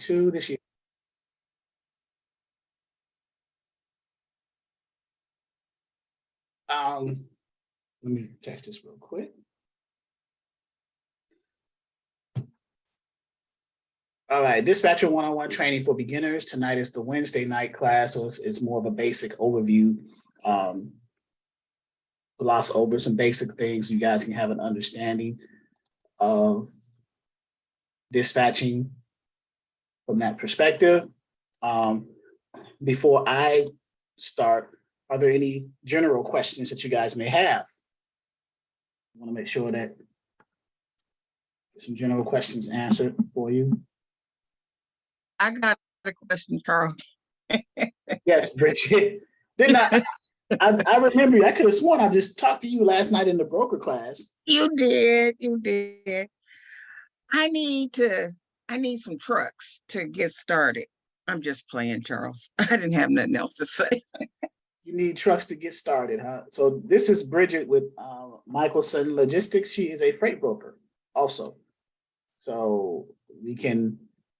2 this year. Let me text this real quick. All right, dispatcher one-on-one training for beginners. Tonight is the Wednesday night class, so it's more of a basic overview. Gloss over some basic things so you guys can have an understanding of dispatching from that perspective. Before I start, are there any general questions that you guys may have? I want to make sure that some general questions answered for you. I got a question, Carl. Yes, Bridget. Didn't I remember you. I could have sworn I just talked to you last night in the broker class. You did. I need some trucks to get started. I'm just playing, Charles. I didn't have nothing else to say. You need trucks to get started, huh? So this is Bridget with Michelson Logistics. She is a freight broker also. So we can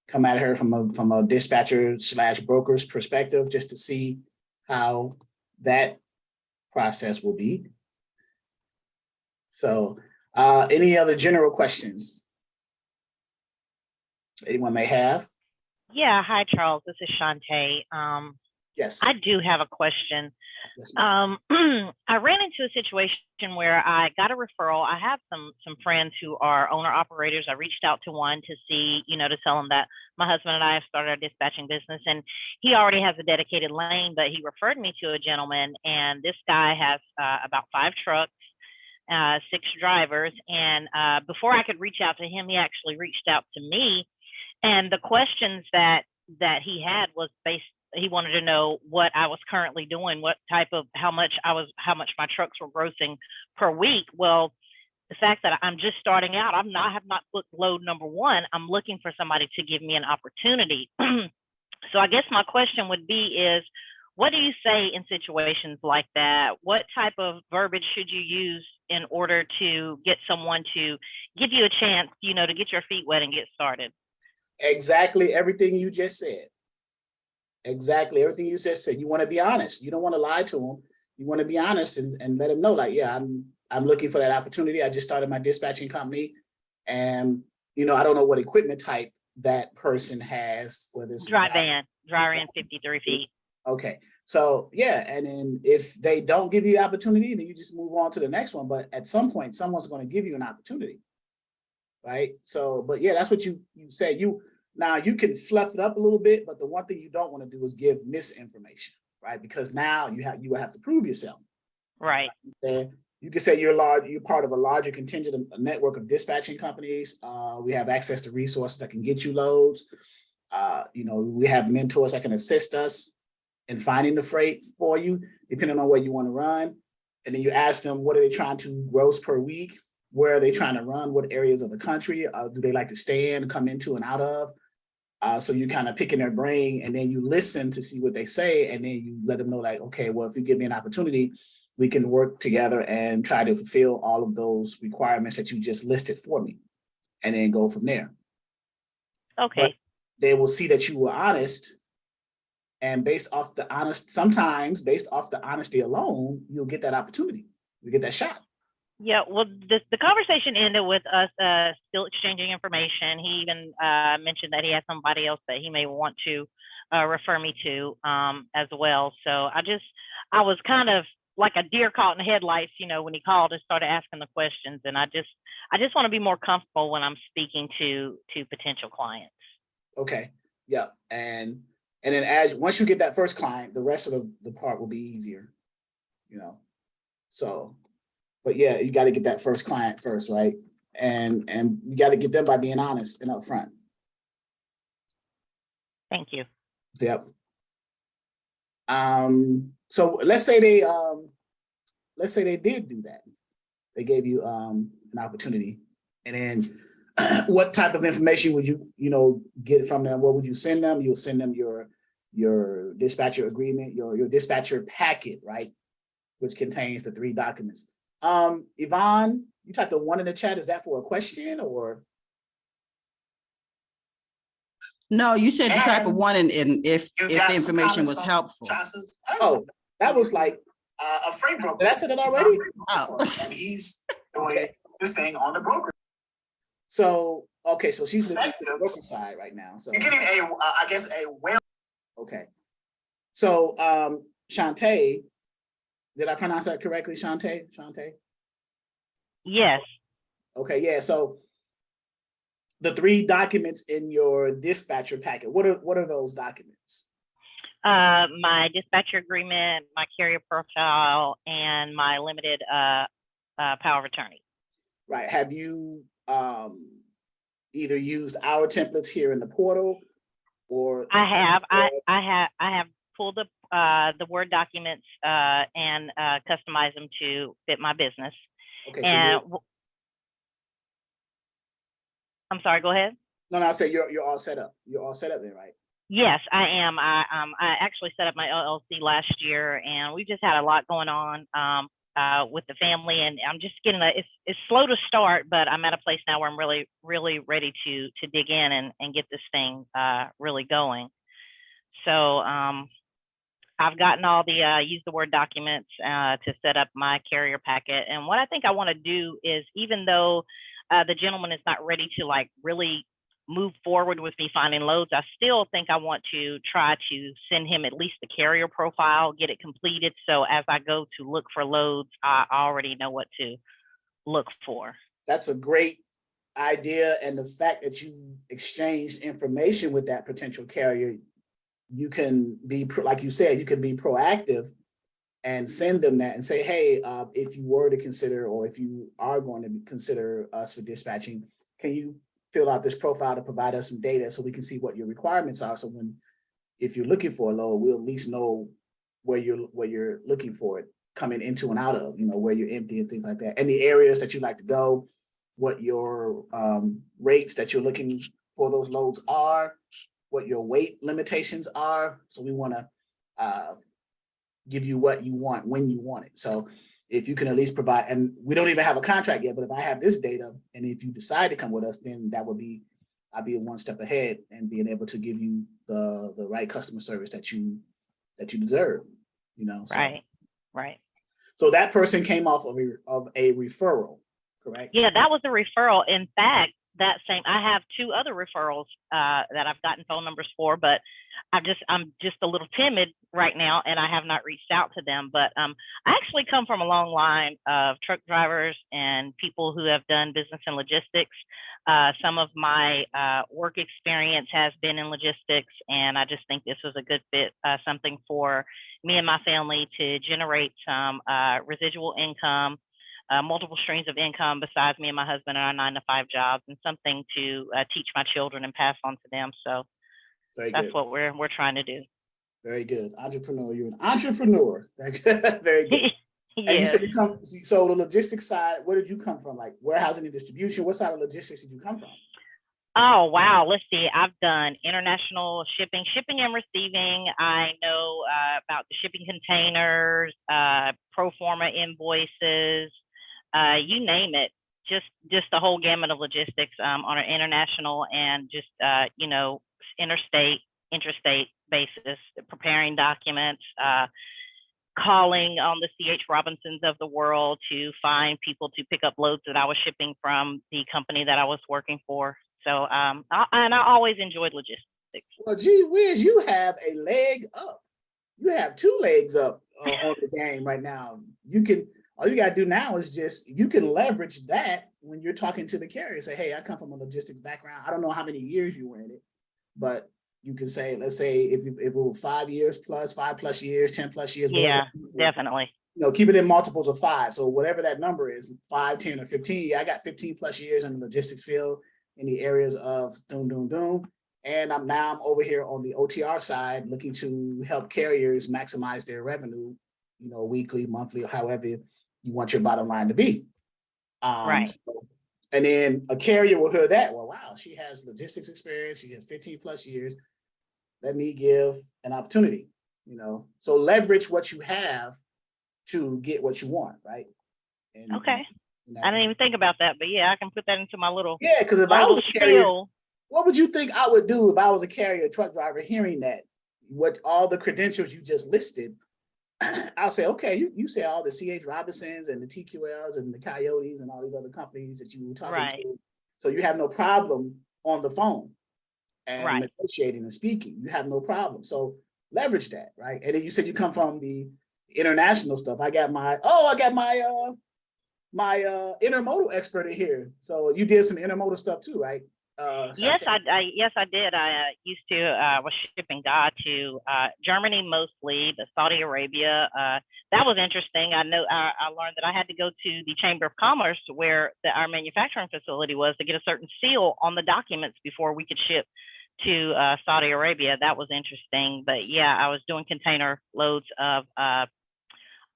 come at her from a dispatcher / broker's perspective just to see how that process will be. So any other general questions anyone may have? Yeah, hi, Charles. This is Shantae. Yes. I do have a question. Yes, I ran into a situation where I got a referral. I have some friends who are owner operators. I reached out to one to see, to tell him that my husband and I have started our dispatching business, and he already has a dedicated lane, but he referred me to a gentleman, and this guy has about 5 trucks, 6 drivers. And before I could reach out to him, he actually reached out to me. And the questions that he had was he wanted to know what I was currently doing, how much my trucks were grossing per week. Well, the fact that I'm just starting out, I have not booked load number 1. I'm looking for somebody to give me an opportunity. So I guess my question would be is, what do you say in situations like that? What type of verbiage should you use in order to get someone to give you a chance, to get your feet wet and get started? Exactly everything you just said. Exactly everything you just said. You want to be honest. You don't want to lie to them. You want to be honest and let them know, like, yeah, I'm looking for that opportunity. I just started my dispatching company, and I don't know what equipment type that person has. Whether it's dry van 53 feet. Okay, so yeah, and then if they don't give you the opportunity, then you just move on to the next one. But at some point, someone's going to give you an opportunity, right? So, but yeah, that's what you say. Now you can fluff it up a little bit, but the one thing you don't want to do is give misinformation, right? Because now you have to prove yourself. Right. And you can say you're part of a larger contingent, a network of dispatching companies. We have access to resources that can get you loads. We have mentors that can assist us in finding the freight for you, depending on where you want to run. And then you ask them, what are they trying to gross per week? Where are they trying to run? What areas of the country do they like to stay in, come into and out of? So you kind of pick in their brain, and then you listen to see what they say, and then you let them know, like, okay, well, if you give me an opportunity, we can work together and try to fulfill all of those requirements that you just listed for me, and then go from there. Okay. But they will see that you were honest, and sometimes based off the honesty alone, you'll get that opportunity. You get that shot. Yeah, well, the conversation ended with us still exchanging information. He even mentioned that he has somebody else that he may want to refer me to as well. So I was kind of like a deer caught in the headlights, when he called and started asking the questions. And I just want to be more comfortable when I'm speaking to potential clients. Okay. Yeah. And then once you get that first client, the rest of the part will be easier, so. But yeah, you got to get that first client first, right? And you got to get them by being honest and upfront. Thank you. Yep. So let's say they did do that. They gave you an opportunity, and then what type of information would you get from them? What would you send them? You'll send them your dispatcher agreement, your dispatcher packet, right? Which contains the 3 documents. Yvonne, you typed the 1 in the chat. Is that for a question or? No, you said the type of And one, and if You the got some information comments was from helpful. Johnson's husband. Oh, that was like a freight broker. Did I say that already? Oh. And he's doing this thing on the broker. So, okay, so she's listening to the broker side right now. So you're getting I guess a well. Okay. So, Shantae, did I pronounce that correctly, Shantae? Shantae? Yes. Okay, yeah. So the 3 documents in your dispatcher packet, what are those documents? My dispatcher agreement, my carrier profile, and my limited power of attorney. Right. Have you either used our templates here in the portal or I have pulled up the Word documents and customized them to fit my business. Okay. And I'm sorry, go ahead. No, I'll say you're all set up. You're all set up there, right? Yes, I am. I actually set up my LLC last year, and we just had a lot going on with the family, and I'm just getting it's slow to start, but I'm at a place now where I'm really ready to dig in and get this thing really going. So I've gotten all the use the Word documents to set up my carrier packet, and what I think I want to do is, even though the gentleman is not ready to like really move forward with me finding loads, I still think I want to try to send him at least the carrier profile, get it completed. So as I go to look for loads, I already know what to look for. That's a great idea. And the fact that you exchanged information with that potential carrier, you can be, like you said, you can be proactive and send them that and say, hey, if you were to consider, or if you are going to consider us for dispatching, can you fill out this profile to provide us some data so we can see what your requirements are. So if you're looking for a load, we'll at least know where you're looking for it coming into and out of, where you're empty and things like that. And the areas that you like to go, what your rates that you're looking for those loads are, what your weight limitations are. So we want to give you what you want when you want it. So if you can at least provide, and we don't even have a contract yet, but if I have this data, and if you decide to come with us, then I'll be one step ahead and being able to give you the right customer service that you deserve, So, Right. So that person came off of a referral, correct? Yeah, that was a referral. In fact, I have 2 other referrals that I've gotten phone numbers for, but I'm just a little timid right now, and I have not reached out to them. But I actually come from a long line of truck drivers and people who have done business in logistics. Some of my work experience has been in logistics, and I just think this was a good fit, something for me and my family to generate some residual income, multiple streams of income besides me and my husband and our 9-to-5 jobs, and something to teach my children and pass on to them. So that's what we're trying to do. Very good. Entrepreneur. You're an entrepreneur. Very good. Yes. And you said so the logistics side, where did you come from? Like warehousing and distribution? What side of logistics did you come from? Oh, wow. Let's see. I've done international shipping and receiving. I know about the shipping containers, pro forma invoices, you name it. Just the whole gamut of logistics on an international and just, interstate basis, preparing documents, calling on the C.H. Robinsons of the world to find people to pick up loads that I was shipping from the company that I was working for. So, and I always enjoyed logistics. Well, gee whiz, you have a leg up. You have 2 legs up on the game right now. All you got to do now is you can leverage that when you're talking to the carrier. Say, hey, I come from a logistics background. I don't know how many years you were in it, but you can say, let's say if it were 5 years plus, 5+ years, 10+ years. Yeah, definitely. Keep it in multiples of 5. So whatever that number is, 5, 10, or 15. I got 15+ years in the logistics field in the areas of doom. And I'm over here on the OTR side looking to help carriers maximize their revenue, weekly, monthly, or however you want your bottom line to be. Right. And then a carrier will hear that. Well, wow, she has logistics experience. She has 15+ years. Let me give an opportunity, So leverage what you have to get what you want, right? Okay. I didn't even think about that, but yeah, I can put that into my little. Yeah, because if I was a carrier, what would you think I would do if I was a carrier truck driver hearing that, what all the credentials you just listed? I'll say, okay, you say all the C.H. Robinsons and the TQLs and the Coyotes and all these other companies that you were talking Right. to. So you have no problem on the phone and Right. negotiating and speaking. You have no problem. So leverage that, right? And then you said you come from the international stuff. I got my intermodal expert in here. So you did some intermodal stuff too, right? Yes, Chantel? yes, I did. I used to was shipping to Germany mostly, but Saudi Arabia. That was interesting. I know I learned that I had to go to the Chamber of Commerce where our manufacturing facility was to get a certain seal on the documents before we could ship to Saudi Arabia. That was interesting. But yeah, I was doing container loads of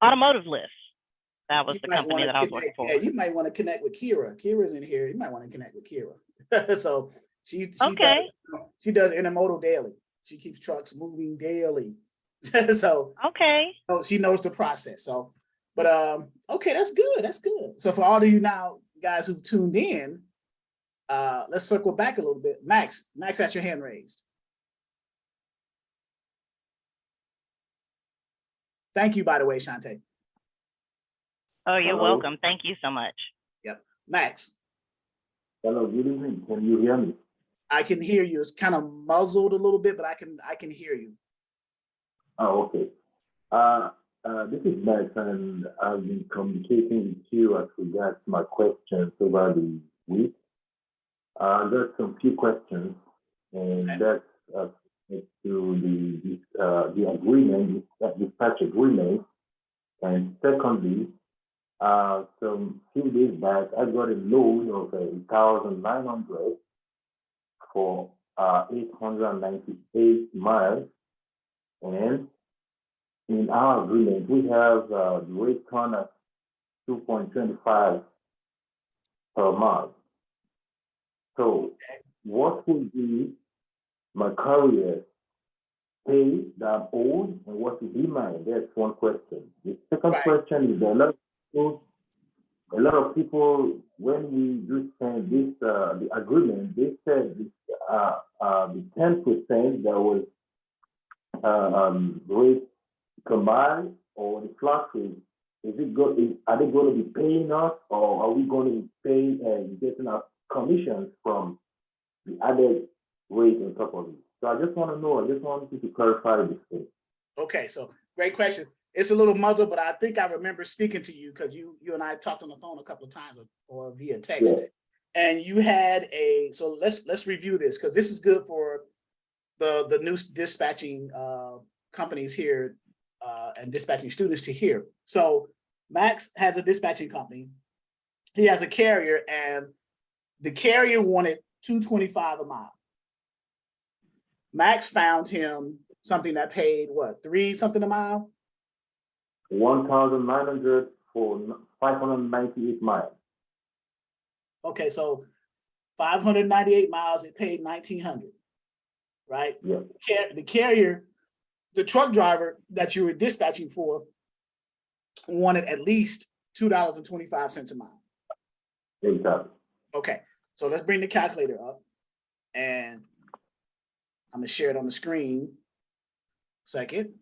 automotive lifts. That was You the might company want that I to was working connect. for. Yeah, you might want to connect with Kira. Kira's in here. You might want to connect with Kira. So she Okay. does intermodal daily. She keeps trucks moving daily. So Okay. she knows the process. So, but okay, that's good. That's good. So for all of you now guys who've tuned in, let's circle back a little bit. Max, got your hand raised. Thank you, by the way, Shante. Oh, you're Hello. welcome. Thank you so much. Yep, Max. Hello, good evening. Can you hear me? I can hear you. It's kind of muzzled a little bit, but I can hear you. Oh, okay. This is Max, and I've been communicating with you as regards my questions over the week. I've got some few questions, and that's to the agreement, dispatch agreement, and secondly, some few days back, I got a load of 1,900 for 898 miles, and in our agreement, we have the rate con at 2.25 per mile. So, what would be my carrier pay that I'm owed, and what would be mine? That's one question. The second Right. question is that a lot of people, when we do send this the agreement, they said this, the 10% that was rate combined or the flat rate, are they going to be paying us, or are we going to pay and getting our commissions from the added rate on top of it? So I just want to know. I just want you to clarify this thing. Okay, so great question. It's a little muzzled, but I think I remember speaking to you because you and I talked on the phone a couple of times or via text. Yeah. And you had so let's review this because this is good for the new dispatching companies here and dispatching students to hear. So Max has a dispatching company. He has a carrier, and the carrier wanted $2.25 a mile. Max found him something that paid what, $3 something a mile? 1,900 for 598 miles. Okay, so 598 miles, it paid 1,900, right? Yeah. The carrier, the truck driver that you were dispatching for wanted at least $2.25 a mile. Exactly. Okay, so let's bring the calculator up, and I'm gonna share it on the screen. Second.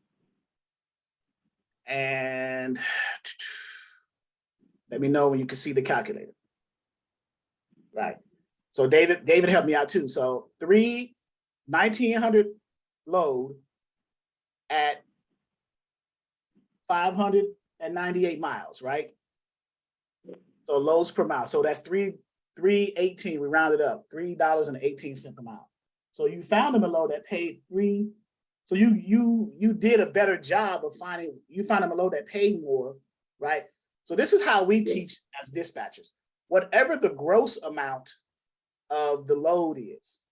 And let me know when you can see the calculator. Right. So David helped me out too. So 1,900 load at 598 miles, right? So loads per mile. So that's 3.18. We rounded up, $3.18 a mile. So you found him a load that paid $3. So you did a better job of finding him a load that paid more, right? So this is how we teach as dispatchers. Whatever the gross amount of the load is,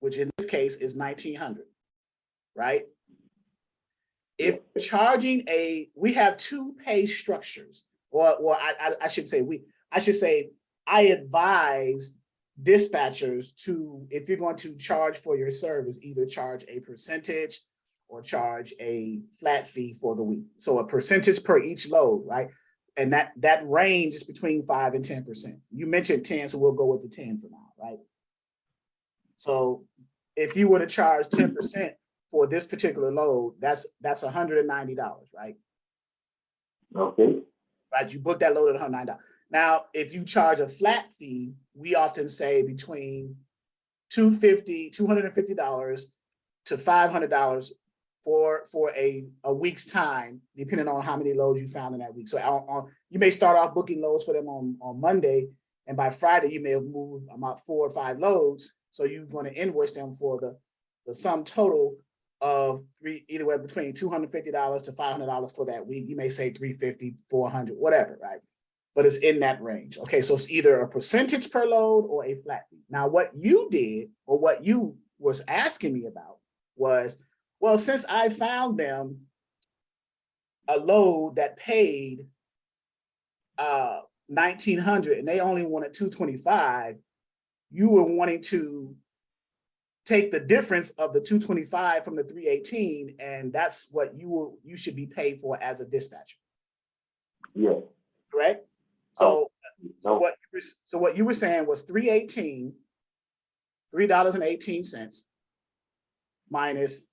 which in this case is 1,900, right? If charging we have two pay structures, or I should say I advise dispatchers to, if you're going to charge for your service, either charge a percentage or charge a flat fee for the week. So a percentage per each load, right? And that range is between 5 and 10%. You mentioned 10, so we'll go with the 10 for now, right? So if you were to charge 10% for this particular load, that's $190, right? Okay. Right, you book that load at $109. Now, if you charge a flat fee, we often say between $250 to $500 for a week's time, depending on how many loads you found in that week. So you may start off booking loads for them on Monday, and by Friday you may have moved about 4 or 5 loads. So you're going to invoice them for the sum total of anywhere between $250 to $500 for that week. You may say $350, $400, whatever, right? But it's in that range. Okay, so it's either a percentage per load or a flat fee. Now, what you did, or what you was asking me about was, well, since I found them a load that paid $1,900 and they only wanted $225, you were wanting to take the difference of the $225 from the $318, and that's what you should be paid for as a dispatcher. Yes. Correct? So what you were saying was $318 minus,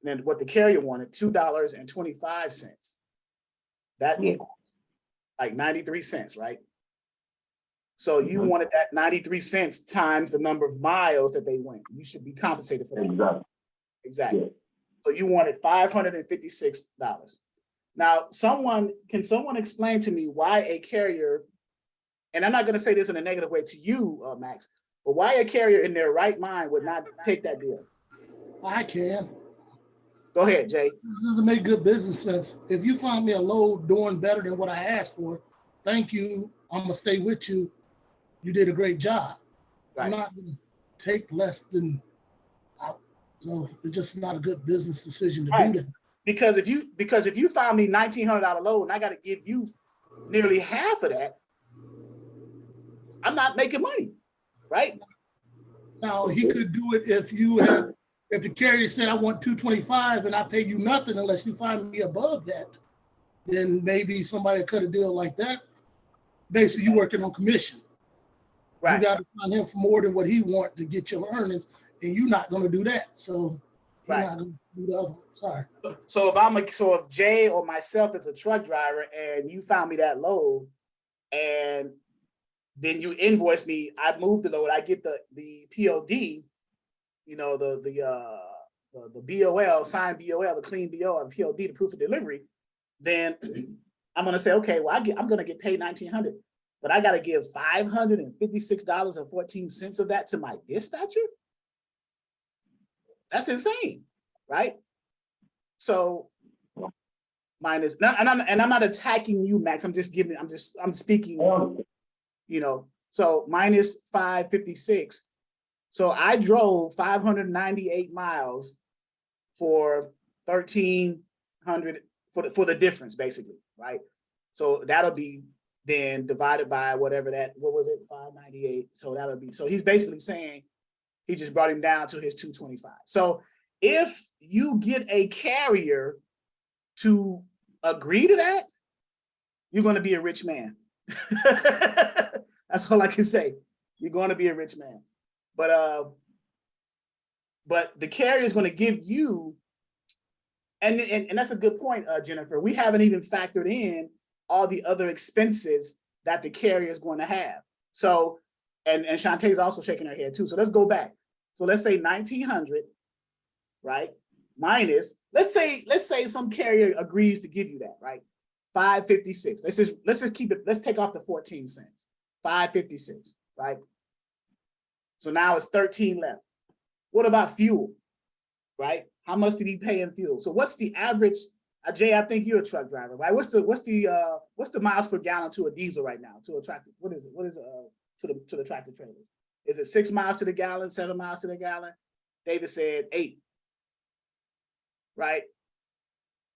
and then what the carrier wanted, $2.25. That equals like 93 cents, right? So you wanted that 93 cents times the number of miles that they went. You should be compensated for that. Exactly. Exactly. Yeah. So you wanted $556. Now, can someone explain to me why a carrier, and I'm not going to say this in a negative way to you, Max, but why a carrier in their right mind would not take that deal? I can. Go ahead, Jay. It doesn't make good business sense. If you find me a load doing better than what I asked for, thank you. I'm gonna stay with you. You did a great job. Right. I'm not gonna take less than. So it's just not a good business decision to do that. Because if you found me $1,900 load and I got to give you nearly half of that, I'm not making money, right? Now he could do it if the carrier said I want $225 and I pay you nothing unless you find me above that, then maybe somebody cut a deal like that. Basically, you working on commission. Right. You got to find him for more than what he wants to get your earnings, and you're not going to do that. So you're not going to do the other one. Sorry. So if Jay or myself is a truck driver and you found me that load, and then you invoice me, I move the load, I get the POD, you know, the BOL, signed BOL, the clean BOL, the POD, the proof of delivery, then I'm going to say, okay, well, I'm going to get paid $1,900, but I got to give $556.14 of that to my dispatcher. That's insane, right? So minus, and I'm not attacking you, Max. I'm speaking, you know, so minus 556. So I drove 598 miles for 1,300 for the difference, basically, right? So that'll be then divided by whatever what was it, 598. So that'll be, so he's basically saying he just brought him down to his 225. So if you get a carrier to agree to that, you're going to be a rich man. That's all I can say. You're going to be a rich man. But the carrier is going to give you, and that's a good point, Jennifer. We haven't even factored in all the other expenses that the carrier is going to have. So, and Shantae's also shaking her head too. So let's go back. So let's say 1,900, right? Minus, let's say some carrier agrees to give you that, right? 556. Let's just keep it. Let's take off the 14 cents. 556, right? So now it's 13 left. What about fuel, right? How much did he pay in fuel? So what's the average? Jay, I think you're a truck driver, right? What's the miles per gallon to a diesel right now, to a tractor? What is it? What is to the tractor trailer? Is it 6 miles to the gallon, 7 miles to the gallon? David said 8, right?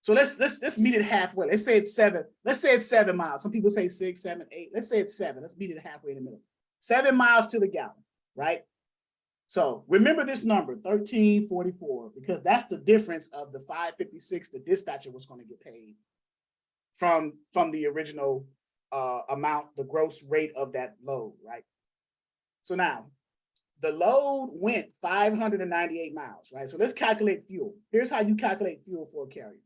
So let's meet it halfway. Let's say it's 7. Let's say it's 7 miles. Some people say 6, 7, 8. Let's say it's 7. Let's meet it halfway in the middle. 7 miles to the gallon, right? So remember this number, 1344, because that's the difference of the 556 the dispatcher was going to get paid from the original amount, the gross rate of that load, right? So now the load went 598 miles, right? So let's calculate fuel. Here's how you calculate fuel for a carrier.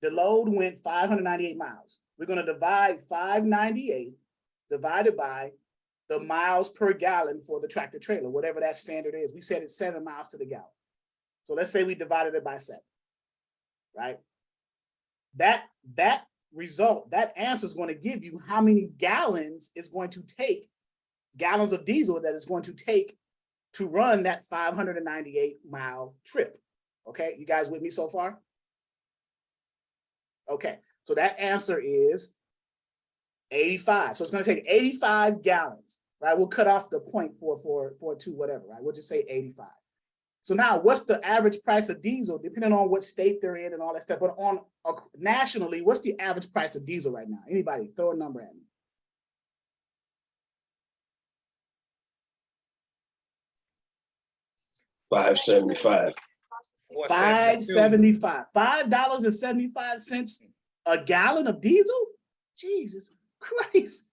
The load went 598 miles. We're going to divide 598 divided by the miles per gallon for the tractor trailer, whatever that standard is. We said it's 7 miles to the gallon. So let's say we divided it by 7, right? That result, that answer is going to give you how many gallons is going to take, gallons of diesel that is going to take to run that 598 mile trip. Okay, you guys with me so far? Okay, so that answer is 85. So it's going to take 85 gallons, right? We'll cut off the point for 2, whatever, right? We'll just say 85. So now what's the average price of diesel, depending on what state they're in and all that stuff, but on nationally, what's the average price of diesel right now? Anybody throw a number at me. $5.75. $5.75. $5.75 a gallon of diesel? Jesus Christ.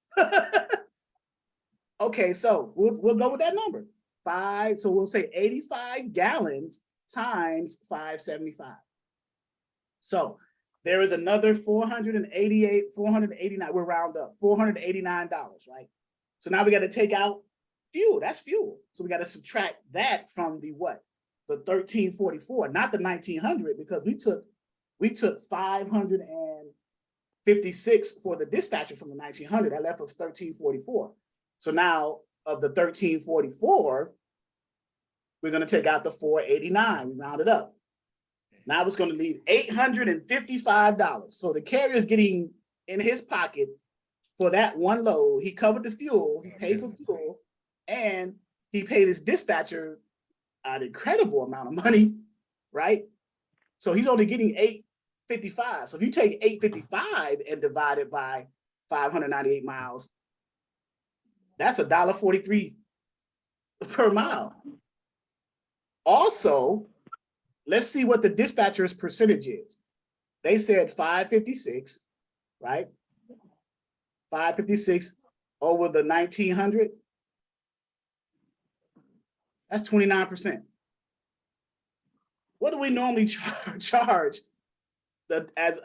Okay, so we'll go with that number. So we'll say 85 gallons times 575. So there is another 489, we'll round up, $489, right? So now we got to take out fuel, that's fuel. So we got to subtract that from the what? The 1344, not the 1900, because we took 556 for the dispatcher from the 1900, that left us 1344. So now of the 1344, we're going to take out the 489, we round it up. Now it's going to leave $855. So the carrier is getting in his pocket for that one load. He covered the fuel, he paid for fuel, and he paid his dispatcher an incredible amount of money, right? So he's only getting $855. So if you take $855 and divide it by 598 miles, that's $1.43 per mile. Also, let's see what the dispatcher's percentage is. They said 556, right? 556 over the 1900. That's 29%. What do we normally charge as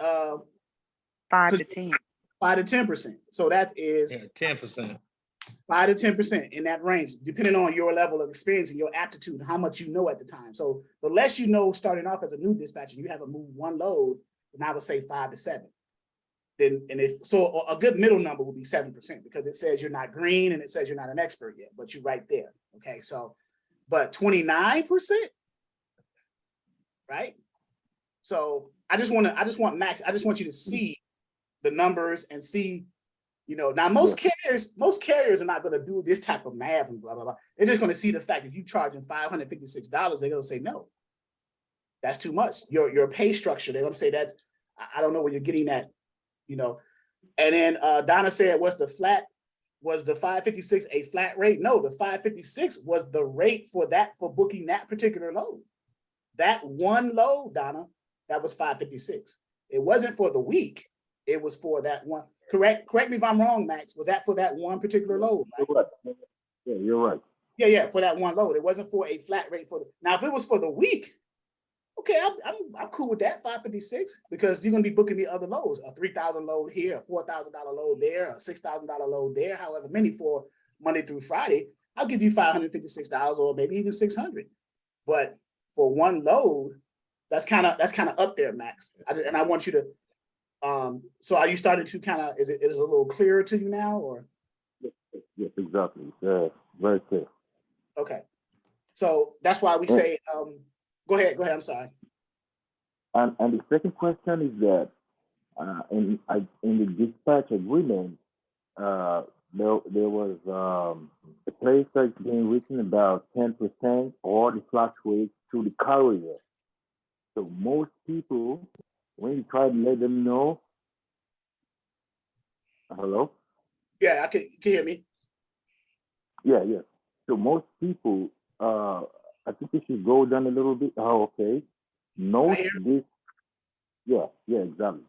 5 to 10. 5 to 10%. So that is 10%. 5 to 10% in that range, depending on your level of experience and your aptitude, how much you know at the time. So the less you know starting off as a new dispatcher, you haven't moved one load, and I would say 5 to 7. Then, and if so, a good middle number would be 7% because it says you're not green and it says you're not an expert yet, but you're right there. Okay, so, but 29%, right? So I just want Max, I just want you to see the numbers and see. You know, now most carriers are not going to do this type of math and blah, blah, blah. They're just going to see the fact if you charging $556, they're going to say, no, that's too much. Your pay structure, they're going to say that, I don't know where you're getting that, you know. And then Donna said, was the 556 a flat rate? No, the 556 was the rate for booking that particular load. That one load, Donna, that was 556. It wasn't for the week. It was for that one. Correct me if I'm wrong, Max. Was that for that one particular load? Right? You're right. Yeah, you're right. Yeah, for that one load. It wasn't for a flat rate for now. If it was for the week, okay, I'm cool with that 556 because you're gonna be booking me other loads, a $3,000 load here, a $4,000 load there, a $6,000 load there, however many for Monday through Friday. I'll give you $556 or maybe even $600. But for one load, that's kind of up there, Max. I want you to. So are you starting to kind of, is it a little clearer to you now or? Yes, exactly. Very clear. Okay. So that's why we say, go ahead, I'm sorry. And the second question is that in the dispatch agreement, there was a place that's being written about 10% or the flat rate to the carrier. So most people, when you try to let them know, hello? Yeah, I can hear me. Yeah. So most people, I think we should go down a little bit. Oh, okay. Note this. Yeah, exactly.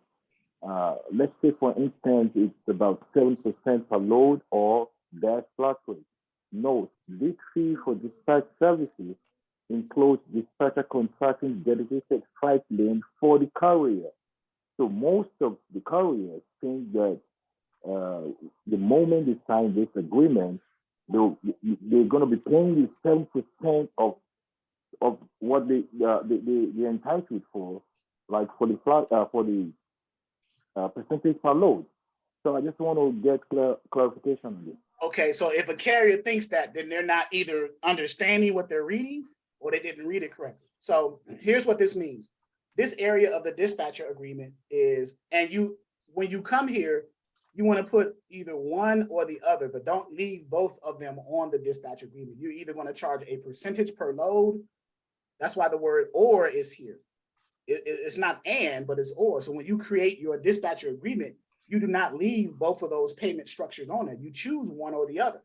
Let's say, for instance, it's about 7% per load or dash flat rate. note, this fee for dispatch services includes dispatcher contracting dedicated freight lane for the carrier. So most of the carriers think that the moment they sign this agreement, they're going to be paying you 7% of what they're entitled for, like for the percentage per load. So I just want to get clarification on this. Okay, so if a carrier thinks that, then they're not either understanding what they're reading or they didn't read it correctly. So here's what this means. This area of the dispatcher agreement is, and when you come here, you want to put either one or the other, but don't leave both of them on the dispatch agreement. You're either going to charge a percentage per load. That's why the word or is here. It's not and, but it's or. So when you create your dispatcher agreement, you do not leave both of those payment structures on it. You choose one or the other,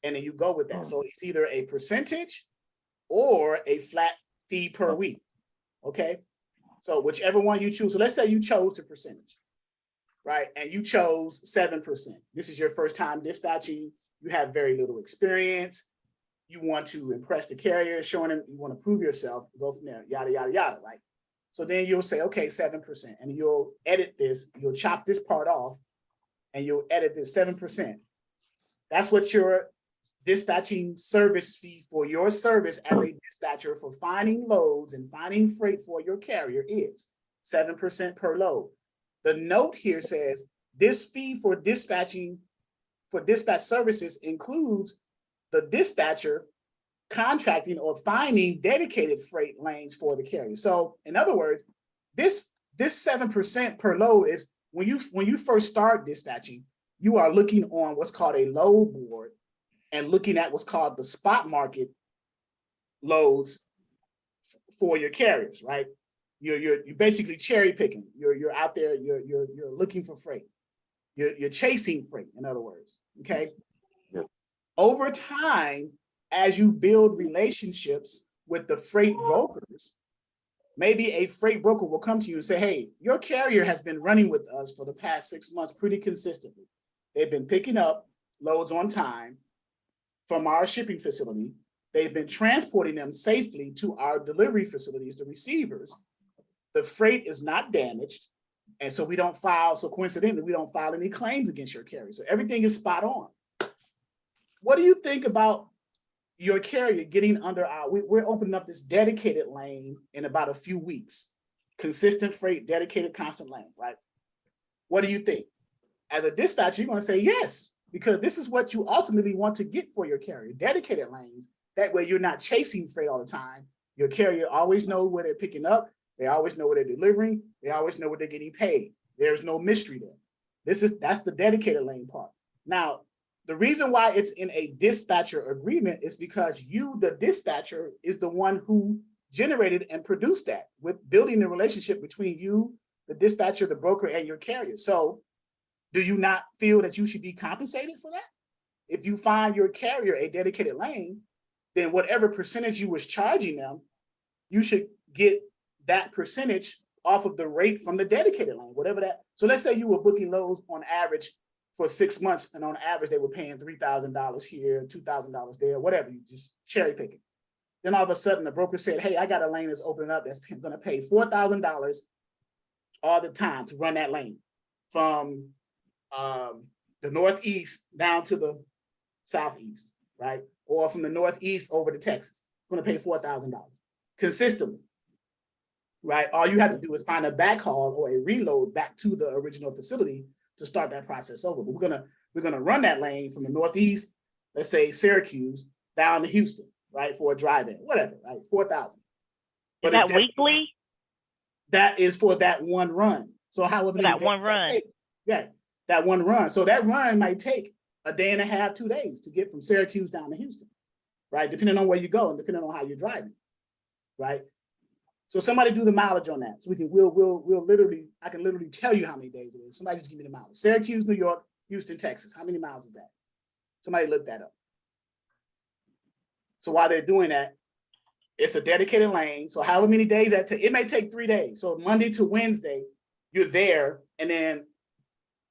and then you go with that. So it's either a percentage or a flat fee per week. Okay, so whichever one you choose. So let's say you chose the percentage, right? And you chose 7%. This is your first time dispatching. You have very little experience. You want to impress the carrier, showing them you want to prove yourself, go from there, yada, yada, yada, right? So then you'll say, okay, 7%, and you'll edit this, you'll chop this part off, and you'll edit this 7%. That's what your dispatching service fee for your service as a dispatcher for finding loads and finding freight for your carrier is 7% per load. The note here says this fee for dispatch services includes the dispatcher contracting or finding dedicated freight lanes for the carrier. So in other words, this 7% per load is when you first start dispatching, you are looking on what's called a load board and looking at what's called the spot market loads for your carriers, right? You're basically cherry picking. You're out there, you're looking for freight. You're chasing freight, in other words. Okay. Yep. Over time, as you build relationships with the freight brokers, maybe a freight broker will come to you and say, hey, your carrier has been running with us for the past 6 months pretty consistently. They've been picking up loads on time from our shipping facility. They've been transporting them safely to our delivery facilities, the receivers. The freight is not damaged. And so coincidentally, we don't file any claims against your carrier. So everything is spot on. What do you think about your carrier getting under we're opening up this dedicated lane in about a few weeks, consistent freight, dedicated constant lane, right? What do you think? As a dispatcher, you're going to say yes, because this is what you ultimately want to get for your carrier, dedicated lanes. That way you're not chasing freight all the time. Your carrier always knows where they're picking up. They always know where they're delivering. They always know what they're getting paid. There's no mystery there. That's the dedicated lane part. Now, the reason why it's in a dispatcher agreement is because you, the dispatcher, is the one who generated and produced that with building the relationship between you, the dispatcher, the broker, and your carrier. So do you not feel that you should be compensated for that? If you find your carrier a dedicated lane, then whatever percentage you was charging them, you should get that percentage off of the rate from the dedicated lane, whatever that. So let's say you were booking loads on average for 6 months, and on average, they were paying $3,000 here, $2,000 there, whatever, you just cherry picking. Then all of a sudden, the broker said, hey, I got a lane that's opening up that's going to pay $4,000 all the time to run that lane from the Northeast down to the Southeast, right? Or from the Northeast over to Texas. It's going to pay $4,000 consistently, right? All you have to do is find a backhaul or a reload back to the original facility to start that process over. But we're gonna run that lane from the Northeast, let's say Syracuse, down to Houston, right, for a drive-in, whatever, right, 4,000. Is that weekly? That is for that one run. So however that one run. That one run. So that run might take a day and a half, 2 days to get from Syracuse down to Houston, right? Depending on where you go and depending on how you're driving, right? So somebody do the mileage on that. So I can literally tell you how many days it is. Somebody just give me the mileage. Syracuse, New York, Houston, Texas. How many miles is that? Somebody look that up. So while they're doing that, it's a dedicated lane. So however many days it may take 3 days. So Monday to Wednesday, you're there, and then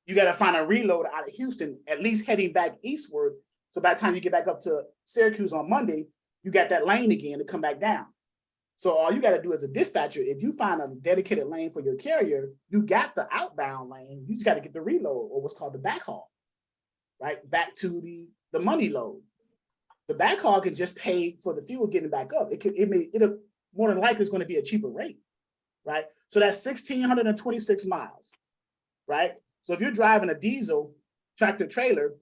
you got to find a reload out of Houston, at least heading back eastward. So by the time you get back up to Syracuse on Monday, you got that lane again to come back down. So all you got to do as a dispatcher, if you find a dedicated lane for your carrier, you got the outbound lane. You just got to get the reload, or what's called the backhaul, right? Back to the money load. The backhaul can just pay for the fuel getting back up. It'll more than likely is going to be a cheaper rate, right? So that's 1,626 miles, right? So if you're driving a diesel tractor trailer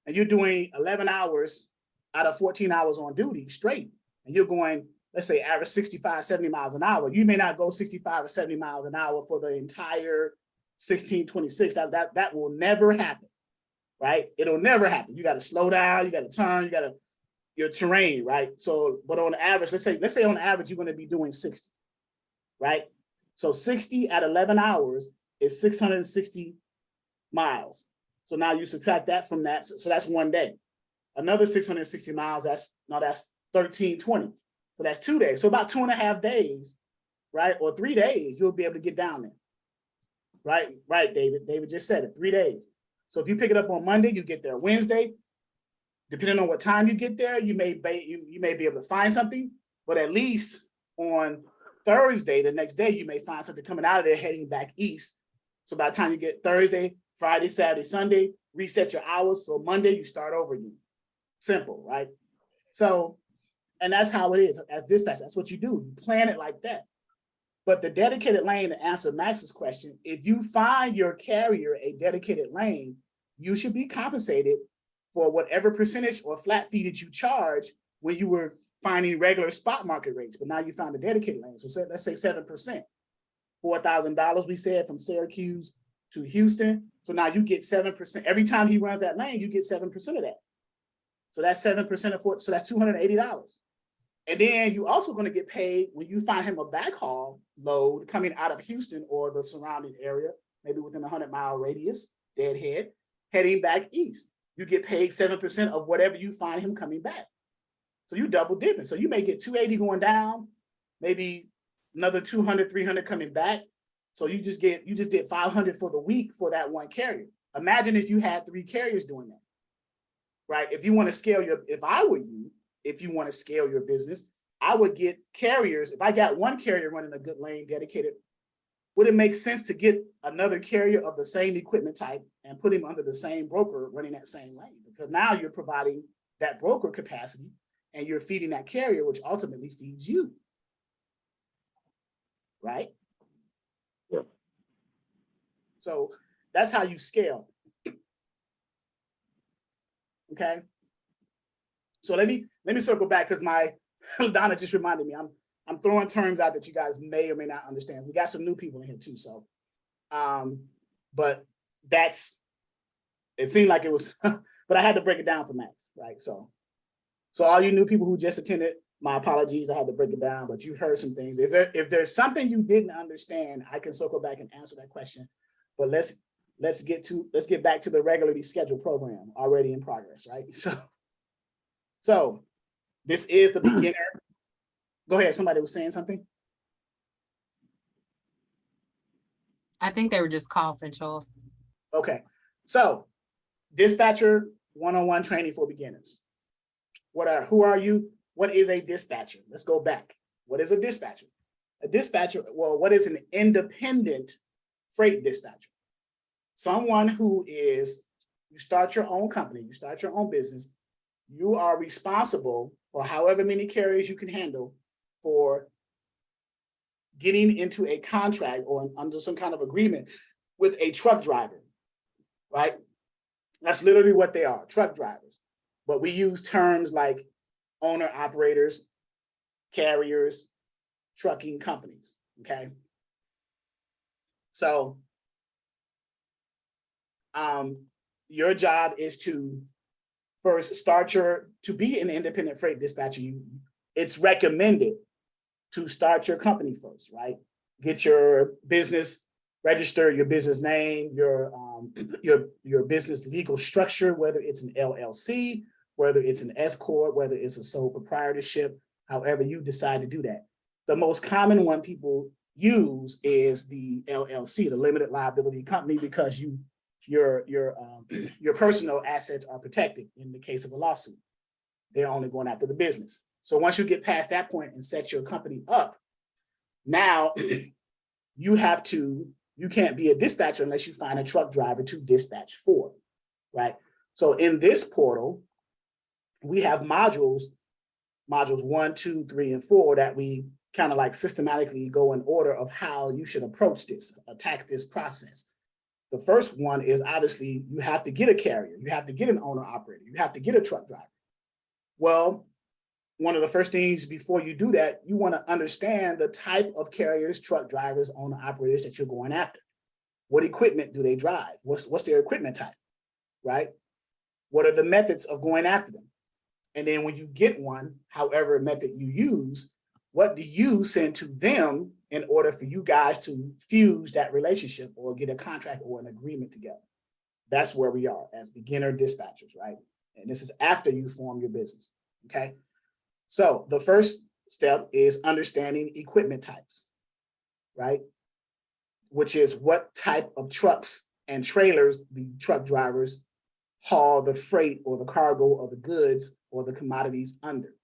and you're doing 11 hours out of 14 hours on duty straight, and you're going, let's say average 65, 70 miles an hour, you may not go 65 or 70 miles an hour for the entire 1626. That will never happen, right? It'll never happen. You got to slow down, you got to turn, you got to, your terrain, right? So, but on average, let's say on average, you're going to be doing 60, right? So 60 at 11 hours is 660 miles. So now you subtract that from that. So that's one day. Another 660 miles, that's 1320. So that's 2 days. So about 2.5 days, right? Or 3 days, you'll be able to get down there. Right, David. David just said it, 3 days. So if you pick it up on Monday, you get there Wednesday. Depending on what time you get there, you may be able to find something, but at least on Thursday, the next day, you may find something coming out of there heading back east. So by the time you get Thursday, Friday, Saturday, Sunday, reset your hours. So Monday, you start over again. Simple, right? So, and that's how it is as dispatch. That's what you do. You plan it like that. But the dedicated lane, to answer Max's question, if you find your carrier a dedicated lane, you should be compensated for whatever percentage or flat fee that you charge when you were finding regular spot market rates. But now you found a dedicated lane. So let's say 7%, $4,000 we said from Syracuse to Houston. So now you get 7%. Every time he runs that lane, you get 7% of that. So that's 7% of 4, so that's $280. And then you also going to get paid when you find him a backhaul load coming out of Houston or the surrounding area, maybe within a 100-mile radius, deadhead, heading back east. You get paid 7% of whatever you find him coming back. So you double dipping. So you may get 280 going down, maybe another 200, 300 coming back. So you just did 500 for the week for that one carrier. Imagine if you had 3 carriers doing that, right? If you want to scale if I were you, if you want to scale your business, I would get carriers. If I got one carrier running a good lane dedicated, would it make sense to get another carrier of the same equipment type and put him under the same broker running that same lane? Because now you're providing that broker capacity and you're feeding that carrier, which ultimately feeds you. Right? Yeah. So that's how you scale. Okay. So let me circle back because my Donna just reminded me. I'm throwing terms out that you guys may or may not understand. We got some new people in here too. So, but it seemed like it was, but I had to break it down for Max, right? So all you new people who just attended, my apologies. I had to break it down, but you heard some things. If there's something you didn't understand, I can circle back and answer that question. But let's get back to the regularly scheduled program already in progress, right? So this is the beginner. Go ahead. Somebody was saying something. I think they were just coughing, Charles. Okay. So dispatcher one-on-one training for beginners. Who are you? What is a dispatcher? Let's go back. What is a dispatcher? A dispatcher, well, what is an independent freight dispatcher? Someone who is, you start your own company, you start your own business, you are responsible for however many carriers you can handle for getting into a contract or under some kind of agreement with a truck driver, right? That's literally what they are, truck drivers. But we use terms like owner operators, carriers, trucking companies, okay? So your job is to first to be an independent freight dispatcher. It's recommended to start your company first, right? Get your business registered, your business name, your business legal structure, whether it's an LLC, whether it's an S corp, whether it's a sole proprietorship, however you decide to do that. The most common one people use is the LLC, the limited liability company, because your personal assets are protected in the case of a lawsuit. They're only going after the business. So once you get past that point and set your company up, now you can't be a dispatcher unless you find a truck driver to dispatch for, right? So in this portal, we have modules 1, 2, 3, and 4 that we kind of like systematically go in order of how you should approach this, attack this process. The first one is obviously you have to get a carrier, you have to get an owner operator, you have to get a truck driver. Well, one of the first things before you do that, you want to understand the type of carriers, truck drivers, owner operators that you're going after. What equipment do they drive? What's their equipment type, right? What are the methods of going after them? And then when you get one, however method you use, what do you send to them in order for you guys to fuse that relationship or get a contract or an agreement together? That's where we are as beginner dispatchers, right? And this is after you form your business, okay? So the first step is understanding equipment types, right? Which is what type of trucks and trailers the truck drivers haul the freight or the cargo or the goods or the commodities under,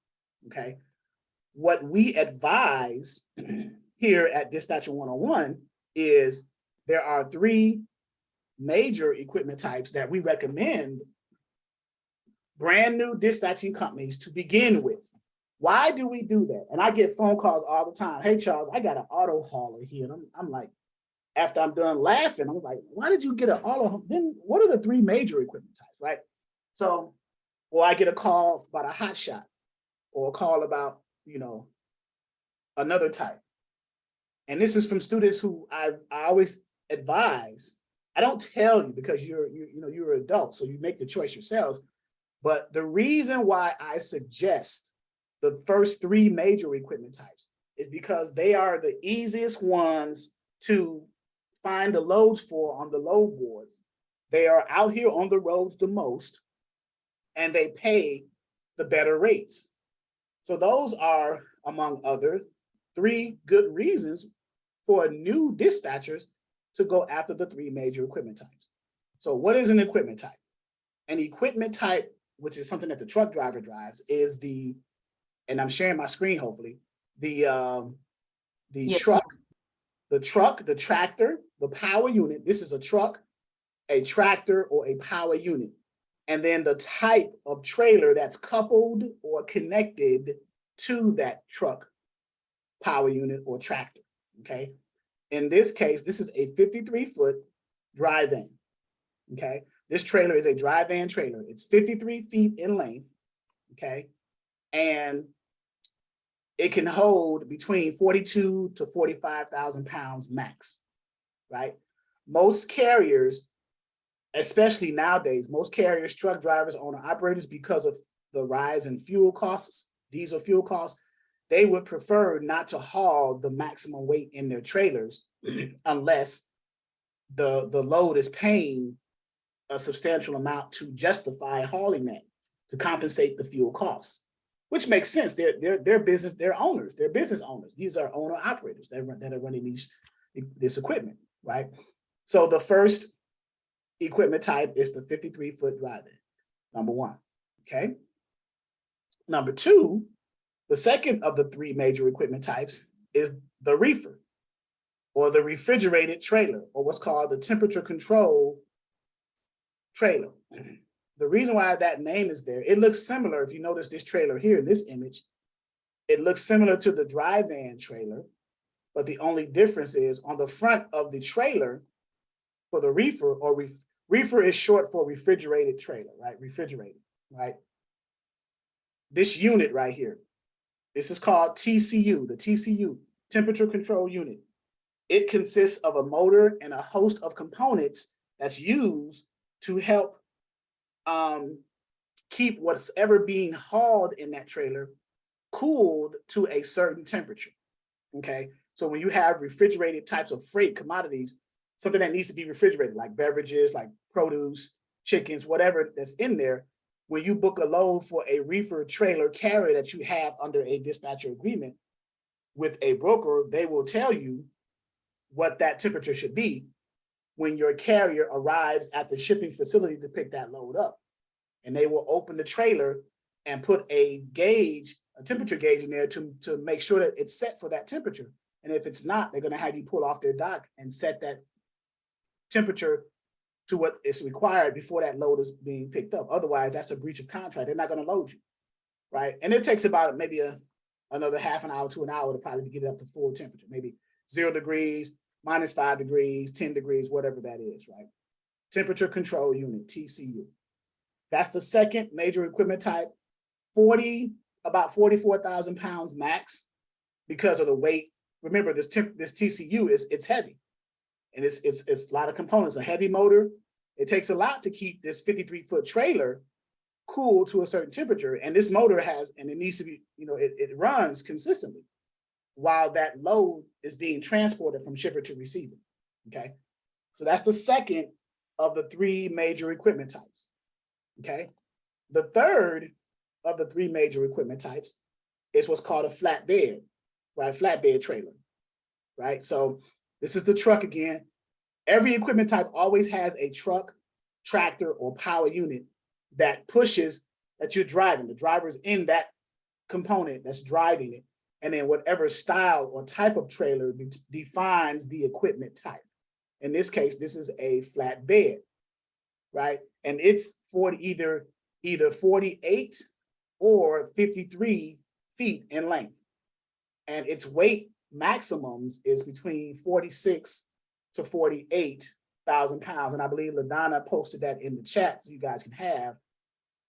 okay? What we advise here at Dispatching 101 is there are 3 major equipment types that we recommend brand new dispatching companies to begin with. Why do we do that? And I get phone calls all the time. Hey, Charles, I got an auto hauler here. And I'm like, after I'm done laughing, I'm like, why did you get an auto? Then what are the 3 major equipment types, right? So, or I get a call about a hot shot or a call about, another type. And this is from students who I always advise. I don't tell you because you're an adult, so you make the choice yourselves. But the reason why I suggest the first 3 major equipment types is because they are the easiest ones to find the loads for on the load boards. They are out here on the roads the most, and they pay the better rates. So those are, among other, 3 good reasons for new dispatchers to go after the 3 major equipment types. So what is an equipment type? An equipment type, which is something that the truck driver drives, is and I'm sharing my screen, hopefully, the truck, the tractor, the power unit. This is a truck, a tractor, or a power unit. And then the type of trailer that's coupled or connected to that truck, power unit, or tractor, okay? In this case, this is a 53-foot dry van, okay? This trailer is a dry van trailer. It's 53 feet in length, okay? And it can hold between 42 to 45,000 pounds max, right? Most carriers, especially nowadays, most carriers, truck drivers, owner operators, because of the rise in fuel costs, diesel fuel costs, they would prefer not to haul the maximum weight in their trailers unless the load is paying a substantial amount to justify hauling that, to compensate the fuel costs, which makes sense. They're business, they're owners, they're business owners. These are owner operators that are running this equipment, right? So the first equipment type is the 53-foot dry van, number 1, okay? Number 2, the second of the 3 major equipment types is the reefer, or the refrigerated trailer, or what's called the temperature control trailer. The reason why that name is there, it looks similar. If you notice this trailer here in this image, it looks similar to the dry van trailer, but the only difference is on the front of the trailer for the reefer, or reefer is short for refrigerated trailer, right? Refrigerated, right? This unit right here, this is called TCU, the TCU, temperature control unit. It consists of a motor and a host of components that's used to help keep whatever being hauled in that trailer cooled to a certain temperature, okay? So when you have refrigerated types of freight commodities, something that needs to be refrigerated, like beverages, like produce, chickens, whatever that's in there, when you book a load for a reefer trailer carrier that you have under a dispatcher agreement with a broker, they will tell you what that temperature should be when your carrier arrives at the shipping facility to pick that load up. And they will open the trailer and put a gauge, a temperature gauge in there to make sure that it's set for that temperature. And if it's not, they're going to have you pull off their dock and set that temperature to what is required before that load is being picked up. Otherwise, that's a breach of contract. They're not going to load you, right? And it takes about maybe another half an hour to an hour to probably get it up to full temperature, maybe 0 degrees, -5 degrees, 10 degrees, whatever that is, right? Temperature control unit, TCU. That's the second major equipment type, about 44,000 pounds max because of the weight. Remember, this TCU it's heavy, and it's a lot of components. A heavy motor. It takes a lot to keep this 53-foot trailer cool to a certain temperature, and this motor it needs to be, it runs consistently while that load is being transported from shipper to receiver. Okay, so that's the second of the 3 major equipment types. Okay, the third of the 3 major equipment types is what's called a flatbed, right? Flatbed trailer, right? So this is the truck again. Every equipment type always has a truck, tractor, or power unit that pushes, that you're driving. The driver's in that component that's driving it. And then whatever style or type of trailer defines the equipment type. In this case, this is a flatbed, right? And it's either 48 or 53 feet in length. And its weight maximums is between 46 to 48,000 pounds. And I believe LaDonna posted that in the chat so you guys can have.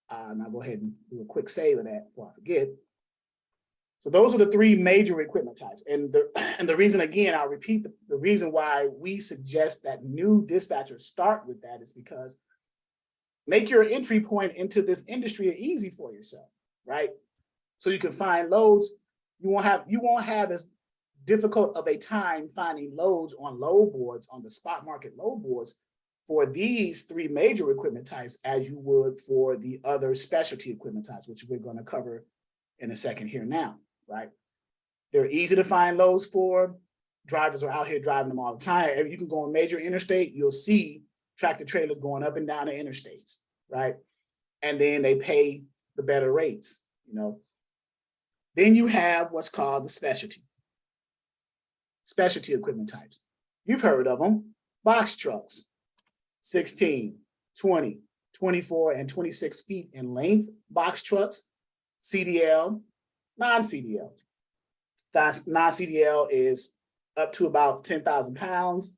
And I'll go ahead and do a quick save of that before I forget. So those are the 3 major equipment types. And the reason, again, I'll repeat the reason why we suggest that new dispatchers start with that is because make your entry point into this industry easy for yourself, right? So you can find loads. You won't have as difficult of a time finding loads on load boards, on the spot market load boards for these 3 major equipment types as you would for the other specialty equipment types, which we're going to cover in a second here now, right? They're easy to find loads for. Drivers are out here driving them all the time. You can go on major interstate, you'll see tractor trailers going up and down the interstates, right? And then they pay the better rates, Then you have what's called the specialty equipment types. You've heard of them. Box trucks, 16, 20, 24, and 26 feet in length box trucks, CDL, non-CDL. That's non-CDL is up to about 10,000 pounds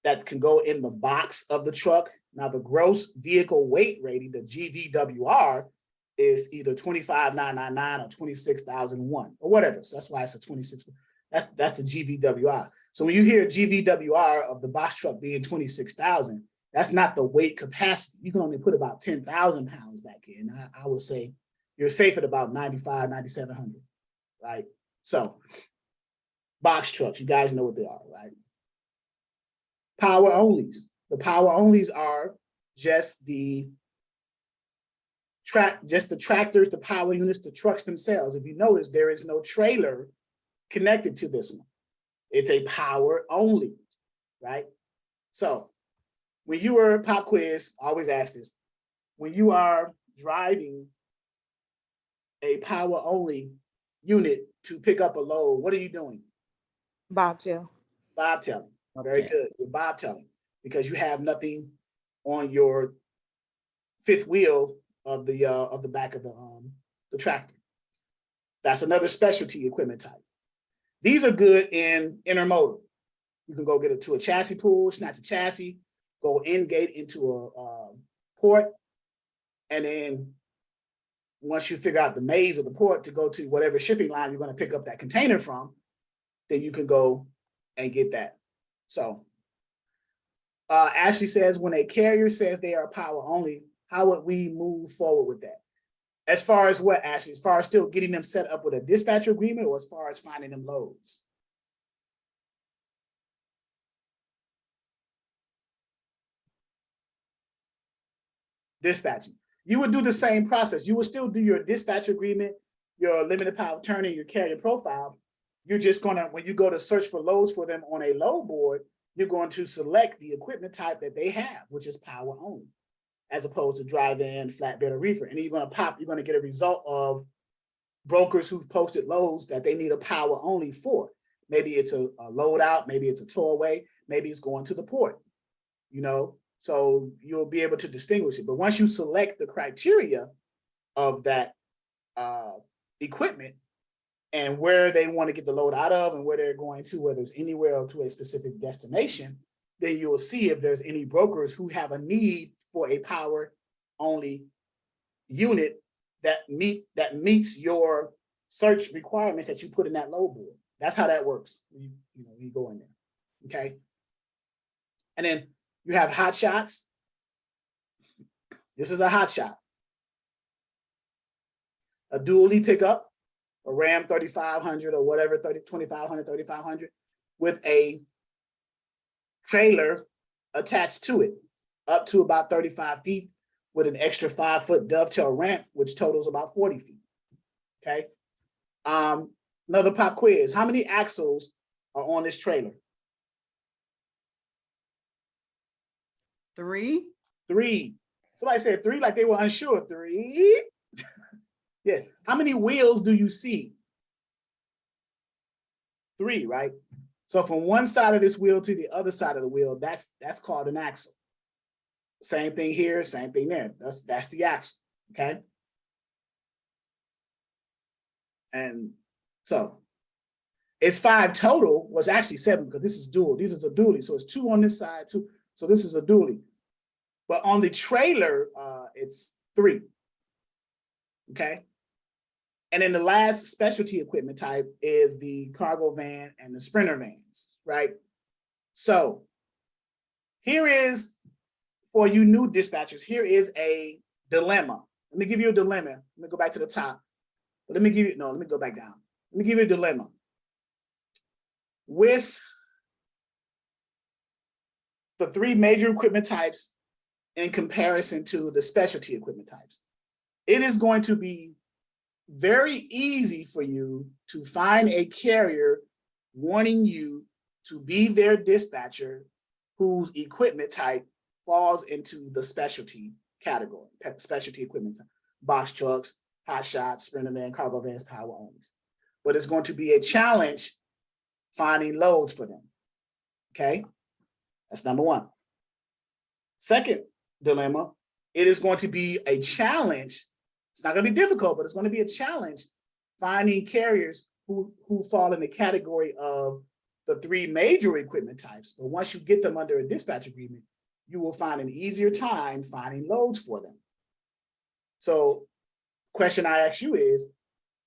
that can go in the box of the truck. Now, the gross vehicle weight rating, the GVWR, is either 25,999 or 26,001 or whatever. So that's why it's a 26. That's the GVWR. So when you hear GVWR of the box truck being 26,000, that's not the weight capacity. You can only put about 10,000 pounds back in. I would say you're safe at about 95, 9,700, right? So box trucks, you guys know what they are, right? Power onlys. The power onlys are just the tractors, the power units, the trucks themselves. If you notice, there is no trailer connected to this one. It's a power only, right? So when you are, pop quiz, I always ask this, when you are driving a power only unit to pick up a load, what are you doing? Bobtail. Bobtailing. Very good. You're bobtailing because you have nothing on your fifth wheel of the back of the tractor. That's another specialty equipment type. These are good in intermodal. You can go get it to a chassis pool, snatch a chassis, go in gate into a port, and then once you figure out the maze of the port to go to whatever shipping line you're going to pick up that container from, then you can go and get that. So Ashley says, when a carrier says they are power only, how would we move forward with that? As far as what, Ashley? As far as still getting them set up with a dispatcher agreement, or as far as finding them loads? Dispatching. You would do the same process. You would still do your dispatch agreement, your limited power attorney, your carrier profile. You're just gonna, when you go to search for loads for them on a load board, you're going to select the equipment type that they have, which is power only, as opposed to drive-in, flatbed, or reefer. And you're going to get a result of brokers who've posted loads that they need a power only for. Maybe it's a load out, maybe it's a tow away, maybe it's going to the port, so you'll be able to distinguish it. But once you select the criteria of that equipment and where they want to get the load out of and where they're going to, whether it's anywhere or to a specific destination, then you'll see if there's any brokers who have a need for a power only unit that meets your search requirements that you put in that load board. That's how that works. You go in there, okay? And then you have hot shots. This is a hot shot. A dually pickup, a Ram 3500 or whatever, 2500, 3500, with a trailer attached to it, up to about 35 feet, with an extra 5-foot dovetail ramp, which totals about 40 feet. Okay. Another pop quiz. How many axles are on this trailer? 3. 3. Somebody said 3 like they were unsure. 3. Yeah. How many wheels do you see? 3, right? So from one side of this wheel to the other side of the wheel, that's called an axle. Same thing here, same thing there. That's the axle, okay? And so it's 5 total, was actually 7 because this is dual. This is a dually, so it's 2 on this side, 2. So this is a dually. But on the trailer, it's 3, okay? And then the last specialty equipment type is the cargo van and the sprinter vans, right? So here is, for you new dispatchers, here is a dilemma. Let me give you a dilemma. Let me go back to the top. But let me go back down. Let me give you a dilemma. With the 3 major equipment types in comparison to the specialty equipment types, it is going to be very easy for you to find a carrier wanting you to be their dispatcher whose equipment type falls into the specialty category, specialty equipment, box trucks, hot shots, sprinter van, cargo vans, power only. But it's going to be a challenge finding loads for them, okay? That's number 1. Second dilemma, it is going to be a challenge. It's not going to be difficult, but it's going to be a challenge finding carriers who fall in the category of the 3 major equipment types. But once you get them under a dispatch agreement, you will find an easier time finding loads for them. So question I ask you is,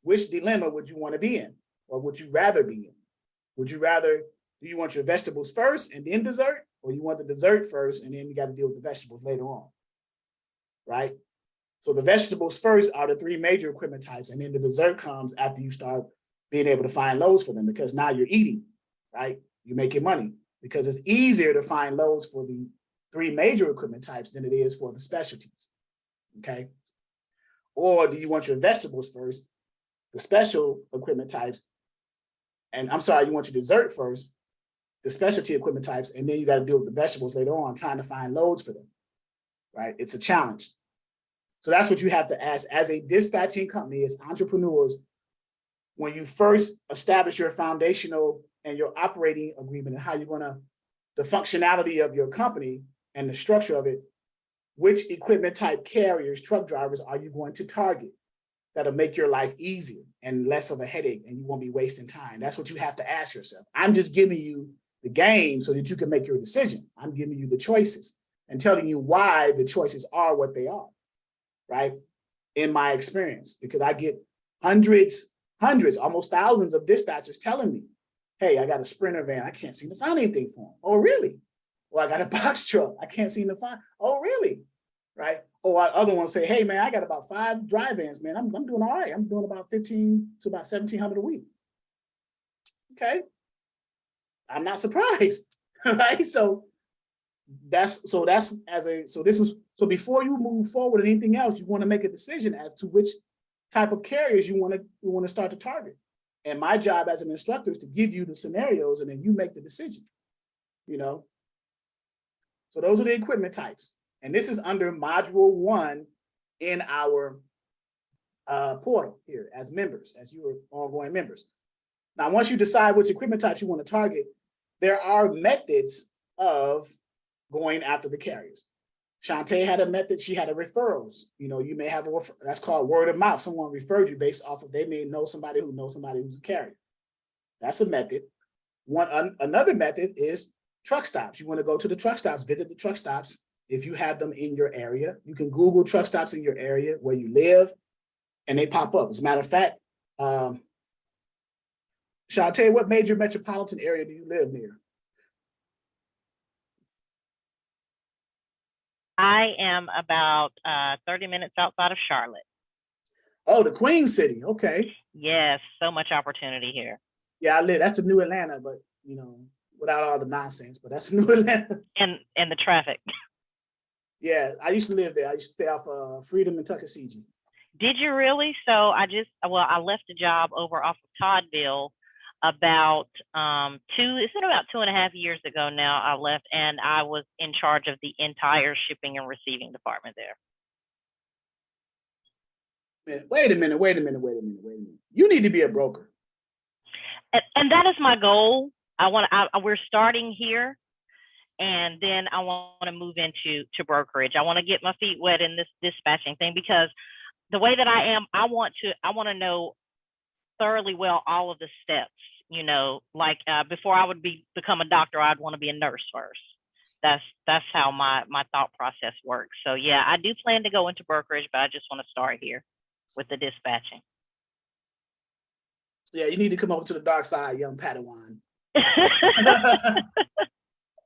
which dilemma would you want to be in? Or would you rather be in? Would you rather, do you want your vegetables first and then dessert? Or you want the dessert first and then you got to deal with the vegetables later on, right? So the vegetables first are the 3 major equipment types, and then the dessert comes after you start being able to find loads for them, because now you're eating, right? You're making money, because it's easier to find loads for the 3 major equipment types than it is for the specialties, okay? Or do you want your vegetables first, the special equipment types, and I'm sorry, you want your dessert first, the specialty equipment types, and then you got to deal with the vegetables later on, trying to find loads for them, right? It's a challenge. So that's what you have to ask as a dispatching company, as entrepreneurs. When you first establish your foundational and your operating agreement and how you're going to, the functionality of your company and the structure of it, which equipment type carriers, truck drivers are you going to target that'll make your life easier and less of a headache, and you won't be wasting time? That's what you have to ask yourself. I'm just giving you the game so that you can make your decision. I'm giving you the choices and telling you why the choices are what they are, right? In my experience, because I get hundreds, almost thousands of dispatchers telling me, hey, I got a sprinter van, I can't seem to find anything for them. Oh, really? Or I got a box truck, I can't seem to find. Oh, really? Right? Or other ones say, hey, man, I got about 5 dry vans, man. I'm doing all right. I'm doing about 15 to about 1,700 a week. Okay. I'm not surprised, right? So before you move forward with anything else, you want to make a decision as to which type of carriers you want to start to target. And my job as an instructor is to give you the scenarios, and then you make the decision. you know. So those are the equipment types. And this is under module 1 in our portal here as members, as you are ongoing members. Now, once you decide which equipment types you want to target, there are methods of going after the carriers. Shantae had a method, she had a referrals. You know, you may have that's called word of mouth. Someone referred you based off of, they may know somebody who knows somebody who's a carrier. That's a method. Another method is truck stops. You want to go to the truck stops, visit the truck stops. If you have them in your area, you can Google truck stops in your area where you live, and they pop up. As a matter of fact, Shantae, what major metropolitan area do you live near? I am about 30 minutes outside of Charlotte. Oh, the Queen City. Okay. Yes, so much opportunity here. Yeah, I live. That's the new Atlanta, but you know, without all the nonsense. But that's the new Atlanta. And the traffic. Yeah, I used to live there. I used to stay off Freedom and Tuckasegee. Did you really? So I left a job over off of Toddville about about 2.5 years ago now. I left, and I was in charge of the entire shipping and receiving department there. Wait a minute. You need to be a broker. And that is my goal. We're starting here, and then I want to move into brokerage. I want to get my feet wet in this dispatching thing, because the way that I am, I want to know thoroughly well all of the steps. You know, like before I would become a doctor, I'd want to be a nurse first. That's how my thought process works. So yeah, I do plan to go into brokerage, but I just want to start here with the dispatching. Yeah, you need to come over to the dark side, young Padawan.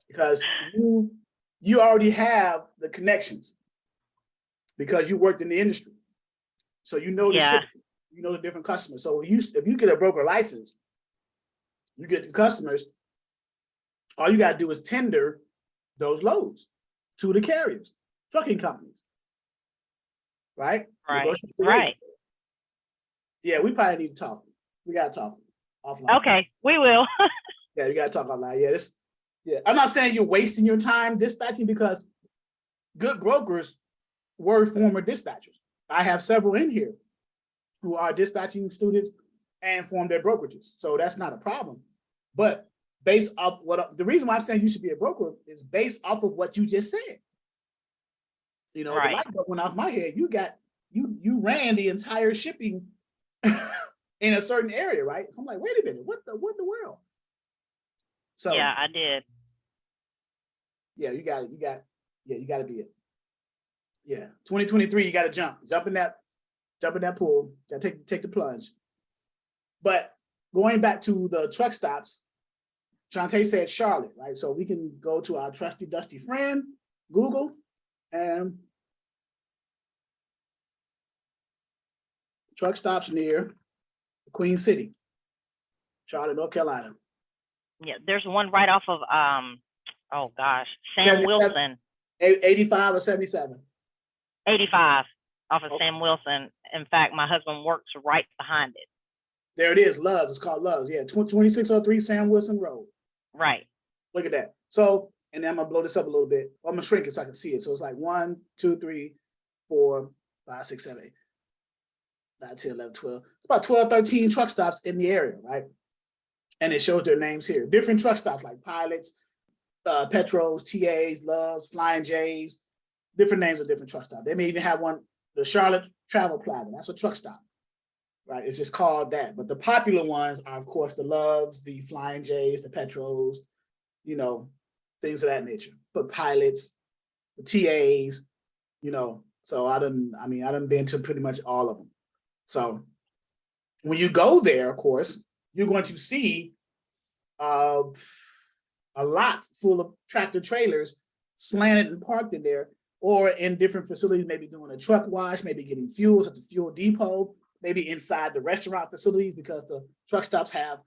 Because you already have the connections, because you worked in the industry. So you know the ship, you know the different customers. So if you get a broker license, you get the customers, all you got to do is tender those loads to the carriers, trucking companies. Right? Right. Yeah, we probably need to talk. We got to talk offline. Okay, we will. Yeah, you got to talk offline. Yeah, I'm not saying you're wasting your time dispatching, because good brokers were former dispatchers. I have several in here who are dispatching students and form their brokerages. So that's not a problem. But based off the reason why I'm saying you should be a broker is based off of what you just said. You know, right. The light bulb went off my head. You ran the entire shipping in a certain area, right? I'm like, wait a minute, what the world? So yeah, I did. Yeah, you got to be it. Yeah, 2023, you got to jump in that pool. Got to take the plunge. But going back to the truck stops, Shantae said Charlotte, right? So we can go to our trusty dusty friend, Google, and truck stops near Queen City, Charlotte, North Carolina. Yeah, there's one right off of Sam Wilson. 85 or 77? 85 off of Sam Wilson. In fact, my husband works right behind it. There it is, Loves. It's called Loves. Yeah, 2603 Sam Wilson Road. Right. Look at that. So, and then I'm gonna blow this up a little bit. I'm gonna shrink it so I can see it. So it's like 1, 2, 3, 4, 5, 6, 7, 8, 9, 10, 11, 12. It's about 12, 13 truck stops in the area, right? And it shows their names here. Different truck stops like Pilots, Petros, TAs, Loves, Flying J's, different names of different truck stops. They may even have one, the Charlotte Travel Plaza. That's a truck stop, right? It's just called that. But the popular ones are, of course, the Loves, the Flying J's, the Petros, you know, things of that nature. But Pilots, the TAs, you know. So I done been to pretty much all of them. So when you go there, of course, you're going to see a lot full of tractor trailers slanted and parked in there, or in different facilities, maybe doing a truck wash, maybe getting fuels at the fuel depot, maybe inside the restaurant facilities, because the truck stops have,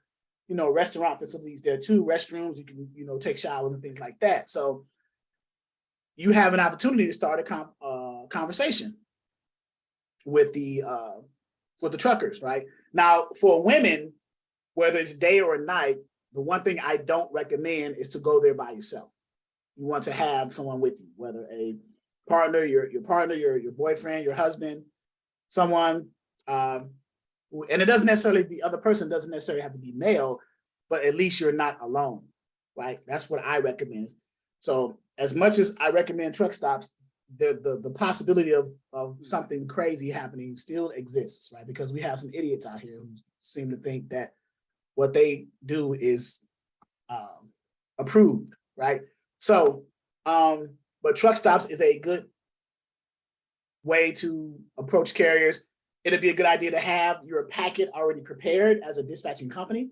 you know, restaurant facilities there too, restrooms, you can, you know, take showers and things like that. So you have an opportunity to start a conversation with the truckers, right? Now, for women, whether it's day or night, The one thing I don't recommend is to go there by yourself. You want to have someone with you, whether a partner, your partner, your boyfriend, your husband, someone, and it doesn't necessarily, the other person doesn't necessarily have to be male, but at least you're not alone, right? That's what I recommend. So as much as I recommend truck stops, the possibility of something crazy happening still exists, right? Because we have some idiots out here who seem to think that what they do is approved, right? So, but truck stops is a good way to approach carriers. It'd be a good idea to have your packet already prepared as a dispatching company,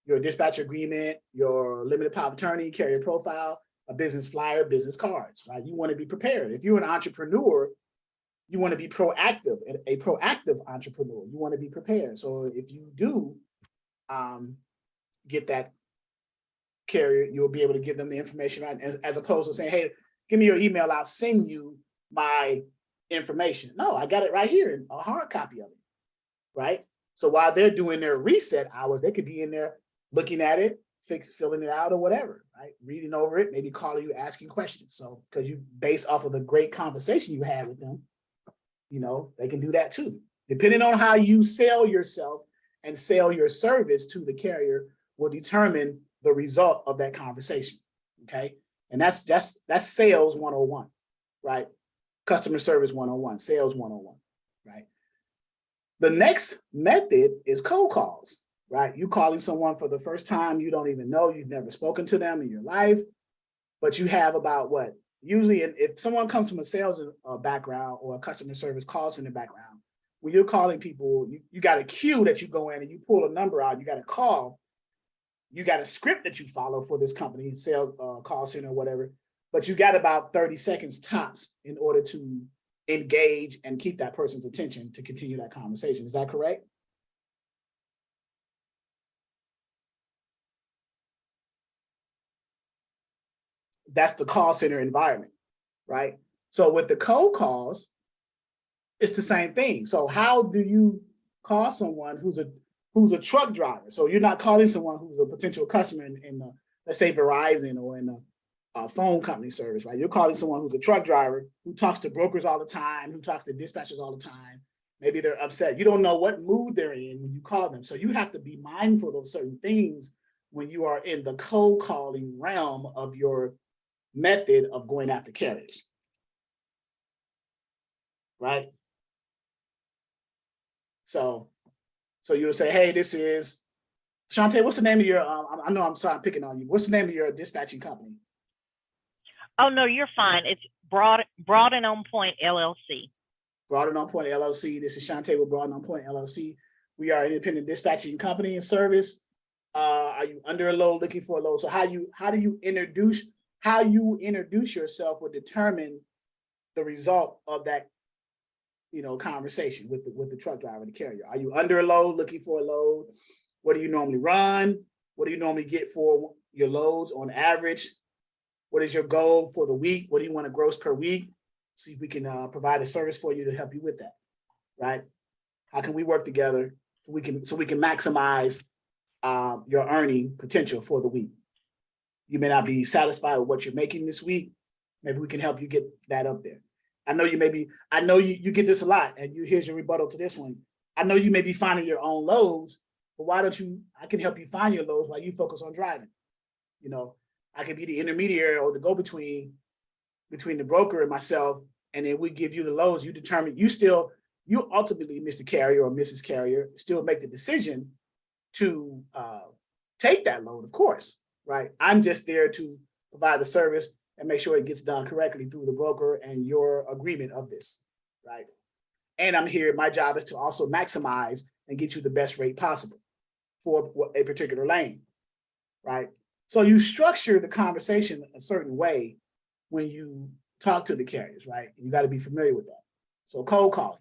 your dispatcher agreement, your limited power of attorney, carrier profile, a business flyer, business cards, right? You want to be prepared. If you're an entrepreneur, you want to be proactive, a proactive entrepreneur. You want to be prepared. So if you do get that carrier, you'll be able to give them the information, right? As opposed to saying, hey, give me your email, I'll send you my information. No, I got it right here in a hard copy of it, right? So while they're doing their reset hours, they could be in there looking at it, filling it out or whatever, right? Reading over it, maybe calling you, asking questions. So because you based off of the great conversation you had with them, you know, they can do that too. Depending on how you sell yourself and sell your service to the carrier will determine the result of that conversation, okay? And that's sales 101, right? Customer service 101, sales 101, right? The next method is cold calls, right? You calling someone for the first time, you don't even know, you've never spoken to them in your life, but you have about what? Usually if someone comes from a sales background or a customer service call center background, when you're calling people, you got a queue that you go in and you pull a number out, you got a call, you got a script that you follow for this company, sales call center or whatever, but you got about 30 seconds tops in order to engage and keep that person's attention to continue that conversation. Is that correct? That's the call center environment, right? So with the cold calls, it's the same thing. So how do you call someone who's a truck driver? So you're not calling someone who's a potential customer in let's say Verizon or in a phone company service, right? You're calling someone who's a truck driver who talks to brokers all the time, who talks to dispatchers all the time. Maybe they're upset. You don't know what mood they're in when you call them. So you have to be mindful of certain things when you are in the cold calling realm of your method of going after carriers, right? So you'll say, hey, this is, Shantae, what's the name of your, I know I'm sorry, I'm picking on you. What's the name of your dispatching company? Oh, no, you're fine. It's Broad and On Point LLC. Broad and On Point LLC. This is Shantae with Broad and On Point LLC. We are an independent dispatching company and service. Are you under a load, looking for a load? So how do you introduce yourself will determine the result of that, you know, conversation with the truck driver, the carrier. Are you under a load, looking for a load? What do you normally run? What do you normally get for your loads on average? What is your goal for the week? What do you want to gross per week? See if we can provide a service for you to help you with that, right? How can we work together so we can maximize your earning potential for the week? You may not be satisfied with what you're making this week. Maybe we can help you get that up there. I know you get this a lot, and here's your rebuttal to this one. I know you may be finding your own loads, but why don't I can help you find your loads while you focus on driving. You know, I can be the intermediary or the go-between between the broker and myself, and then we give you the loads. You determine, you ultimately, Mr. Carrier or Mrs. Carrier, still make the decision to take that load, of course, right? I'm just there to provide the service and make sure it gets done correctly through the broker and your agreement of this, right? And I'm here, my job is to also maximize and get you the best rate possible for a particular lane, right? So you structure the conversation a certain way when you talk to the carriers, right? You got to be familiar with that. So cold calling.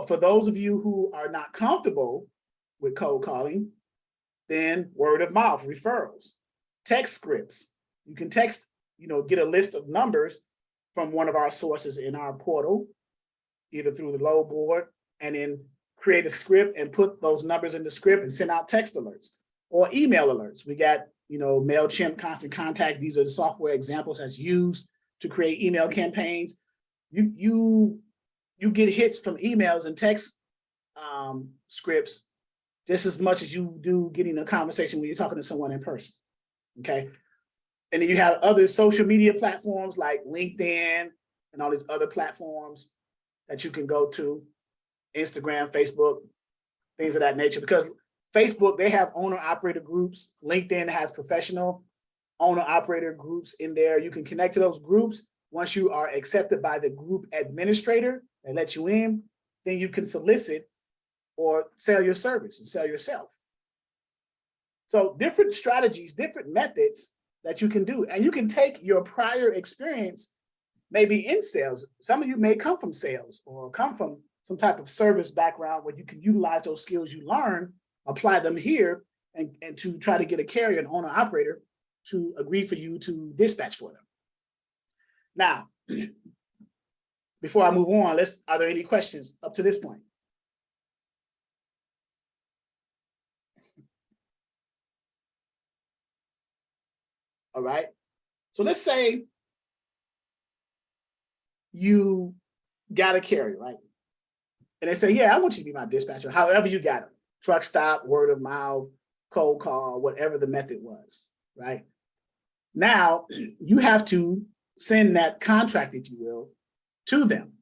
For those of you who are not comfortable with cold calling, then word of mouth, referrals, text scripts. You can text, get a list of numbers from one of our sources in our portal, either through the load board, and then create a script and put those numbers in the script and send out text alerts. or email alerts. We got, MailChimp, Constant Contact. These are the software examples that's used to create email campaigns. You get hits from emails and text scripts just as much as you do getting a conversation when you're talking to someone in person. Okay. And then you have other social media platforms like LinkedIn and all these other platforms that you can go to, Instagram, Facebook, things of that nature. Because Facebook, they have owner-operator groups. LinkedIn has professional owner-operator groups in there. You can connect to those groups. Once you are accepted by the group administrator and let you in, then you can solicit or sell your service and sell yourself. So different strategies, different methods that you can do. And you can take your prior experience, maybe in sales. Some of you may come from sales or come from some type of service background where you can utilize those skills you learn, apply them here, and to try to get a carrier, an owner operator, to agree for you to dispatch for them. Now, before I move on, are there any questions up to this point? All right. So let's say you got a carrier, right? And they say, yeah, I want you to be my dispatcher, however you got them. Truck stop, word of mouth, cold call, whatever the method was, right? Now, you have to send that contract, if you will, to them,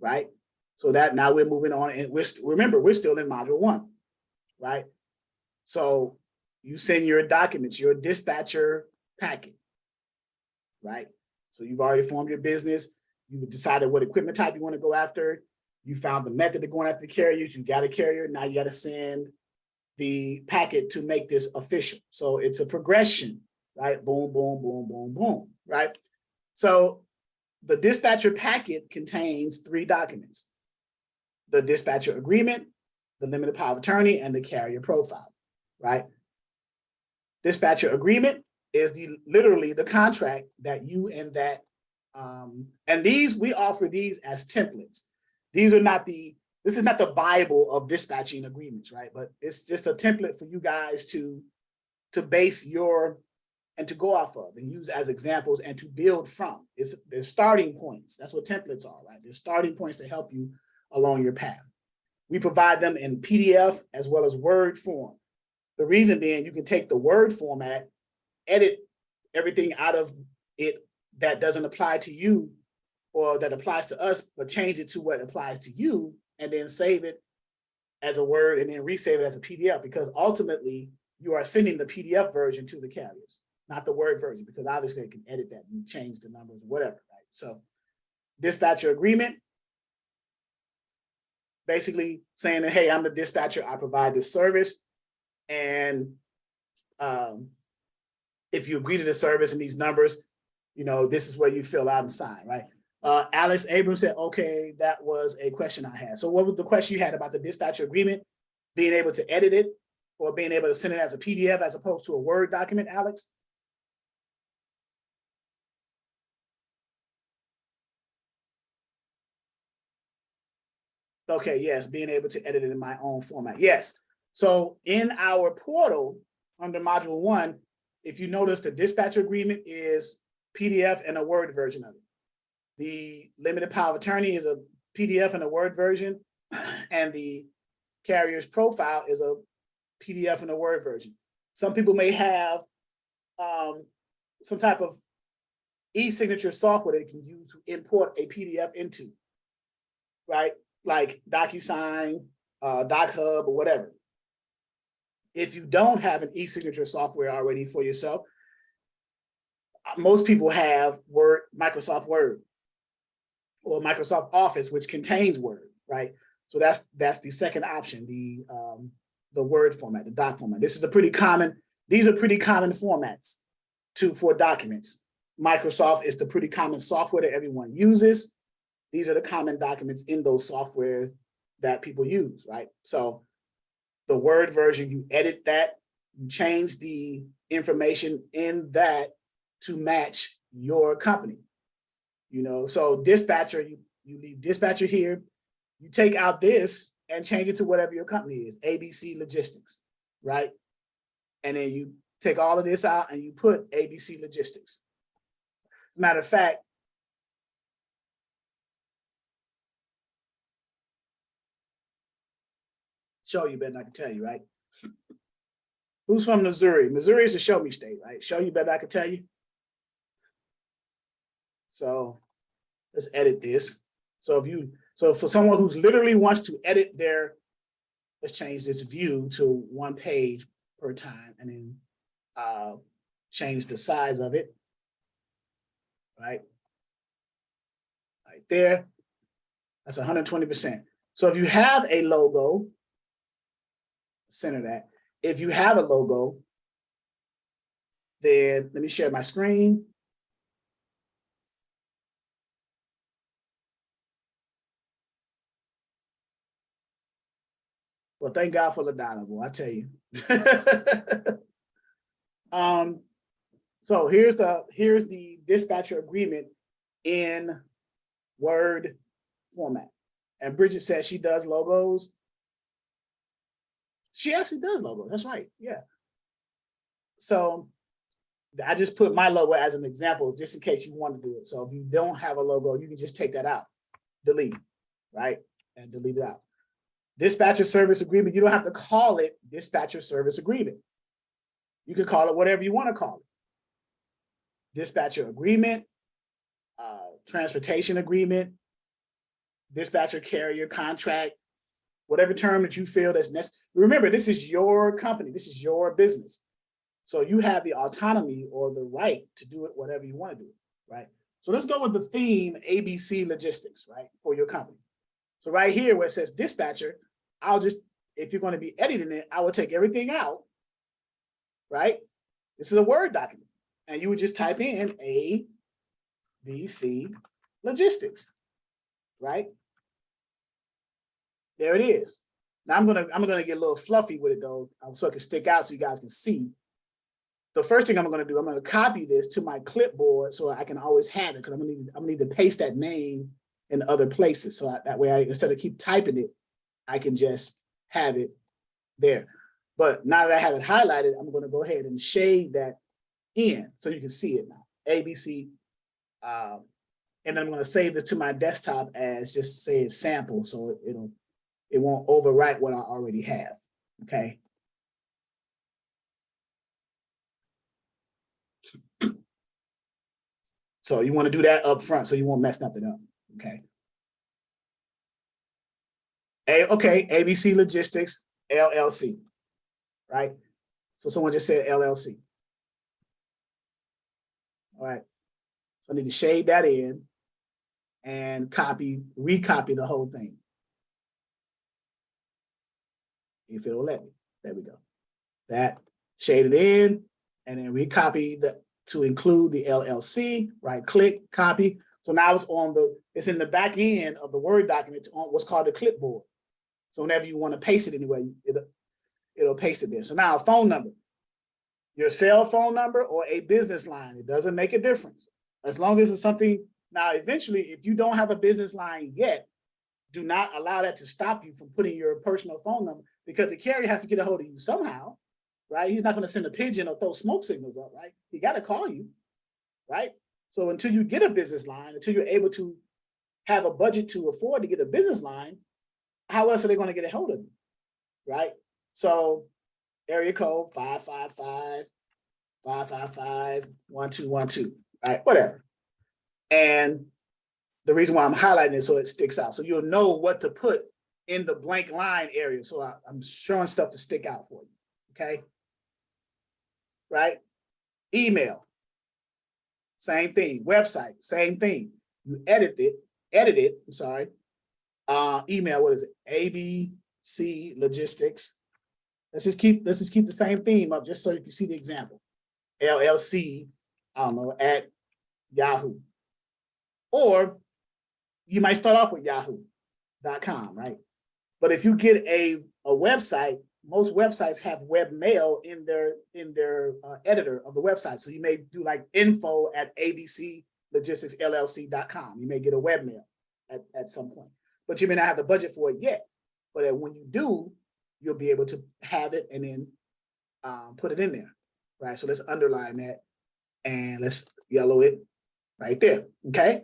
right? So that now we're moving on, and remember, we're still in module 1, right? So you send your documents, your dispatcher packet, right? So you've already formed your business. You've decided what equipment type you want to go after. You found the method of going after the carriers. You got a carrier. Now you got to send the packet to make this official. So it's a progression, right? Boom, boom, boom, boom, boom, right? So the dispatcher packet contains 3 documents: the dispatcher agreement, the limited power of attorney, and the carrier profile, right? Dispatcher agreement is literally the contract that you and that, and we offer these as templates. These are not this is not the Bible of dispatching agreements, right? But it's just a template for you guys to base and to go off of and use as examples and to build from. They're starting points. That's what templates are, right? They're starting points to help you along your path. We provide them in PDF as well as Word form. The reason being, you can take the Word format, edit everything out of it that doesn't apply to you or that applies to us, but change it to what applies to you, and then save it as a Word and then resave it as a PDF, because ultimately you are sending the PDF version to the carriers, not the Word version, because obviously they can edit that and change the numbers, whatever, right? So dispatcher agreement, basically saying that, hey, I'm the dispatcher, I provide this service. And if you agree to the service and these numbers, this is where you fill out and sign, right? Alex Abrams said, okay, that was a question I had. So what was the question you had about the dispatcher agreement, being able to edit it or being able to send it as a PDF as opposed to a Word document, Alex? Okay, yes, being able to edit it in my own format. Yes. So in our portal under module 1, if you notice, the dispatcher agreement is PDF and a Word version of it. The limited power of attorney is a PDF and a Word version, and the carrier's profile is a PDF and a Word version. Some people may have some type of e-signature software they can use to import a PDF into, right? Like DocuSign, DocHub, or whatever. If you don't have an e-signature software already for yourself, most people have Microsoft Word or Microsoft Office, which contains Word, right? So that's the second option, the Word format, the doc format. These are pretty common formats for documents. Microsoft is the pretty common software that everyone uses. These are the common documents in those software that people use, right? So the Word version, you edit that, you change the information in that to match your company. So dispatcher, you leave dispatcher here, you take out this and change it to whatever your company is, ABC Logistics, right? and then you take all of this out and you put ABC Logistics. Matter of fact, show you better than I can tell you, right? Who's from Missouri? Missouri is a show me state, right? Show you better than I can tell you. So let's edit this. So for someone who's literally wants to edit their, let's change this view to 1 page per time, and then change the size of it, right? Right there, that's 120%. So if you have a logo, center that. If you have a logo, then let me share my screen. Well, thank God for LaDonna, boy, I tell you. So here's the dispatcher agreement in Word format. And Bridget says she does logos. She actually does logos. That's right. Yeah. So I just put my logo as an example, just in case you want to do it. So if you don't have a logo, you can just take that out, delete, right? And delete it out. Dispatcher service agreement, you don't have to call it dispatcher service agreement. You can call it whatever you want to call it. Dispatcher agreement, transportation agreement, dispatcher carrier contract, whatever term that you feel that's necessary. Remember, this is your company, this is your business. So you have the autonomy or the right to do it whatever you want to do, right? So let's go with the theme ABC Logistics, right, for your company. So right here where it says dispatcher, I'll just, if you're going to be editing it, I will take everything out, right? This is a Word document. And you would just type in ABC Logistics, right? There it is. Now I'm gonna get a little fluffy with it though, so it can stick out so you guys can see. The first thing I'm gonna do, I'm gonna copy this to my clipboard so I can always have it, because I'm gonna need to paste that name in other places. So that way, instead of keep typing it, I can just have it there. But now that I have it highlighted, I'm gonna go ahead and shade that in so you can see it now. ABC, and I'm gonna save this to my desktop as just say it's sample, so it won't overwrite what I already have, okay? So you want to do that up front so you won't mess nothing up, okay? Okay, ABC Logistics, LLC, right? So someone just said LLC. All right, so I need to shade that in and recopy the whole thing. If it'll let me, there we go. That shaded in and then recopy to include the LLC, right click, copy. So now it's in the back end of the Word document on what's called the clipboard. So whenever you want to paste it anyway, it'll paste it there. So now a phone number, your cell phone number or a business line, it doesn't make a difference. As long as it's something, now eventually, if you don't have a business line yet, do not allow that to stop you from putting your personal phone number, because the carrier has to get a hold of you somehow, right? He's not going to send a pigeon or throw smoke signals up, right? He got to call you, right? So until you get a business line, until you're able to have a budget to afford to get a business line, how else are they going to get a hold of you, right? So area code 555-555-1212, right? Whatever. And the reason why I'm highlighting it so it sticks out, so you'll know what to put in the blank line area. So I'm showing stuff to stick out for you, okay? Right? Email, same thing. Website, same thing. You edit it, I'm sorry. Email, what is it? ABC Logistics. Let's just keep the same theme up just so you can see the example. LLC, I don't know, at Yahoo. Or you might start off with yahoo.com, right? But if you get a website, most websites have webmail in their editor of the website. So you may do like info@abclogisticsllc.com. You may get a webmail at some point, but you may not have the budget for it yet. But when you do, you'll be able to have it and then put it in there, right? So let's underline that and let's yellow it right there, okay?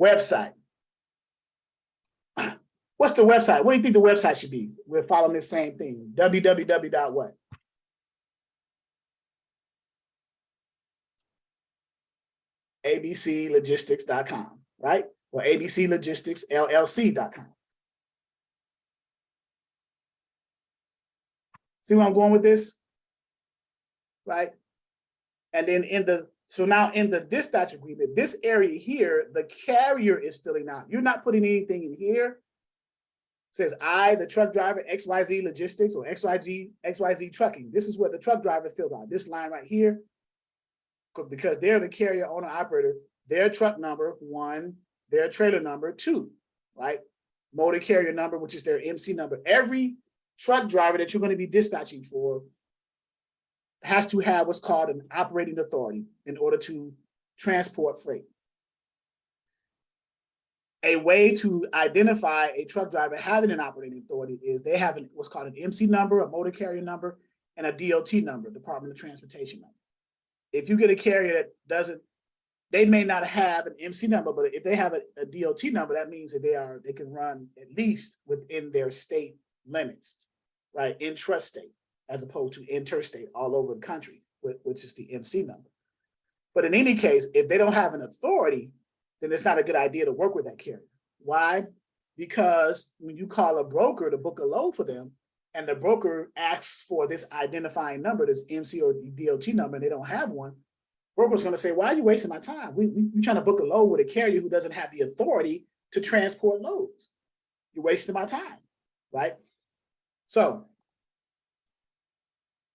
Website. What's the website? What do you think the website should be? We're following the same thing. www. what? abclogistics.com, right? Or abclogisticsllc.com. See where I'm going with this? Right? And then now in the dispatch agreement, this area here, the carrier is filling out. You're not putting anything in here. It says I, the truck driver, XYZ Logistics or XYZ Trucking. This is what the truck driver filled out. This line right here, because they're the carrier owner operator, their truck number 1, their trailer number 2, right? Motor carrier number, which is their MC number. Every truck driver that you're going to be dispatching for has to have what's called an operating authority in order to transport freight. A way to identify a truck driver having an operating authority is they have what's called an MC number, a motor carrier number, and a DOT number, Department of Transportation number. If you get a carrier that doesn't, they may not have an MC number, but if they have a DOT number, that means that they can run at least within their state limits, right? Intrastate, as opposed to interstate all over the country, which is the MC number. But in any case, if they don't have an authority, then it's not a good idea to work with that carrier. Why? Because when you call a broker to book a load for them, and the broker asks for this identifying number, this MC or DOT number, and they don't have one, broker's going to say, why are you wasting my time? We're trying to book a load with a carrier who doesn't have the authority to transport loads. You're wasting my time, right? So,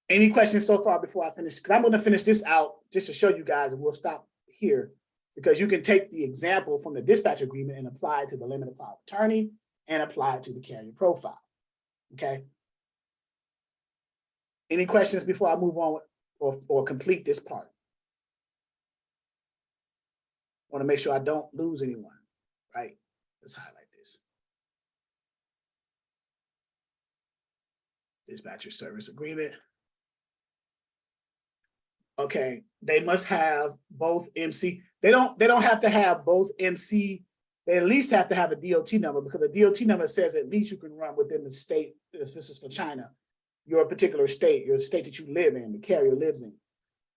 any questions so far before I finish? Because I'm going to finish this out just to show you guys, and we'll stop here, because you can take the example from the dispatch agreement and apply it to the limited power of attorney and apply it to the carrier profile, okay? Any questions before I move on or complete this part? I want to make sure I don't lose anyone, right? Let's highlight this. Dispatcher service agreement. Okay, they must have both MC. They don't have to have both MC. They at least have to have a DOT number, because a DOT number says at least you can run within the state, if this is for China, your particular state, your state that you live in, the carrier lives in.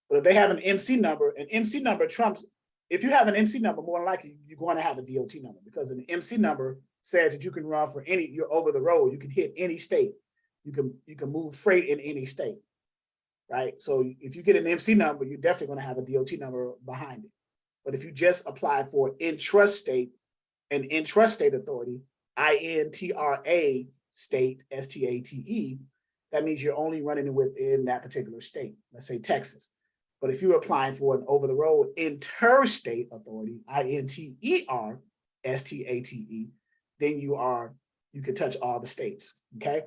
But if they have an MC number, an MC number trumps, if you have an MC number, more than likely you're going to have a DOT number, because an MC number says that you can run for any, you're over the road, you can hit any state, you can move freight in any state, right? So if you get an MC number, you're definitely going to have a DOT number behind it. But if you just apply for intrastate and intrastate authority, INTRA state, STATE, that means you're only running it within that particular state, let's say Texas. But if you're applying for an over-the-road interstate authority, INTERSTATE, then you can touch all the states, okay?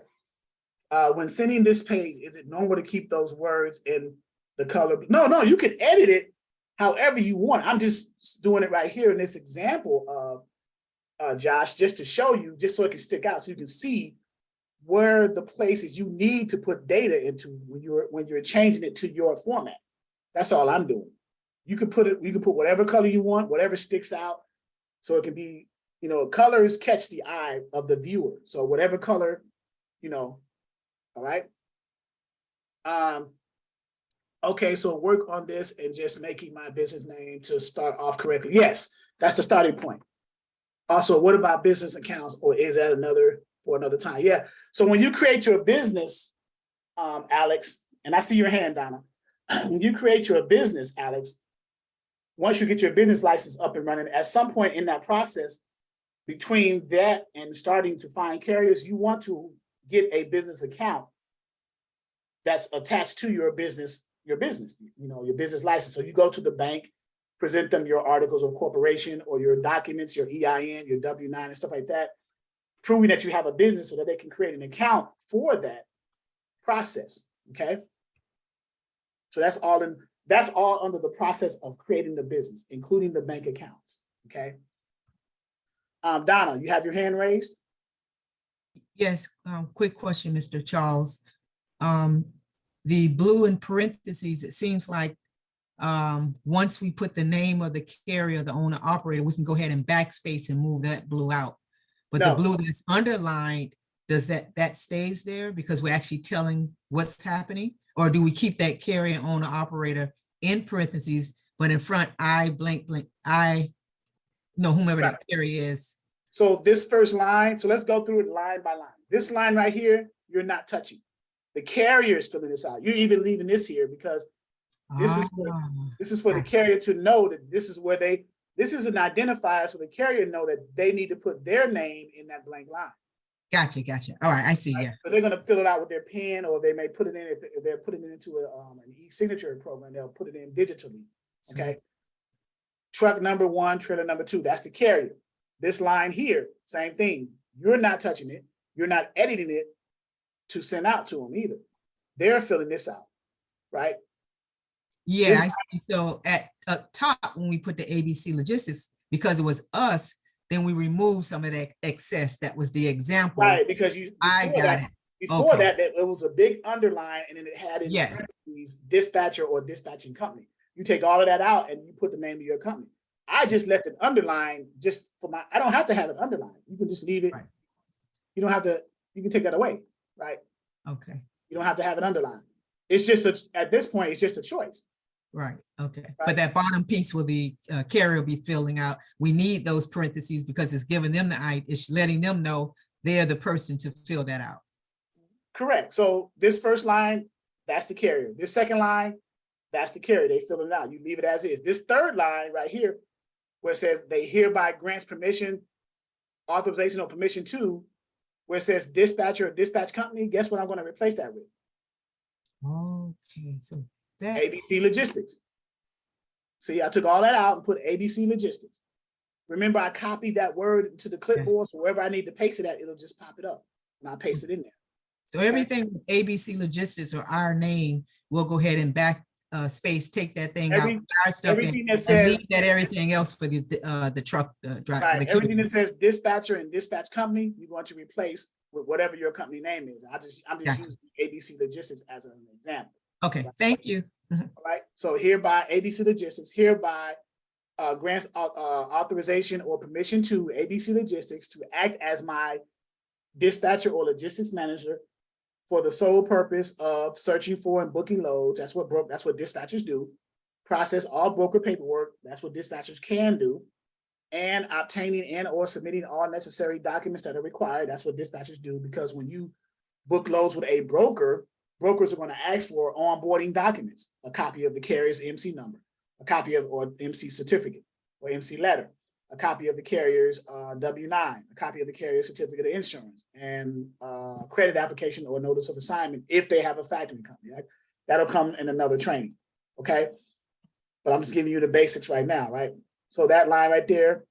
When sending this page, is it normal to keep those words in the color? No, you can edit it however you want. I'm just doing it right here in this example of Josh, just to show you, just so it can stick out, so you can see where the places you need to put data into when you're changing it to your format. That's all I'm doing. You can put whatever color you want, whatever sticks out. So it can be, colors catch the eye of the viewer. So whatever color, all right. Okay, so work on this and just making my business name to start off correctly. Yes, that's the starting point. Also, what about business accounts, or is that for another time? Yeah, so when you create your business, Alex, and I see your hand, Donna, when you create your business, Alex, once you get your business license up and running, at some point in that process, between that and starting to find carriers, you want to get a business account that's attached to your business, your business license. So you go to the bank, present them your articles of corporation or your documents, your EIN, your W-9 and stuff like that, proving that you have a business so that they can create an account for that process, okay? So that's all under the process of creating the business, including the bank accounts, okay? Donna, you have your hand raised? Yes, quick question, Mr. Charles. the blue in parentheses, it seems like once we put the name of the carrier, the owner operator, we can go ahead and backspace and move that blue out. But the No. blue that's underlined, does that stays there because we're actually telling what's happening? Or do we keep that carrier owner operator in parentheses, but in front, I blank, blank, I know whomever that carrier is. So this first line, so let's go through it line by line. This line right here, you're not touching. The carrier is filling this out. You're even leaving this here because this is for the carrier to know that this is where this is an identifier so the carrier know that they need to put their name in that blank line. Gotcha. All right, I see, Right? yeah. So they're gonna fill it out with their pen, or they may put it in, if they're putting it into an e-signature program, they'll put it in digitally, okay? Truck number 1, trailer number 2, that's the carrier. This line here, same thing. You're not touching it. You're not editing it to send out to them either. They're filling this out, right? Yeah, I see. So at up top, when we put the ABC Logistics, because it was us, then we removed some of that excess. That was the example. Right, because I got it. Before Okay. that, it was a big underline and then it had in parentheses, dispatcher or dispatching company. You take all of that out and you put the name of your company. I just left it underlined just for I don't have to have it underlined. You can just leave it. Right. You don't have to, you can take that away, right? Okay, You don't have to have it underlined. It's just, at this point, it's just a choice. right, okay. Right. But that bottom piece will the carrier will be filling out. We need those parentheses because it's giving them it's letting them know they're the person to fill that out. Correct. So this first line, that's the carrier. This second line, that's the carrier. They fill it out. You leave it as is. This third line right here, where it says they hereby grants permission, authorization or permission to, where it says dispatcher or dispatch company, guess what I'm going to replace that with? Okay, so that, ABC Logistics. See, I took all that out and put ABC Logistics. Remember, I copied that word to the clipboard, so wherever I need to paste it at, it'll just pop it up, and I paste it in there. so everything with ABC Logistics or our name, we'll go ahead and space, take that thing out, our stuff in, Everything that and says, leave that everything else for the truck driver. right, everything that says dispatcher and dispatch company, you're going to replace with whatever your company name is. I'm just using ABC Logistics as an example. Okay, thank you. All right, so hereby ABC Logistics hereby grants authorization or permission to ABC Logistics to act as my dispatcher or logistics manager for the sole purpose of searching for and booking loads. That's what dispatchers do. Process all broker paperwork. That's what dispatchers can do. And obtaining and or submitting all necessary documents that are required. That's what dispatchers do, because when you book loads with a broker, brokers are going to ask for onboarding documents, a copy of the carrier's MC number, a copy of or MC certificate or MC letter, a copy of the carrier's W-9, a copy of the carrier's certificate of insurance, and credit application or notice of assignment if they have a factoring company. Right? That'll come in another training, okay? But I'm just giving you the basics right now, right? So that line right there,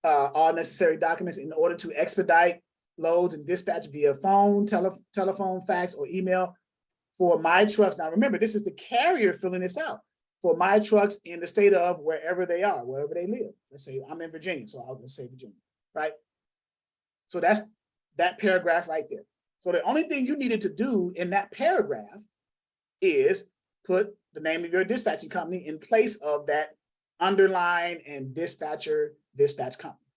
all necessary documents in order to expedite loads and dispatch via phone, telephone, fax, or email for my trucks. Now remember, this is the carrier filling this out. For my trucks in the state of wherever they are, wherever they live. Let's say I'm in Virginia, so I'll just say Virginia, right? So that's that paragraph right there. So the only thing you needed to do in that paragraph is put the name of your dispatching company in place of that underline and dispatcher, dispatch company.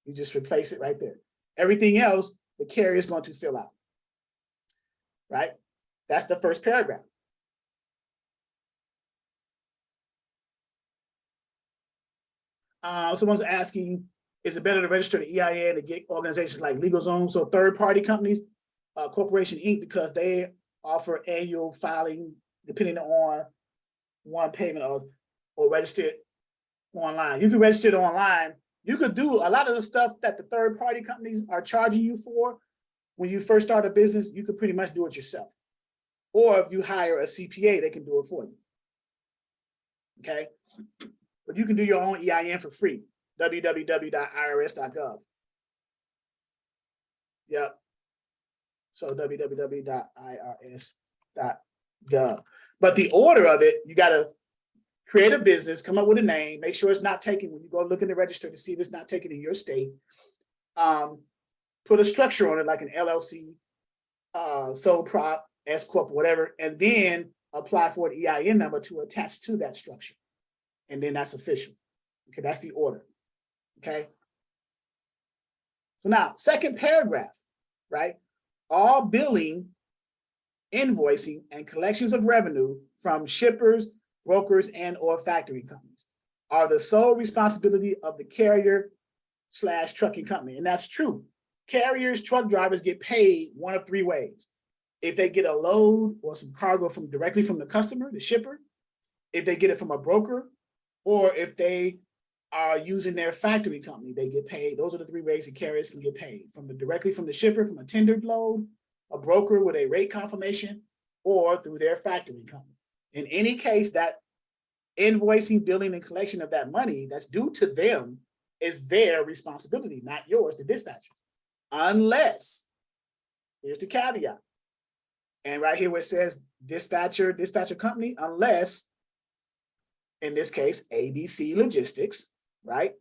You just replace it right there. Everything else, the carrier is going to fill out, right? That's the first paragraph. Someone's asking, is it better to register the EIN to get organizations like LegalZone? So third-party companies, Corporation Inc., because they offer annual filing depending on one payment or register it online. You can register it online. You could do a lot of the stuff that the third-party companies are charging you for when you first start a business. You could pretty much do it yourself. Or if you hire a CPA, they can do it for you. Okay? But you can do your own EIN for free, www.irs.gov. Yep. So www.irs.gov. But the order of it, you got to create a business, come up with a name, make sure it's not taken when you go look in the register to see if it's not taken in your state. Put a structure on it like an LLC, sole prop, S Corp, whatever, and then apply for an EIN number to attach to that structure. And then that's official. Okay, that's the order. Okay. So now, second paragraph, right? All billing, invoicing, and collections of revenue from shippers, brokers, and or factory companies are the sole responsibility of the carrier/trucking company. And that's true. Carriers, truck drivers get paid one of three ways. If they get a load or some cargo from directly from the customer, the shipper, if they get it from a broker, or if they are using their factory company, they get paid. Those are the three ways that carriers can get paid: directly from the shipper, from a tendered load, a broker with a rate confirmation, or through their factory company. In any case, that invoicing, billing, and collection of that money that's due to them is their responsibility, not yours, the dispatcher. Unless, here's the caveat, and right here where it says dispatcher company, unless, in this case, ABC Logistics, right?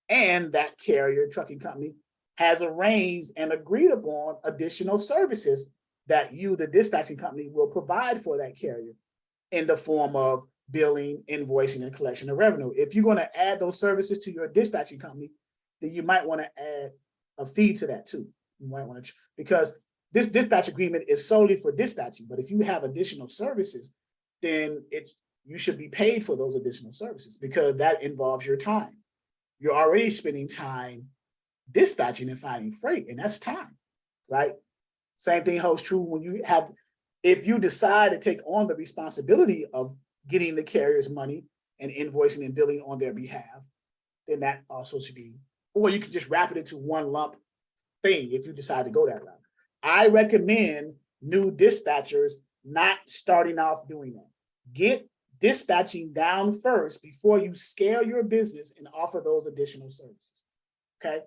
And that carrier trucking company has arranged and agreed upon additional services that you, the dispatching company, will provide for that carrier in the form of billing, invoicing, and collection of revenue. If you're going to add those services to your dispatching company, then you might want to add a fee to that too. You might want to, because this dispatch agreement is solely for dispatching, but if you have additional services, then you should be paid for those additional services because that involves your time. You're already spending time dispatching and finding freight, and that's time, right? Same thing holds true when if you decide to take on the responsibility of getting the carrier's money and invoicing and billing on their behalf, then that also should be, or you can just wrap it into one lump thing if you decide to go that route. I recommend new dispatchers not starting off doing that. Get dispatching down first before you scale your business and offer those additional services. Okay,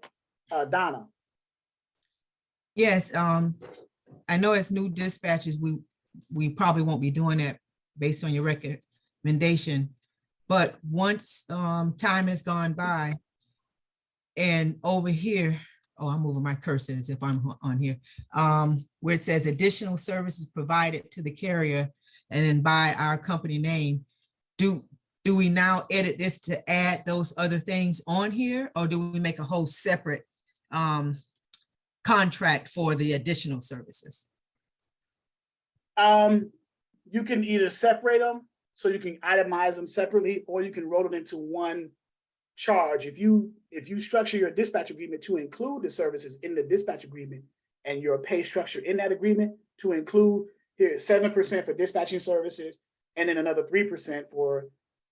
Donna. Yes, I know as new dispatchers, we probably won't be doing that based on your recommendation. But once time has gone by, and over here, oh, I'm moving my cursor as if I'm on here, where it says additional services provided to the carrier, and then by our company name, do we now edit this to add those other things on here, or do we make a whole separate contract for the additional services? You can either separate them, so you can itemize them separately, or you can roll them into one charge. If you structure your dispatch agreement to include the services in the dispatch agreement, and your pay structure in that agreement to include, here 7% for dispatching services, and then another 3% for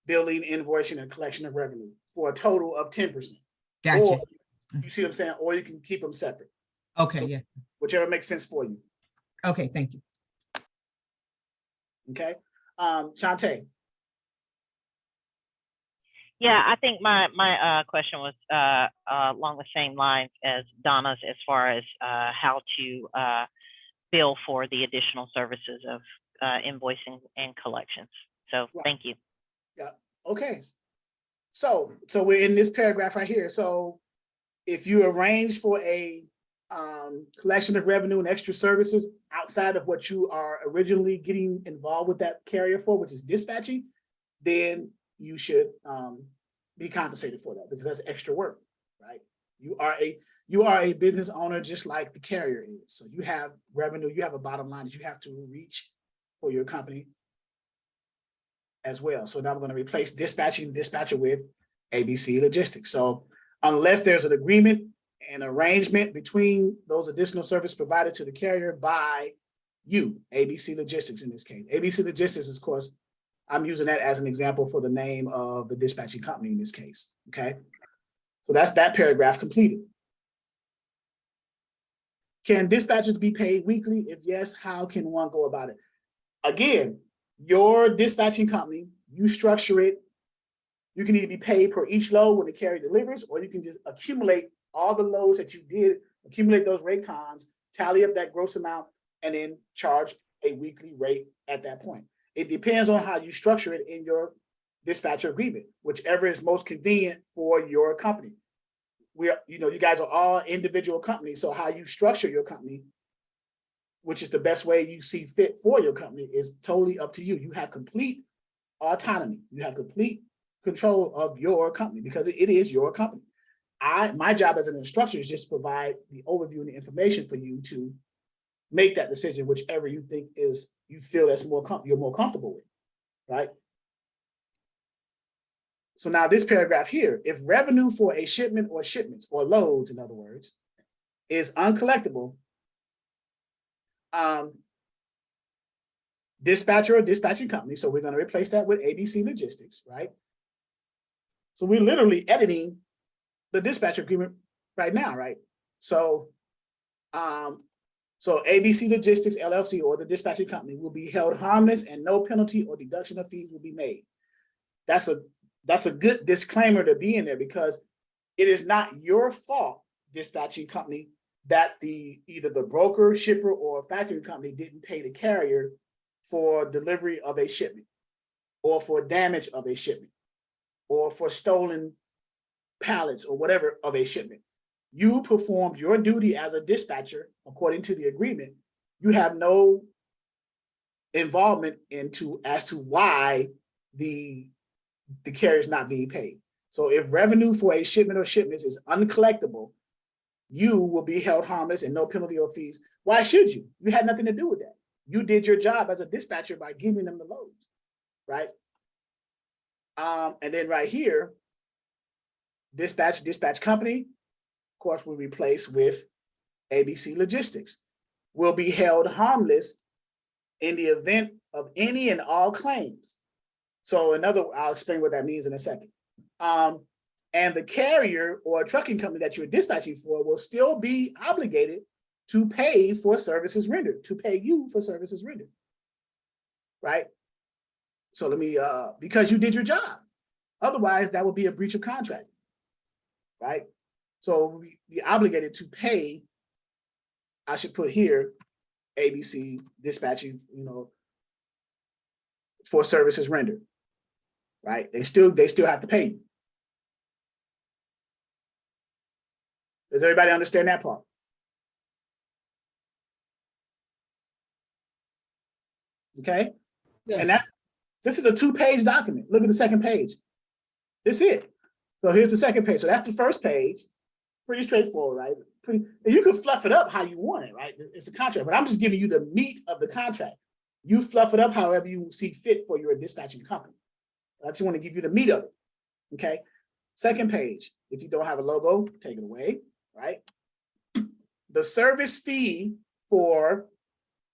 billing, invoicing, and collection of revenue, for a total of 10%. Gotcha. Or, you see what I'm saying? Or you can keep them separate. Okay, So, yeah. whichever makes sense for you. Okay, thank you. Okay. Shantae. Yeah, I think my question was along the same lines as Donna's, as far as how to bill for the additional services of invoicing and collections. So Right. Thank you. Yeah. Okay. So we're in this paragraph right here. So if you arrange for a collection of revenue and extra services outside of what you are originally getting involved with that carrier for, which is dispatching, then you should be compensated for that, because that's extra work, right? You are a business owner just like the carrier is. So you have revenue, you have a bottom line that you have to reach for your company as well. So now I'm going to replace dispatcher with ABC Logistics. So unless there's an agreement, an arrangement between those additional services provided to the carrier by you, ABC Logistics in this case. ABC Logistics, of course, I'm using that as an example for the name of the dispatching company in this case, okay? So that's that paragraph completed. Can dispatchers be paid weekly? If yes, how can one go about it? Again, your dispatching company, you structure it. You can either be paid per each load when the carrier delivers, or you can just accumulate all the loads that you did, accumulate those rate cons, tally up that gross amount, and then charge a weekly rate at that point. It depends on how you structure it in your dispatcher agreement, whichever is most convenient for your company. You guys are all individual companies, so how you structure your company which is the best way you see fit for your company, is totally up to you. You have complete autonomy. You have complete control of your company because it is your company. My job as an instructor is just to provide the overview and the information for you to make that decision, whichever you think is, you feel that's you're more comfortable with, right? So now this paragraph here, if revenue for a shipment or shipments or loads, in other words, is uncollectible, dispatcher or dispatching company, so we're going to replace that with ABC Logistics, right? So we're literally editing the dispatcher agreement right now, right? So, so ABC Logistics LLC or the dispatching company will be held harmless and no penalty or deduction of fees will be made. That's a good disclaimer to be in there because it is not your fault, dispatching company, that either the broker, shipper, or factory company didn't pay the carrier for delivery of a shipment, or for damage of a shipment, or for stolen pallets or whatever of a shipment. You performed your duty as a dispatcher according to the agreement. You have no involvement as to why the carrier is not being paid. So if revenue for a shipment or shipments is uncollectible, you will be held harmless and no penalty or fees. Why should you? You had nothing to do with that. You did your job as a dispatcher by giving them the loads, right? And then right here, dispatch company, of course, will replace with ABC Logistics, will be held harmless in the event of any and all claims. So I'll explain what that means in a second. And the carrier or trucking company that you're dispatching for will still be obligated to pay for services rendered, to pay you for services rendered, right? So let me, because you did your job. Otherwise, that would be a breach of contract, right? So we obligated to pay, I should put here, ABC dispatching, for services rendered, right? They still have to pay you. Does everybody understand that part? Okay. Yes. And this is a 2-page document. Look at the second page. This is it. So here's the second page. So that's the first page. Pretty straightforward, right? And you can fluff it up how you want it, right? It's a contract, but I'm just giving you the meat of the contract. You fluff it up however you see fit for your dispatching company. I just want to give you the meat of it. Okay. Second page. If you don't have a logo, take it away, right? The service fee for,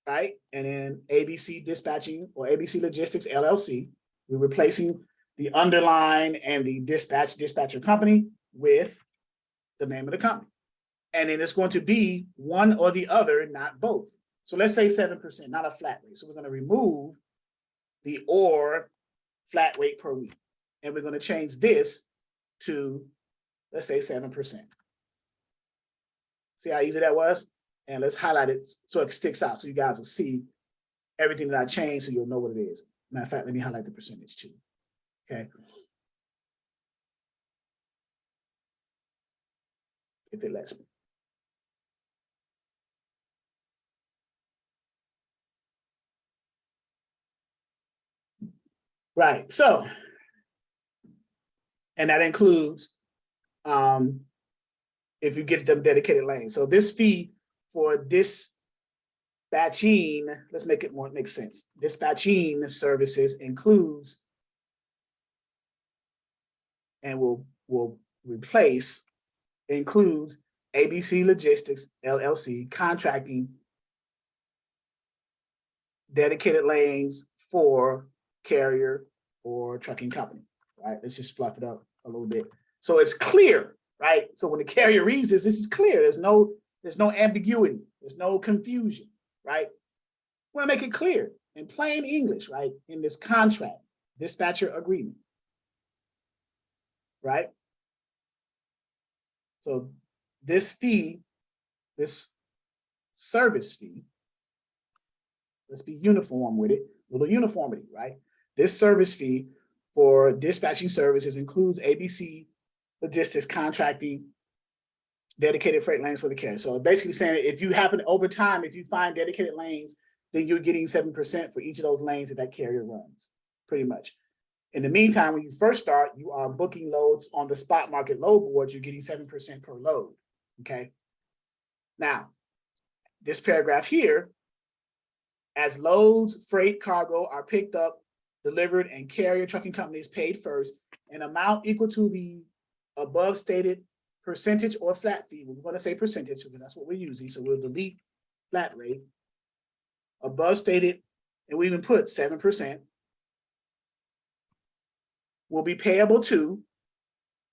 right? And then ABC Dispatching or ABC Logistics LLC, we're replacing the underline and the dispatcher company with the name of the company. And then it's going to be one or the other, not both. So let's say 7%, not a flat rate. So we're going to remove the or flat rate per week. And we're going to change this to, let's say 7%. See how easy that was? And let's highlight it so it sticks out so you guys will see everything that I changed so you'll know what it is. Matter of fact, let me highlight the percentage too. Okay. If it lets me. Right. So, and that includes if you get them dedicated lanes. So this fee for dispatching, let's make it make sense. Dispatching services includes and will replace, includes ABC Logistics LLC contracting dedicated lanes for carrier or trucking company, right? Let's just fluff it up a little bit. So it's clear, right? So when the carrier reads this is clear. There's no ambiguity. There's no confusion, right? We want to make it clear in plain English, right? In this contract, dispatcher agreement, right? So this fee, this service fee, let's be uniform with it, a little uniformity, right? This service fee for dispatching services includes ABC Logistics contracting dedicated freight lanes for the carrier. So basically saying if you happen over time, if you find dedicated lanes, then you're getting 7% for each of those lanes that carrier runs, pretty much. In the meantime, when you first start, you are booking loads on the spot market load boards, you're getting 7% per load, okay? Now, this paragraph here, as loads, freight, cargo are picked up, delivered, and carrier trucking companies paid first, an amount equal to the above stated percentage or flat fee. We're going to say percentage because that's what we're using. So we'll delete flat rate. Above stated, and we even put 7%, will be payable to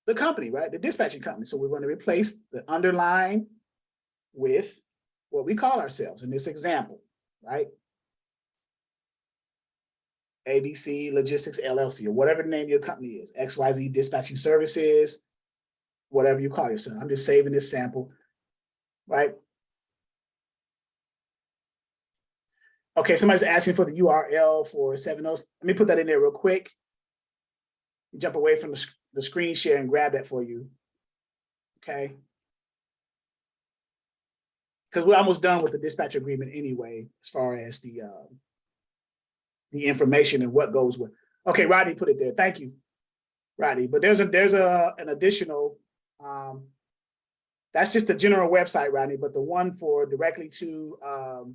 the company, right? The dispatching company. So we're going to replace the underline with what we call ourselves in this example, right? ABC Logistics LLC, or whatever the name of your company is, XYZ Dispatching Services, whatever you call yourself. I'm just saving this sample, right? Okay, somebody's asking for the URL for 7.0. Let me put that in there real quick. Jump away from the screen share and grab that for you, okay? Because we're almost done with the dispatch agreement anyway, as far as the information and what goes with. Okay, Rodney put it there. Thank you, Rodney. But there's an additional. That's just the general website, Rodney. But the one for directly to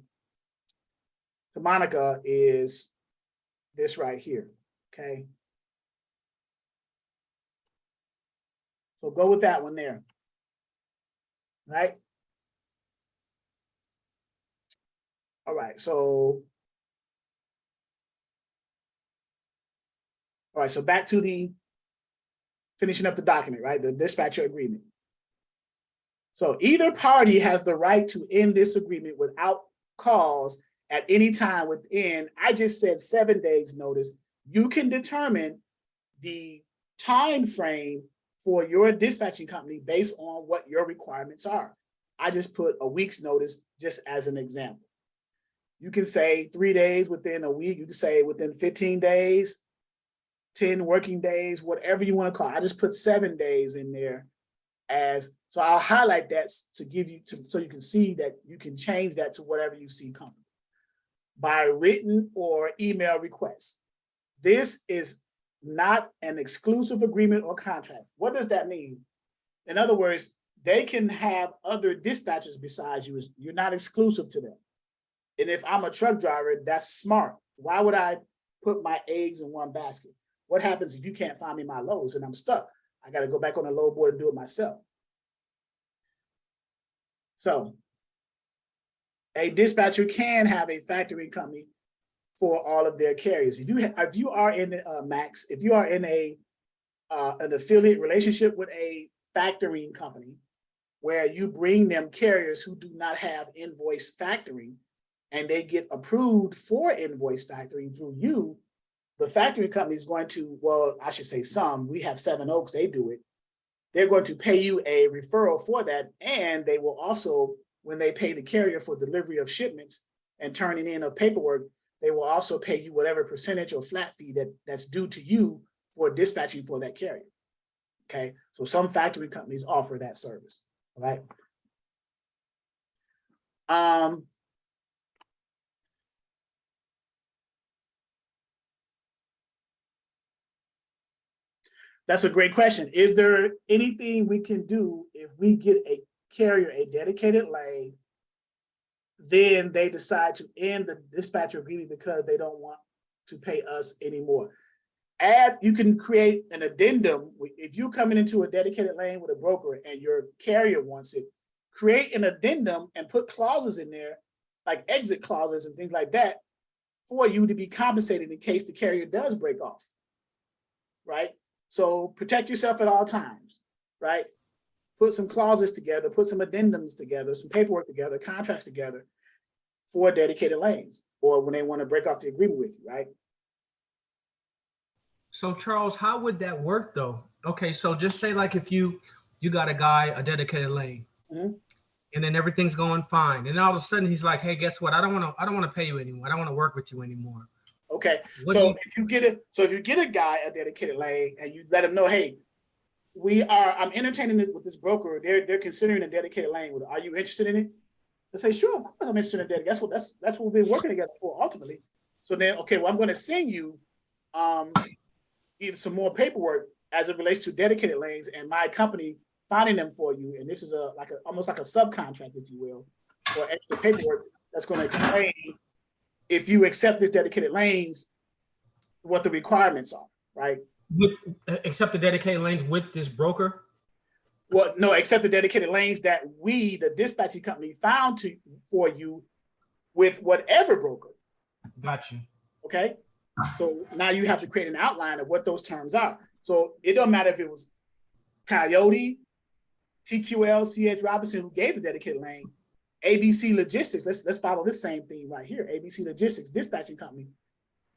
Monica is this right here. Okay. So go with that one there. Right. All right. So. All right, so back to the finishing up the document, right? The dispatcher agreement. So either party has the right to end this agreement without cause at any time within, I just said 7 days notice. You can determine the time frame for your dispatching company based on what your requirements are. I just put a week's notice just as an example. You can say 3 days within a week. You can say within 15 days. 10 working days, whatever you want to call it. I just put 7 days in there as, so I'll highlight that to give you, so you can see that you can change that to whatever you see comfortable. By written or email request. This is not an exclusive agreement or contract. What does that mean? In other words, they can have other dispatchers besides you. You're not exclusive to them. And if I'm a truck driver, that's smart. Why would I put my eggs in one basket? What happens if you can't find me my loads and I'm stuck? I got to go back on the load board and do it myself. So a dispatcher can have a factoring company for all of their carriers. If you are in Max, if you are in an affiliate relationship with a factoring company where you bring them carriers who do not have invoice factoring and they get approved for invoice factoring through you, the factoring company is going to, well, I should say some, we have 7 Oaks, they do it. They're going to pay you a referral for that. And they will also, when they pay the carrier for delivery of shipments and turning in of paperwork, they will also pay you whatever percentage or flat fee that's due to you for dispatching for that carrier. Okay, so some factoring companies offer that service, all right? That's a great question. Is there anything we can do if we get a carrier a dedicated lane, then they decide to end the dispatcher agreement because they don't want to pay us anymore? You can create an addendum. If you're coming into a dedicated lane with a broker and your carrier wants it, create an addendum and put clauses in there, like exit clauses and things like that, for you to be compensated in case the carrier does break off, right? So protect yourself at all times, right? Put some clauses together, put some addendums together, some paperwork together, contracts together for dedicated lanes, or when they want to break off the agreement with you, right? So Charles, how would that work though? Okay, so just say like if you got a guy, a dedicated lane, Mm-hmm. and then everything's going fine, and all of a sudden he's like, hey, guess what? I don't want to pay you anymore. I don't want to work with you anymore. Okay, so if you get a guy a dedicated lane and you let him know, hey, I'm entertaining it with this broker. They're considering a dedicated lane. Are you interested in it? They say, sure, of course I'm interested in that. That's what we've been working together for ultimately. So then, okay, well, I'm going to send you either some more paperwork as it relates to dedicated lanes and my company finding them for you. And this is almost like a subcontract, if you will, or extra paperwork that's going to explain if you accept this dedicated lanes, what the requirements are, right? Accept the dedicated lanes with this broker? Well, no, except the dedicated lanes that we, the dispatching company, found for you with whatever broker. Got you. Okay. So now you have to create an outline of what those terms are. So it don't matter if it was Coyote, TQL, CH Robinson who gave the dedicated lane, ABC Logistics. Let's follow this same thing right here. ABC Logistics dispatching company.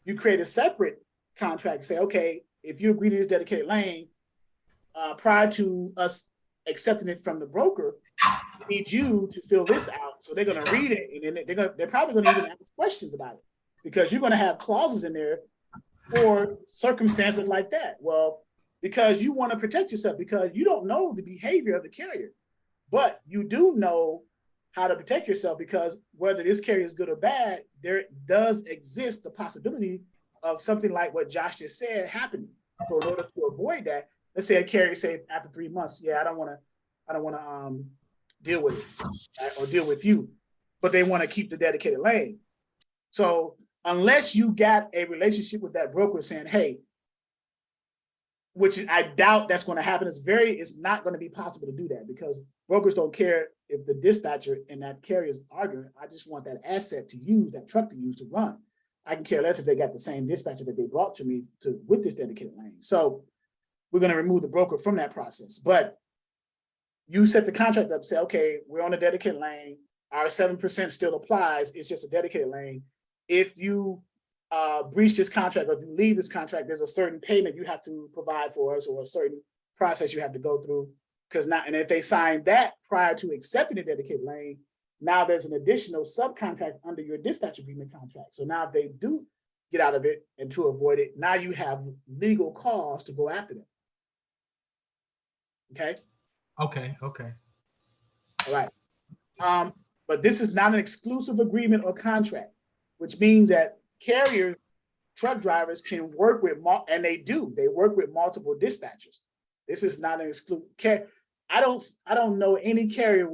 You create a separate contract. Say, okay, if you agree to this dedicated lane, prior to us accepting it from the broker, we need you to fill this out. So they're going to read it, and then they're probably going to even ask questions about it, because you're going to have clauses in there for circumstances like that. Well, because you want to protect yourself, because you don't know the behavior of the carrier, but you do know how to protect yourself, because whether this carrier is good or bad, there does exist the possibility of something like what Josh just said happening. So in order to avoid that, let's say a carrier say after 3 months, yeah, I don't want to deal with it, right, or deal with you, but they want to keep the dedicated lane. So unless you got a relationship with that broker saying, hey, which I doubt that's going to happen, it's not going to be possible to do that, because brokers don't care if the dispatcher and that carrier is arguing. I just want that asset to use, that truck to use to run. I can care less if they got the same dispatcher that they brought to me with this dedicated lane. So we're going to remove the broker from that process. But you set the contract up, say, okay, we're on a dedicated lane. Our 7% still applies. It's just a dedicated lane. If you breach this contract, or if you leave this contract, there's a certain payment you have to provide for us, or a certain process you have to go through. And if they sign that prior to accepting the dedicated lane, now there's an additional subcontract under your dispatch agreement contract. So now if they do get out of it, and to avoid it, now you have legal cause to go after them. Okay. Okay. All right. But this is not an exclusive agreement or contract, which means that carrier truck drivers can work with, and they work with multiple dispatchers. This is not an exclusive. I don't know any carrier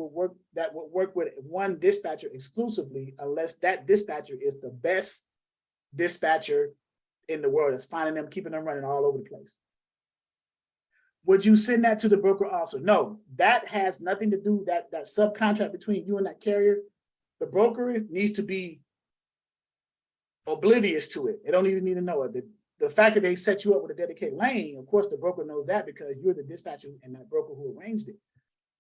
that would work with one dispatcher exclusively, unless that dispatcher is the best dispatcher in the world. That's finding them, keeping them running all over the place. Would you send that to the broker also? No, that has nothing to do, that subcontract between you and that carrier. The broker needs to be oblivious to it. They don't even need to know it. The fact that they set you up with a dedicated lane, of course, the broker knows that, because you're the dispatcher and that broker who arranged it.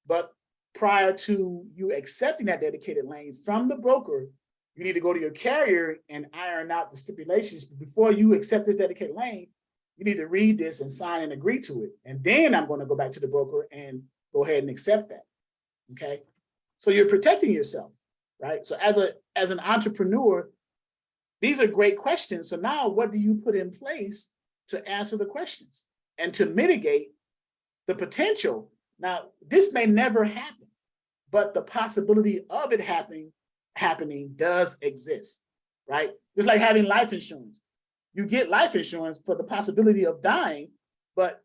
But prior to you accepting that dedicated lane from the broker, you need to go to your carrier and iron out the stipulations. Before you accept this dedicated lane, you need to read this and sign and agree to it. And then I'm going to go back to the broker and go ahead and accept that. Okay. So you're protecting yourself, right? So as an entrepreneur, these are great questions. So now what do you put in place to answer the questions and to mitigate the potential? Now, this may never happen, but the possibility of it happening does exist, right? Just like having life insurance. You get life insurance for the possibility of dying, but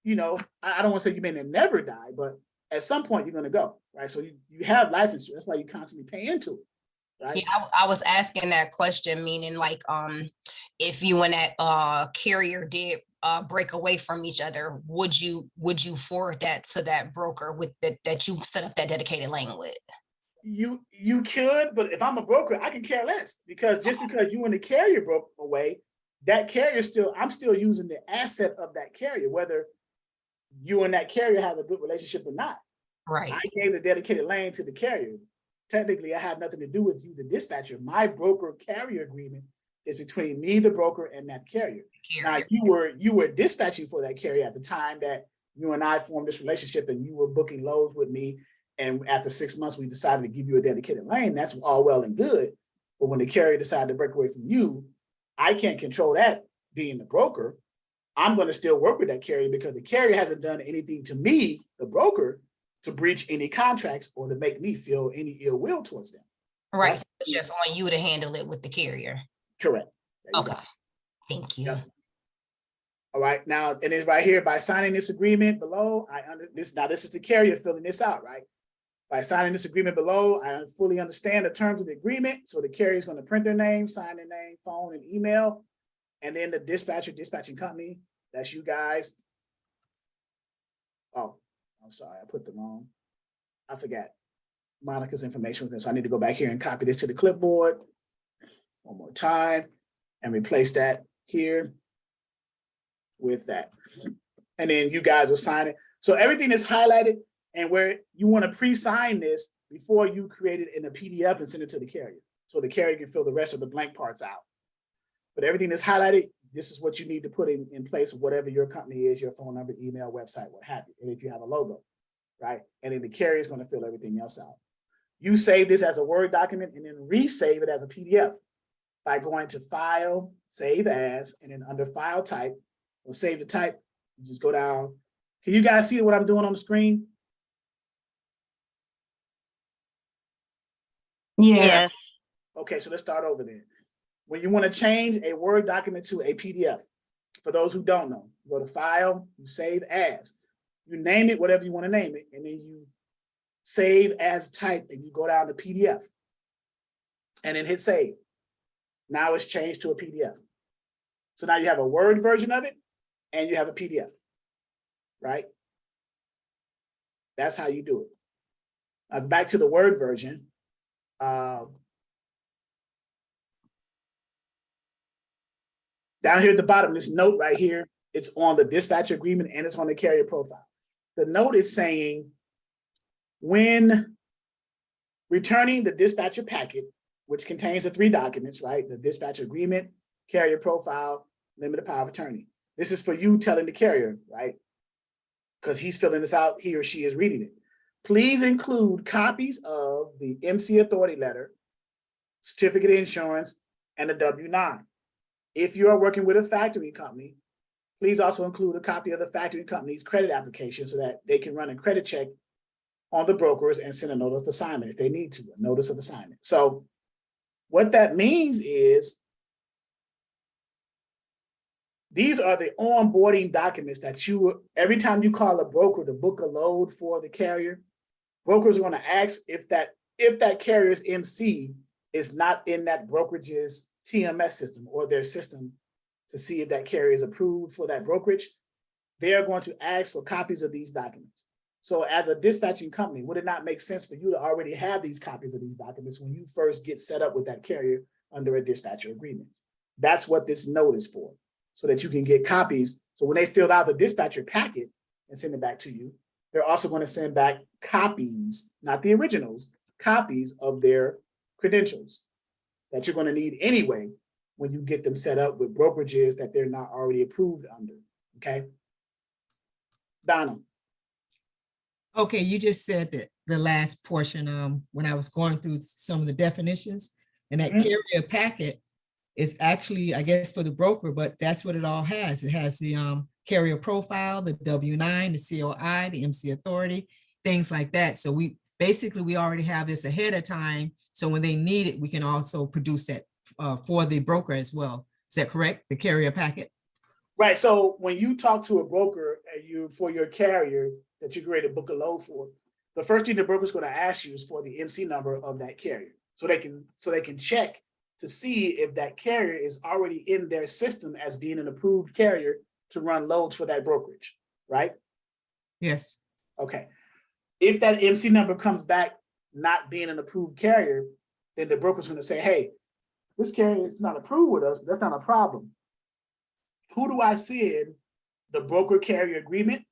I don't want to say you may never die, but at some point you're going to go, right? So you have life insurance. That's why you constantly pay into it. Right? Yeah, I was asking that question, meaning like, if you and that carrier did break away from each other, would you forward that to that broker with that you set up that dedicated lane with? You could, but if I'm a broker, I can care less, because just because you and the carrier broke away, that carrier I'm still using the asset of that carrier, whether you and that carrier have a good relationship or not. Right. I gave the dedicated lane to the carrier. Technically, I have nothing to do with you, the dispatcher. My broker carrier agreement is between me, the broker, and that carrier. Now, you were dispatching for that carrier at the time that you and I formed this relationship, and you were booking loads with me. And after 6 months, we decided to give you a dedicated lane. That's all well and good. But when the carrier decided to break away from you, I can't control that being the broker. I'm going to still work with that carrier because the carrier hasn't done anything to me, the broker, to breach any contracts or to make me feel any ill will towards them. Right. That's- It's just on you to handle it with the carrier. Correct. There you Okay. go. Thank you. Yep. All right, now, and it's right here, by signing this agreement below, this is the carrier filling this out, right? By signing this agreement below, I fully understand the terms of the agreement. So the carrier is going to print their name, sign their name, phone, and email. And then the dispatching company, that's you guys. Oh, I'm sorry, I put the wrong. I forgot Monica's information with this. So I need to go back here and copy this to the clipboard one more time and replace that here with that. And then you guys will sign it. So everything is highlighted, and where you want to pre-sign this before you create it in a PDF and send it to the carrier. So the carrier can fill the rest of the blank parts out. But everything is highlighted. This is what you need to put in place of whatever your company is, your phone number, email, website, what have you. And if you have a logo, right? And then the carrier is going to fill everything else out. You save this as a Word document and then resave it as a PDF by going to File, Save As, and then under File Type, or Save the Type, you just go down. Can you guys see what I'm doing on the screen? Yes. Okay, so let's start over then. When you want to change a Word document to a PDF, for those who don't know, you go to File, you Save As. You name it whatever you want to name it, and then you Save As Type, and you go down to PDF. And then hit Save. Now it's changed to a PDF. So now you have a Word version of it, and you have a PDF, right? That's how you do it. Back to the Word version. Down here at the bottom, this note right here, it's on the dispatcher agreement and it's on the carrier profile. The note is saying, when returning the dispatcher packet, which contains the 3 documents, right? The dispatcher agreement, carrier profile, limited power of attorney. This is for you telling the carrier, right? Because he's filling this out, he or she is reading it. Please include copies of the MC authority letter, certificate of insurance, and the W-9. If you are working with a factoring company, please also include a copy of the factoring company's credit application so that they can run a credit check on the brokers and send a notice of assignment if they need to, a notice of assignment. So what that means is these are the onboarding documents that you, every time you call a broker to book a load for the carrier, brokers are going to ask if that carrier's MC is not in that brokerage's TMS system or their system to see if that carrier is approved for that brokerage. They are going to ask for copies of these documents. So as a dispatching company, would it not make sense for you to already have these copies of these documents when you first get set up with that carrier under a dispatcher agreement? That's what this note is for, so that you can get copies. So when they fill out the dispatcher packet and send it back to you, they're also going to send back copies, not the originals, copies of their credentials that you're going to need anyway when you get them set up with brokerages that they're not already approved under, okay? Donna. Okay, you just said that the last portion, when I was going through some of the definitions, and that carrier packet is actually, I guess, for the broker, but that's what it all has. It has the carrier profile, the W-9, the COI, the MC authority, things like that. So we already have this ahead of time. So when they need it, we can also produce that for the broker as well. Is that correct? The carrier packet? Right. So when you talk to a broker for your carrier that you're ready to book a load for, the first thing the broker is going to ask you is for the MC number of that carrier, so they can check to see if that carrier is already in their system as being an approved carrier to run loads for that brokerage, right? Yes. Okay. If that MC number comes back not being an approved carrier, then the broker's going to say, hey, this carrier is not approved with us, but that's not a problem. Who do I send the broker carrier agreement,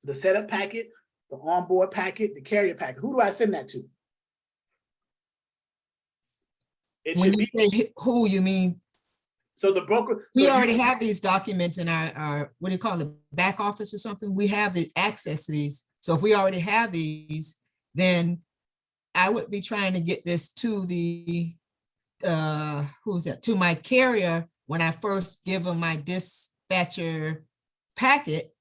the setup packet, the onboard packet, the carrier packet? Who do I send that to? It When should you be say who, you mean? So the broker. We so already you, have these documents in our, what do you call it, back office or something? We have the access to these. So if we already have these, then I would be trying to get this to the, to my carrier when I first give them my dispatcher packet.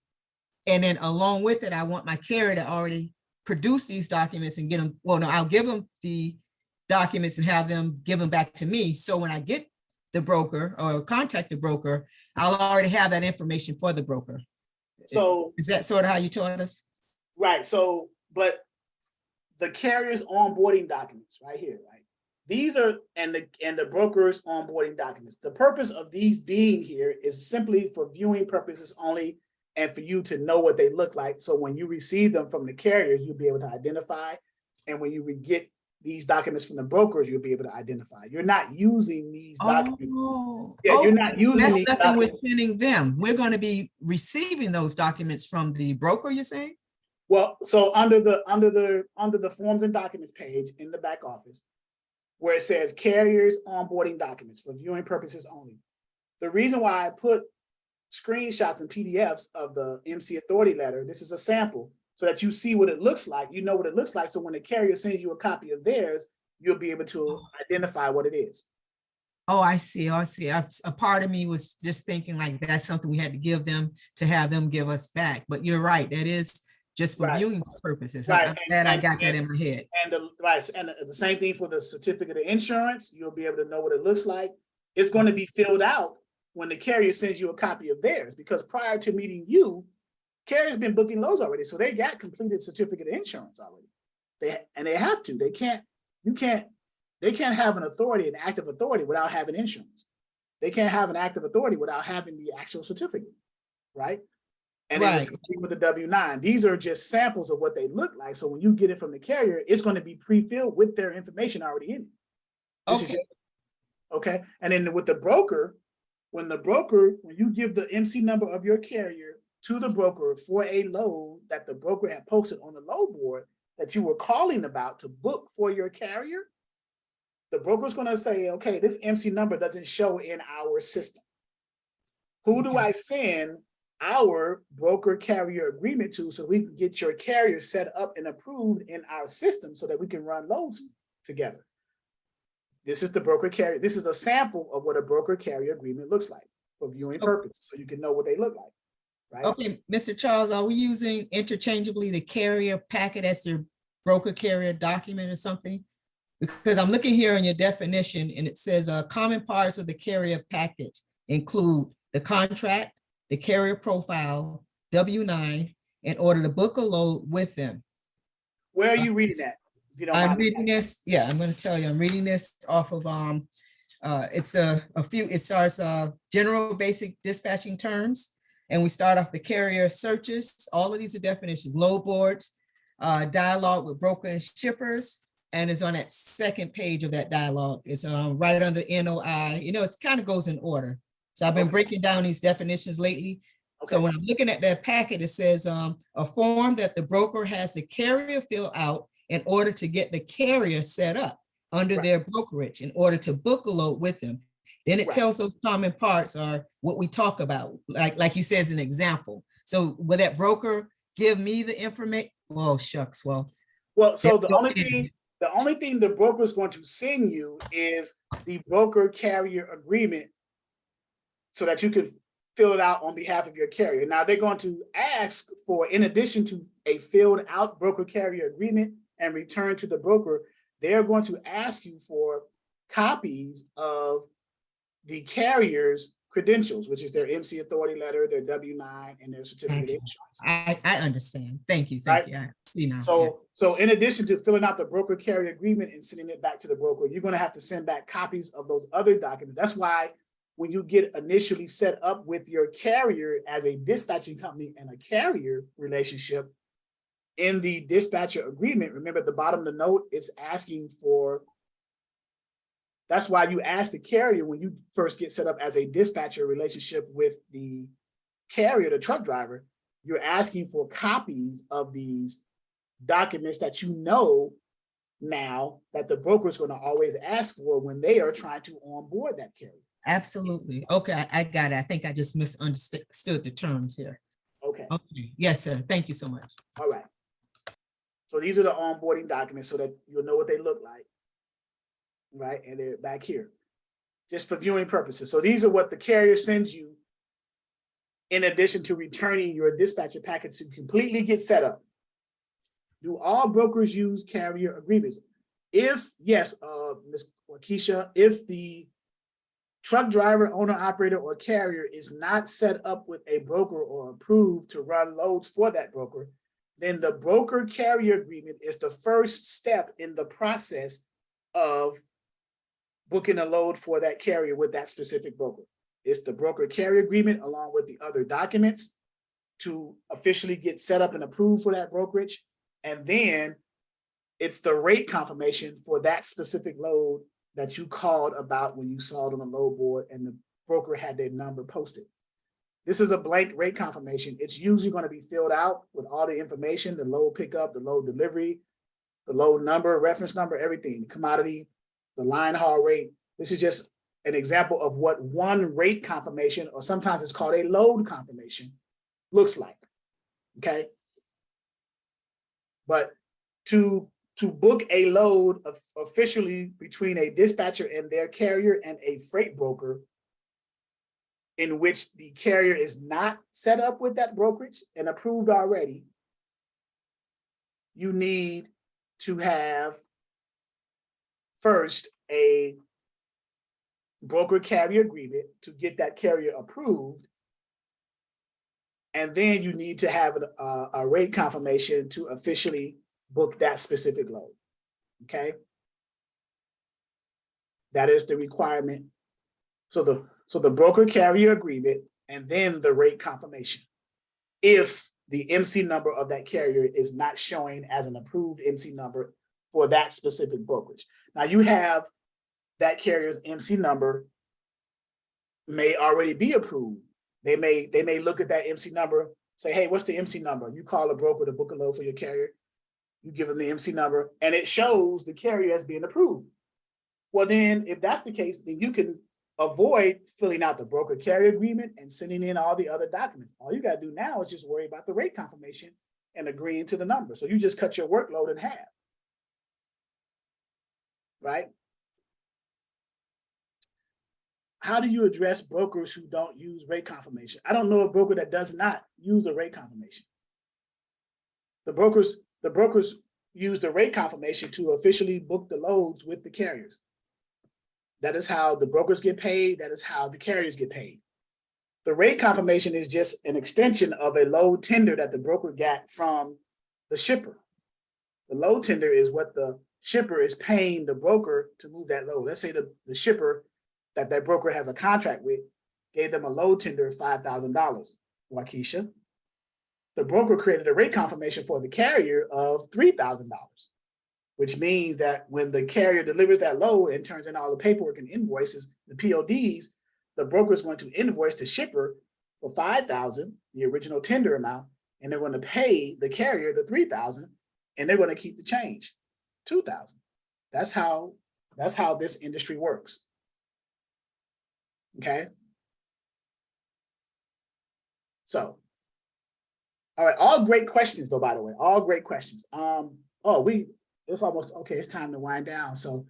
And then along with it, I want my carrier to already produce these documents and get them, well, no, I'll give them the documents and have them give them back to me. So when I get the broker or contact the broker, I'll already have that information for the broker. So Is that sort of how you taught us? right, so but the carrier's onboarding documents right here, right? These are and the broker's onboarding documents. The purpose of these being here is simply for viewing purposes only, and for you to know what they look like. So when you receive them from the carriers, you'll be able to identify. And when you get these documents from the brokers, you'll be able to identify. You're not using these documents. Oh, Yeah, you're not okay. So using that's these nothing we're documents. sending them. We're going to be receiving those documents from the broker, you're saying? Well, so under the forms and documents page in the back office, where it says carriers onboarding documents for viewing purposes only. The reason why I put screenshots and PDFs of the MC authority letter, this is a sample, so that you see what it looks like, you know what it looks like. So when the carrier sends you a copy of theirs, you'll be able to identify what it is. Oh, I see. I see. A part of me was just thinking like that's something we had to give them to have them give us back. But you're right. That is just for Right. viewing purposes. Right. I'm glad I got that in my head. And the same thing for the certificate of insurance, you'll be able to know what it looks like. It's going to be filled out when the carrier sends you a copy of theirs, because prior to meeting you, carrier's been booking loads already. So they got completed certificate of insurance already. They have to. They can't have an authority, an active authority without having insurance. They can't have an active authority without having the actual certificate, right? And then the same thing with the W-9. These are just samples of what they look like. So when you get it from the carrier, it's going to be pre-filled with their information already in it. This is okay. And then with the broker, when you give the MC number of your carrier to the broker for a load that the broker had posted on the load board that you were calling about to book for your carrier, the broker's going to say, okay, this MC number doesn't show in our system. Who do I send our broker carrier agreement to so we can get your carrier set up and approved in our system so that we can run loads together? This is the broker carrier. This is a sample of what a broker carrier agreement looks like for viewing purposes, so you can know what they look like, right? Okay, Mr. Charles, are we using interchangeably the carrier packet as your broker carrier document or something? Because I'm looking here in your definition and it says common parts of the carrier package include the contract, the carrier profile, W-9, in order to book a load with them. Where are you reading that? If you don't I'm mind me reading this. Yeah, I'm going to tell you. I'm reading this off of it's a few. It starts general basic dispatching terms, and we start off the carrier searches. All of these are definitions. Load boards, dialogue with broker and shippers, and it's on that second page of that dialogue. It's right under NOI. You know, it kind of goes in order. So I've been breaking down these definitions lately. So when I'm looking at that packet, it says a form that the broker has the carrier fill out in order to get the carrier set up under their brokerage in order to book a load with them. Then it tells those common parts are what we talk about, like you said as an example. So will that broker give me the information? Well, shucks, well. So the only thing the broker is going to send you is the broker carrier agreement so that you can fill it out on behalf of your carrier. Now they're going to ask for, in addition to a filled out broker carrier agreement and return to the broker, they're going to ask you for copies of the carrier's credentials, which is their MC authority letter, their W-9, and their certificate of insurance. I understand. Thank you. Thank you. I see now. So in addition to filling out the broker carrier agreement and sending it back to the broker, you're going to have to send back copies of those other documents. That's why when you get initially set up with your carrier as a dispatching company and a carrier relationship, in the dispatcher agreement, remember at the bottom of the note, it's asking for, that's why you ask the carrier when you first get set up as a dispatcher relationship with the carrier, the truck driver, you're asking for copies of these documents that you know now that the broker is going to always ask for when they are trying to onboard that carrier. Absolutely. Okay, I got it. I think I just misunderstood the terms here. Okay. Okay. Yes, sir. Thank you so much. All right. So these are the onboarding documents so that you'll know what they look like. Right. And they're back here just for viewing purposes. So these are what the carrier sends you in addition to returning your dispatcher package to completely get set up. Do all brokers use carrier agreements? If yes, Ms. Keisha, if the truck driver, owner, operator, or carrier is not set up with a broker or approved to run loads for that broker, then the broker carrier agreement is the first step in the process of booking a load for that carrier with that specific broker. It's the broker carrier agreement along with the other documents to officially get set up and approved for that brokerage. And then it's the rate confirmation for that specific load that you called about when you saw it on the load board and the broker had their number posted. This is a blank rate confirmation. It's usually going to be filled out with all the information, the load pickup, the load delivery, the load number, reference number, everything, the commodity, the line haul rate. This is just an example of what one rate confirmation, or sometimes it's called a load confirmation, looks like, okay? But to book a load officially between a dispatcher and their carrier and a freight broker, in which the carrier is not set up with that brokerage and approved already, you need to have first a broker carrier agreement to get that carrier approved. And then you need to have a rate confirmation to officially book that specific load, okay? That is the requirement. So the broker carrier agreement and then the rate confirmation. If the MC number of that carrier is not showing as an approved MC number for that specific brokerage. Now you have that carrier's MC number may already be approved. They may look at that MC number, say, hey, what's the MC number? You call a broker to book a load for your carrier. You give them the MC number and it shows the carrier as being approved. Well, then if that's the case, then you can avoid filling out the broker carrier agreement and sending in all the other documents. All you got to do now is just worry about the rate confirmation and agreeing to the number. So you just cut your workload in half, right? How do you address brokers who don't use rate confirmation? I don't know a broker that does not use a rate confirmation. The brokers use the rate confirmation to officially book the loads with the carriers. That is how the brokers get paid. That is how the carriers get paid. The rate confirmation is just an extension of a load tender that the broker got from the shipper. The load tender is what the shipper is paying the broker to move that load. Let's say the shipper that broker has a contract with gave them a load tender of $5,000, Waukesha. The broker created a rate confirmation for the carrier of $3,000, which means that when the carrier delivers that load and turns in all the paperwork and invoices, the PODs, the broker is going to invoice the shipper for $5,000, the original tender amount, and they're going to pay the carrier the $3,000, and they're going to keep the change, $2,000. That's how this industry works. Okay. So, all right, all great questions though, by the way, all great questions. It's almost, okay, it's time to wind down. So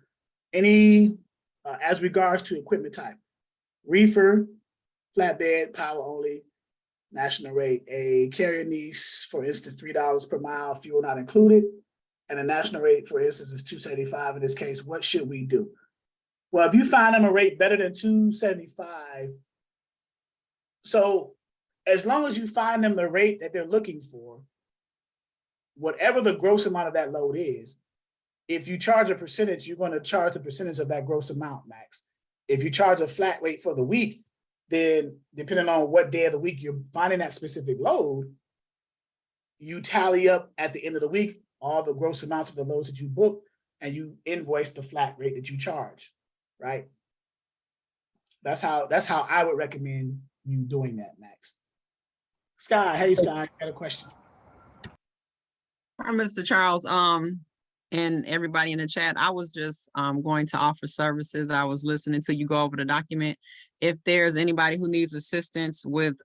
any, as regards to equipment type, reefer, flatbed, power only, national rate, a carrier needs, for instance, $3 per mile, fuel not included, and a national rate, for instance, is $275 in this case. What should we do? Well, if you find them a rate better than $275, so as long as you find them the rate that they're looking for, whatever the gross amount of that load is, if you charge a percentage, you're going to charge the percentage of that gross amount, max. If you charge a flat rate for the week, then depending on what day of the week you're finding that specific load, you tally up at the end of the week all the gross amounts of the loads that you book, and you invoice the flat rate that you charge, right? That's how I would recommend you doing that, Max. Sky, hey Sky, I got a question. Hi, Mr. Charles, and everybody in the chat. I was just going to offer services. I was listening to you go over the document. If there's anybody who needs assistance with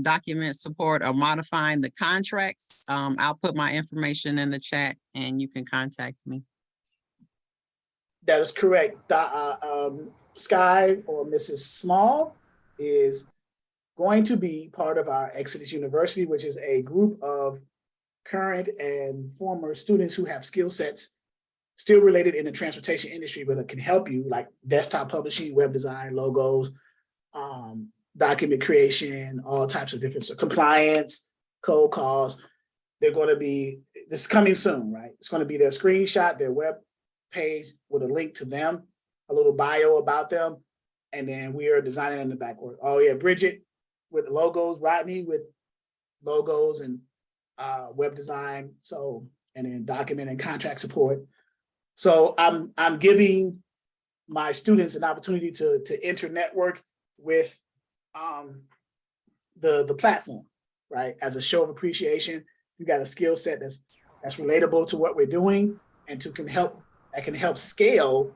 document support or modifying the contracts, I'll put my information in the chat and you can contact me. That is correct. Sky or Mrs. Small is going to be part of our Exodus University, which is a group of current and former students who have skill sets still related in the transportation industry, but it can help you, like desktop publishing, web design, logos, document creation, all types of different compliance, cold calls. They're going to be, this is coming soon, right? It's going to be their screenshot, their web page with a link to them, a little bio about them, and then we are designing in the backward. Oh yeah, Bridget with logos, Rodney with logos and web design. So, and then document and contract support. So I'm giving my students an opportunity to enter network with the platform, right? As a show of appreciation, you got a skill set that's relatable to what we're doing and can help scale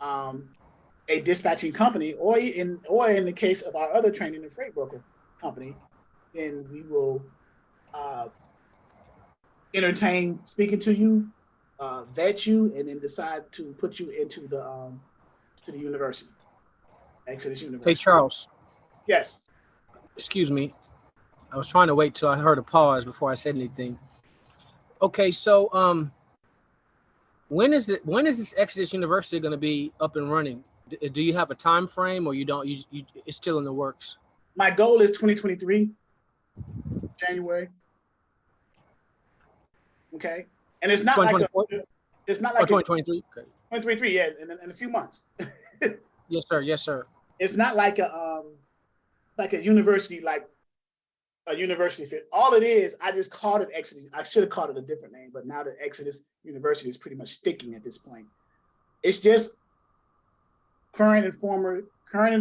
a dispatching company, or in the case of our other training and freight broker company, then we will entertain speaking to you, vet you, and then decide to put you into the university, Exodus University. Hey, Charles. Yes. Excuse me. I was trying to wait till I heard a pause before I said anything. Okay, so when is this Exodus University going to be up and running? Do you have a time frame, or you don't? You it's still in the works? My goal is 2023, January. Okay, and it's not like it's not like 2023. Okay. 2023, yeah, in a few months. Yes, sir. Yes, sir. It's not like a university, like a university fit. All it is, I just called it Exodus. I should have called it a different name, but now that Exodus University is pretty much sticking at this point. It's just current and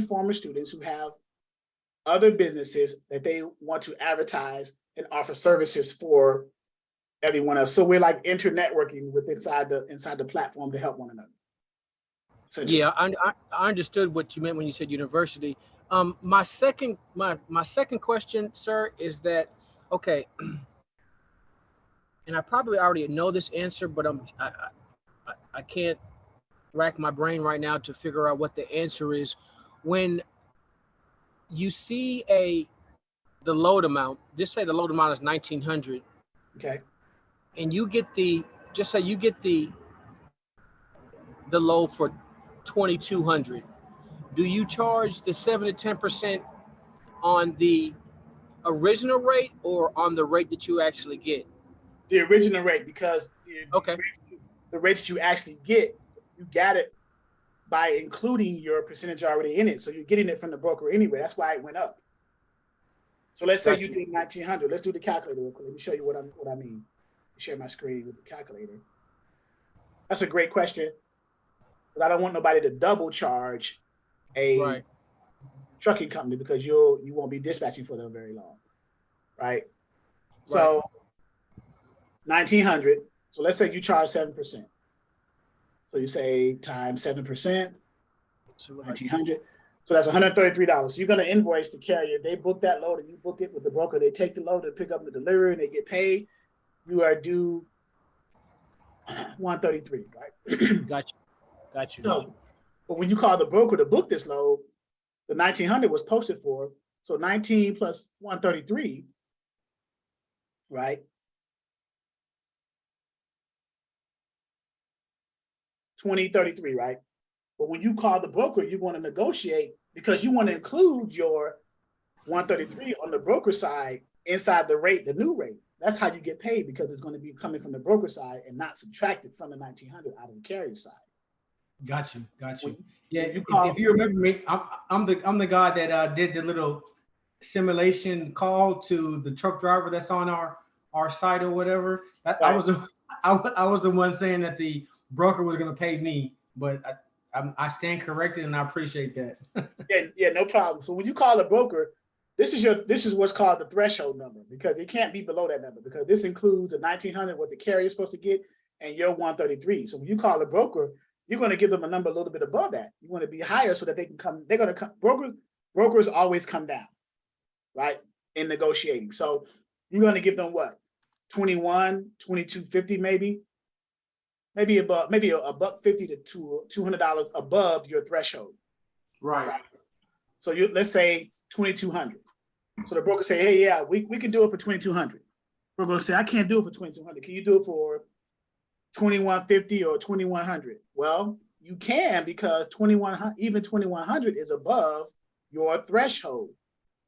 former students who have other businesses that they want to advertise and offer services for everyone else. So we're like inter-networking with inside the platform to help one another. Yeah, I understood what you meant when you said university. My second question, sir, is that, okay, and I probably already know this answer, but I can't rack my brain right now to figure out what the answer is. When you see the load amount, just say the load amount is 1,900. Okay. And you get just say you get the load for 2,200. Do you charge the 7 to 10% on the original rate or on the rate that you actually get? The original rate, because the rate that you actually get, you got it by including your percentage already in it. So you're getting it from the broker anyway. That's why it went up. So let's say you did 1,900. Let's do the calculator real quick. Let me show you what I mean. Share my screen with the calculator. That's a great question, but I don't want nobody to double charge a trucking company, because you won't be dispatching for them very long, right? So 1,900. So let's say you charge 7%. So you say times 7%, 1,900. So that's $133. So you're going to invoice the carrier. They book that load and you book it with the broker. They take the load and pick up the delivery and they get paid. You are due $133, right? Got you. So, but when you call the broker to book this load, the 1,900 was posted for. So 19 plus 133, right? 2033, right? But when you call the broker, you want to negotiate, because you want to include your 133 on the broker side inside the rate, the new rate. That's how you get paid, because it's going to be coming from the broker side and not subtracted from the 1,900 out of the carrier side. Got you. Yeah, if you remember me, I'm the guy that did the little simulation call to the truck driver that's on our site or whatever. I was the one saying that the broker was going to pay me, but I stand corrected and I appreciate that. Yeah, no problem. So when you call a broker, this is what's called the threshold number, because it can't be below that number, because this includes the 1,900, what the carrier is supposed to get, and your 133. So when you call a broker, you're going to give them a number a little bit above that. You want to be higher so that they can come. They're going to come. Brokers always come down, right, in negotiating. So you're going to give them what, 21, 22.50 maybe above, maybe $150 to $200 above your threshold. Right. So let's say 2,200. So the broker say, hey, yeah, we can do it for 2,200. Broker will say, I can't do it for 2,200. Can you do it for 2,150 or 2,100? Well, you can, because 2,100, even 2,100 is above your threshold.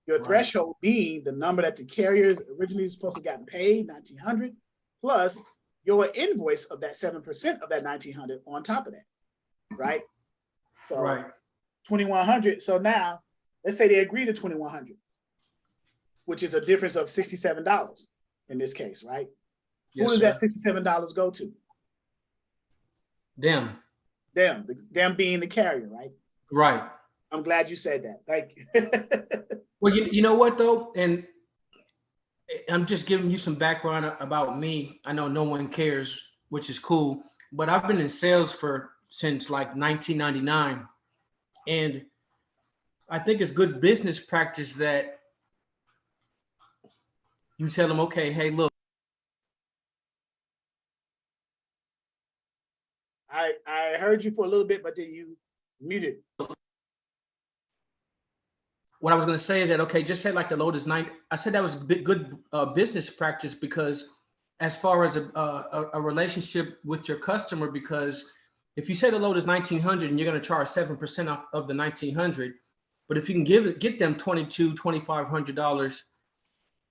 Your threshold being the number that the carrier is originally supposed to get paid, 1,900, plus your invoice of that 7% of that 1,900 on top of that, right? So 2,100. So now let's say they agree to 2,100, which is a difference of $67 in this case, right? Yes, who does sir. that $67 go to? Them. Them being the carrier, right? Right. I'm glad you said that. Thank you. Well, you know what though, and I'm just giving you some background about me. I know no one cares, which is cool, but I've been in sales since like 1999, and I think it's good business practice that you tell them, okay, hey, look. I heard you for a little bit, but then you muted. What I was going to say is that, okay, just say like the load is 9. I said that was good business practice, because as far as a relationship with your customer, because if you say the load is 1,900 and you're going to charge 7% off of the 1,900, but if you can get them $2,500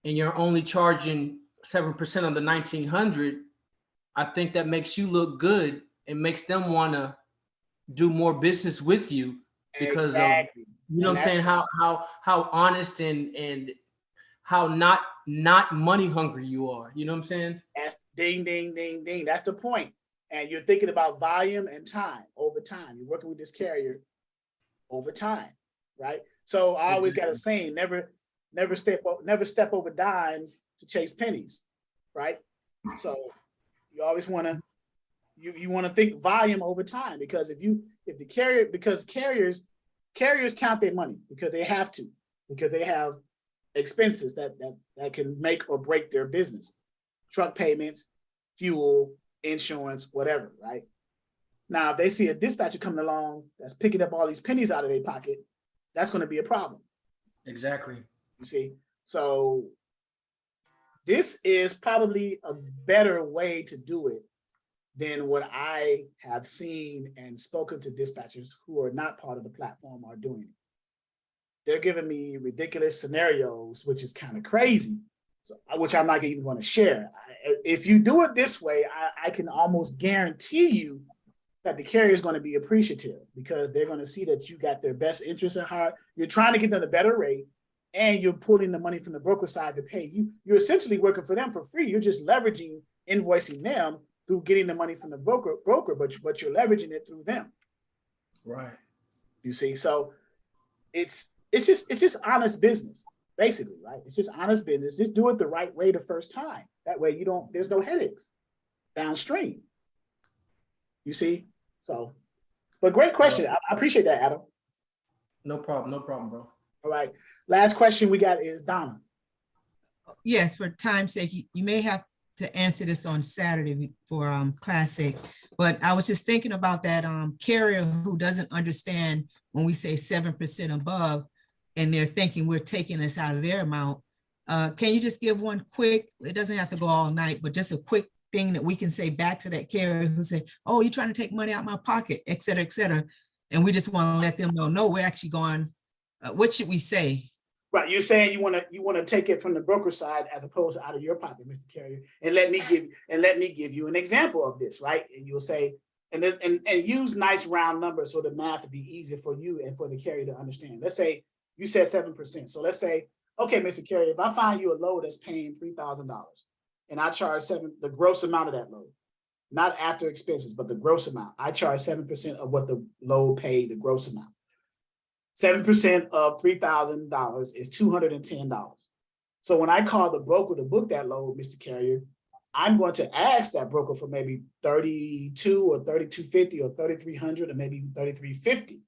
and you're only charging 7% on the 1,900, I think that makes you look good and makes them want to do more business with you, because exactly. of, you know what I'm saying, how honest and how not money hungry you are. You know what I'm saying? That's ding, ding, ding, ding. That's the point. And you're thinking about volume and time over time. You're working with this carrier over time, right? So I always got a saying: never step over dimes to chase pennies, right? So you always want to you want to think volume over time, because carriers count their money because they have to, because they have expenses that can make or break their business: truck payments, fuel, insurance, whatever, right? Now, if they see a dispatcher coming along that's picking up all these pennies out of their pocket, that's going to be a problem. Exactly. You see? So this is probably a better way to do it than what I have seen and spoken to dispatchers who are not part of the platform are doing it. They're giving me ridiculous scenarios, which is kind of crazy, which I'm not even going to share. If you do it this way, I can almost guarantee you that the carrier is going to be appreciative, because they're going to see that you got their best interest at heart. You're trying to get them a better rate, and you're pulling the money from the broker side to pay you. You're essentially working for them for free. You're just leveraging, invoicing them through getting the money from the broker, but you're leveraging it through them. Right. You see, so it's just honest business, basically, right? It's just honest business. Just do it the right way the first time. That way there's no headaches downstream. You see? So, but great question. I appreciate that, Adam. No problem, bro. All right. Last question we got is Donna. Yes, for time's sake, you may have to answer this on Saturday for classic, but I was just thinking about that carrier who doesn't understand when we say 7% above, and they're thinking we're taking this out of their amount. Can you just give one quick, it doesn't have to go all night, but just a quick thing that we can say back to that carrier who say, oh, you're trying to take money out of my pocket, et cetera, et cetera. And we just want to let them know, no, we're actually going, what should we say? Right, you're saying you want to take it from the broker side as opposed to out of your pocket, Mr. Carrier. And let me give you an example of this, right? And you'll say, and use nice round numbers so the math would be easier for you and for the carrier to understand. Let's say you said 7%. So let's say, okay, Mr. Carrier, if I find you a load that's paying $3,000 and I charge the gross amount of that load, not after expenses, but the gross amount, I charge 7% of what the load paid, the gross amount. 7% of $3,000 is $210. So when I call the broker to book that load, Mr. Carrier, I'm going to ask that broker for maybe $32 or $32.50 or $3,300 or maybe $3,350,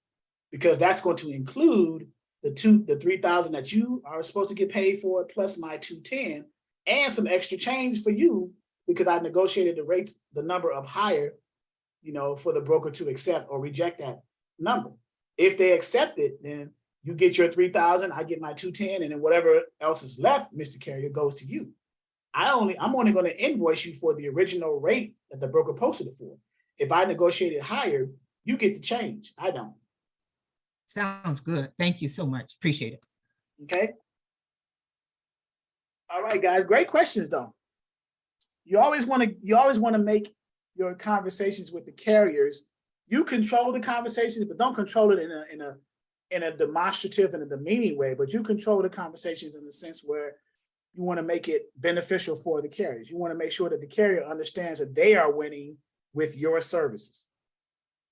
because that's going to include the $3,000 that you are supposed to get paid for, plus my $210 and some extra change for you, because I negotiated the rate, the number up higher, for the broker to accept or reject that number. If they accept it, then You get your 3,000, I get my 210, and then whatever else is left, Mr. Carrier, goes to you. I'm only going to invoice you for the original rate that the broker posted it for. If I negotiated higher, you get the change. I don't. Sounds good. Thank you so much. Appreciate it. Okay. All right, guys. Great questions, though. You always want to make your conversations with the carriers. You control the conversations, but don't control it in a demonstrative and a demeaning way. But you control the conversations in the sense where you want to make it beneficial for the carriers. You want to make sure that the carrier understands that they are winning with your services.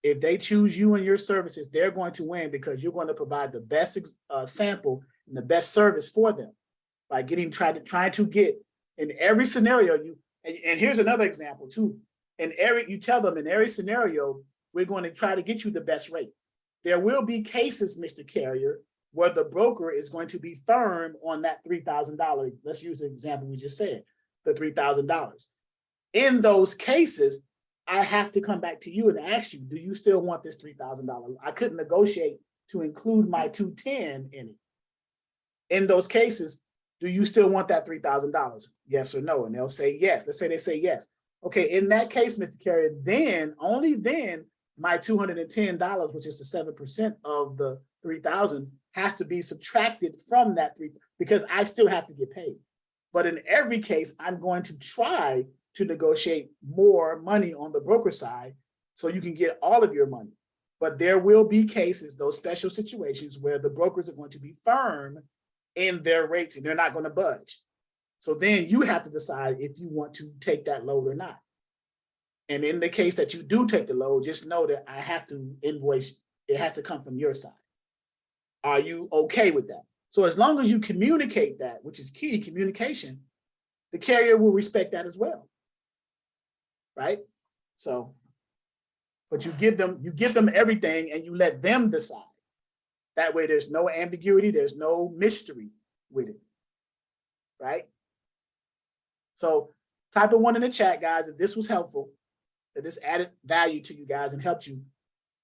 If they choose you and your services, they're going to win because you're going to provide the best sample and the best service for them by trying to get in every scenario. And here's another example too. You tell them in every scenario, we're going to try to get you the best rate. There will be cases, Mr. Carrier, where the broker is going to be firm on that $3,000. Let's use the example we just said, the $3,000. In those cases, I have to come back to you and ask you, do you still want this $3,000? I couldn't negotiate to include my 210 in it. In those cases, do you still want that $3,000? Yes or no? And they'll say yes. Let's say they say yes. Okay, in that case, Mr. Carrier, then, only then, my $210, which is the 7% of the 3,000, has to be subtracted from that because I still have to get paid. But in every case, I'm going to try to negotiate more money on the broker side so you can get all of your money. But there will be cases, those special situations where the brokers are going to be firm in their rates and they're not going to budge. So then you have to decide if you want to take that load or not. And in the case that you do take the load, just know that I have to invoice, it has to come from your side. Are you okay with that? So as long as you communicate that, which is key, communication, the carrier will respect that as well. Right? So, but you give them everything and you let them decide. That way there's no ambiguity, there's no mystery with it. Right? So type of 1 in the chat, guys, if this was helpful, that this added value to you guys and helped you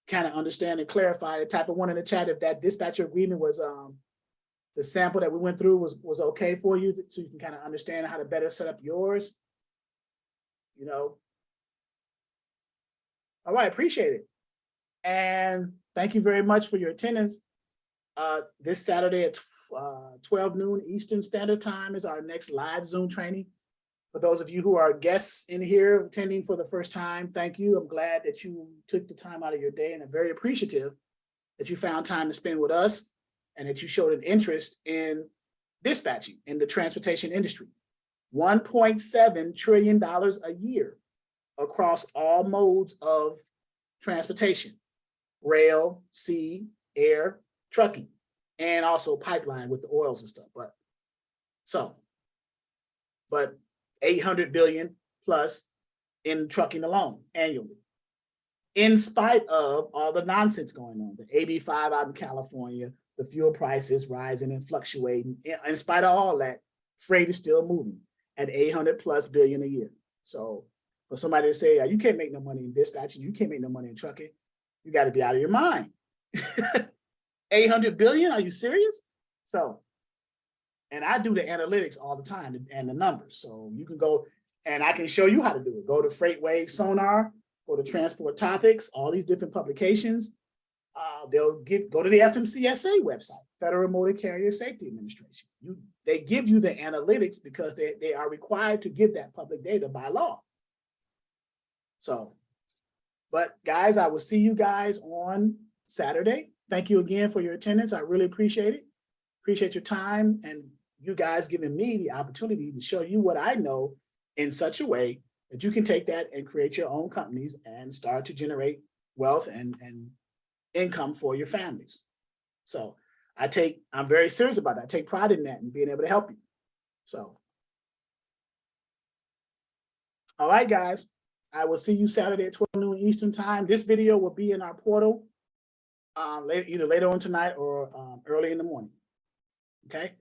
kind of understand and clarify it. Type of 1 in the chat if that dispatcher agreement was the sample that we went through was okay for you, so you can kind of understand how to better set up yours. You know. All right, appreciate it. And thank you very much for your attendance. This Saturday at 12 noon Eastern Standard Time is our next live Zoom training. For those of you who are guests in here attending for the first time, thank you. I'm glad that you took the time out of your day, and I'm very appreciative that you found time to spend with us and that you showed an interest in dispatching in the transportation industry. $1.7 trillion a year across all modes of transportation: rail, sea, air, trucking, and also pipeline with the oils and stuff. But 800 billion plus in trucking alone annually, in spite of all the nonsense going on, the AB5 out in California, the fuel prices rising and fluctuating. In spite of all that, freight is still moving at 800 plus billion a year. So for somebody to say, you can't make no money in dispatching, you can't make no money in trucking, you got to be out of your mind. 800 billion, are you serious? So, and I do the analytics all the time and the numbers. So you can go and I can show you how to do it. Go to FreightWave Sonar, go to Transport Topics, all these different publications. Go to the FMCSA website, Federal Motor Carrier Safety Administration. They give you the analytics because they are required to give that public data by law. So, but guys, I will see you guys on Saturday. Thank you again for your attendance. I really appreciate it. Appreciate your time and you guys giving me the opportunity to show you what I know in such a way that you can take that and create your own companies and start to generate wealth and income for your families. So I'm very serious about that. I take pride in that and being able to help you. So, all right, guys, I will see you Saturday at 12 noon Eastern time. This video will be in our portal either later on tonight or early in the morning. Okay.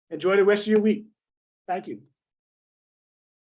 Enjoy the rest of your week. Thank you.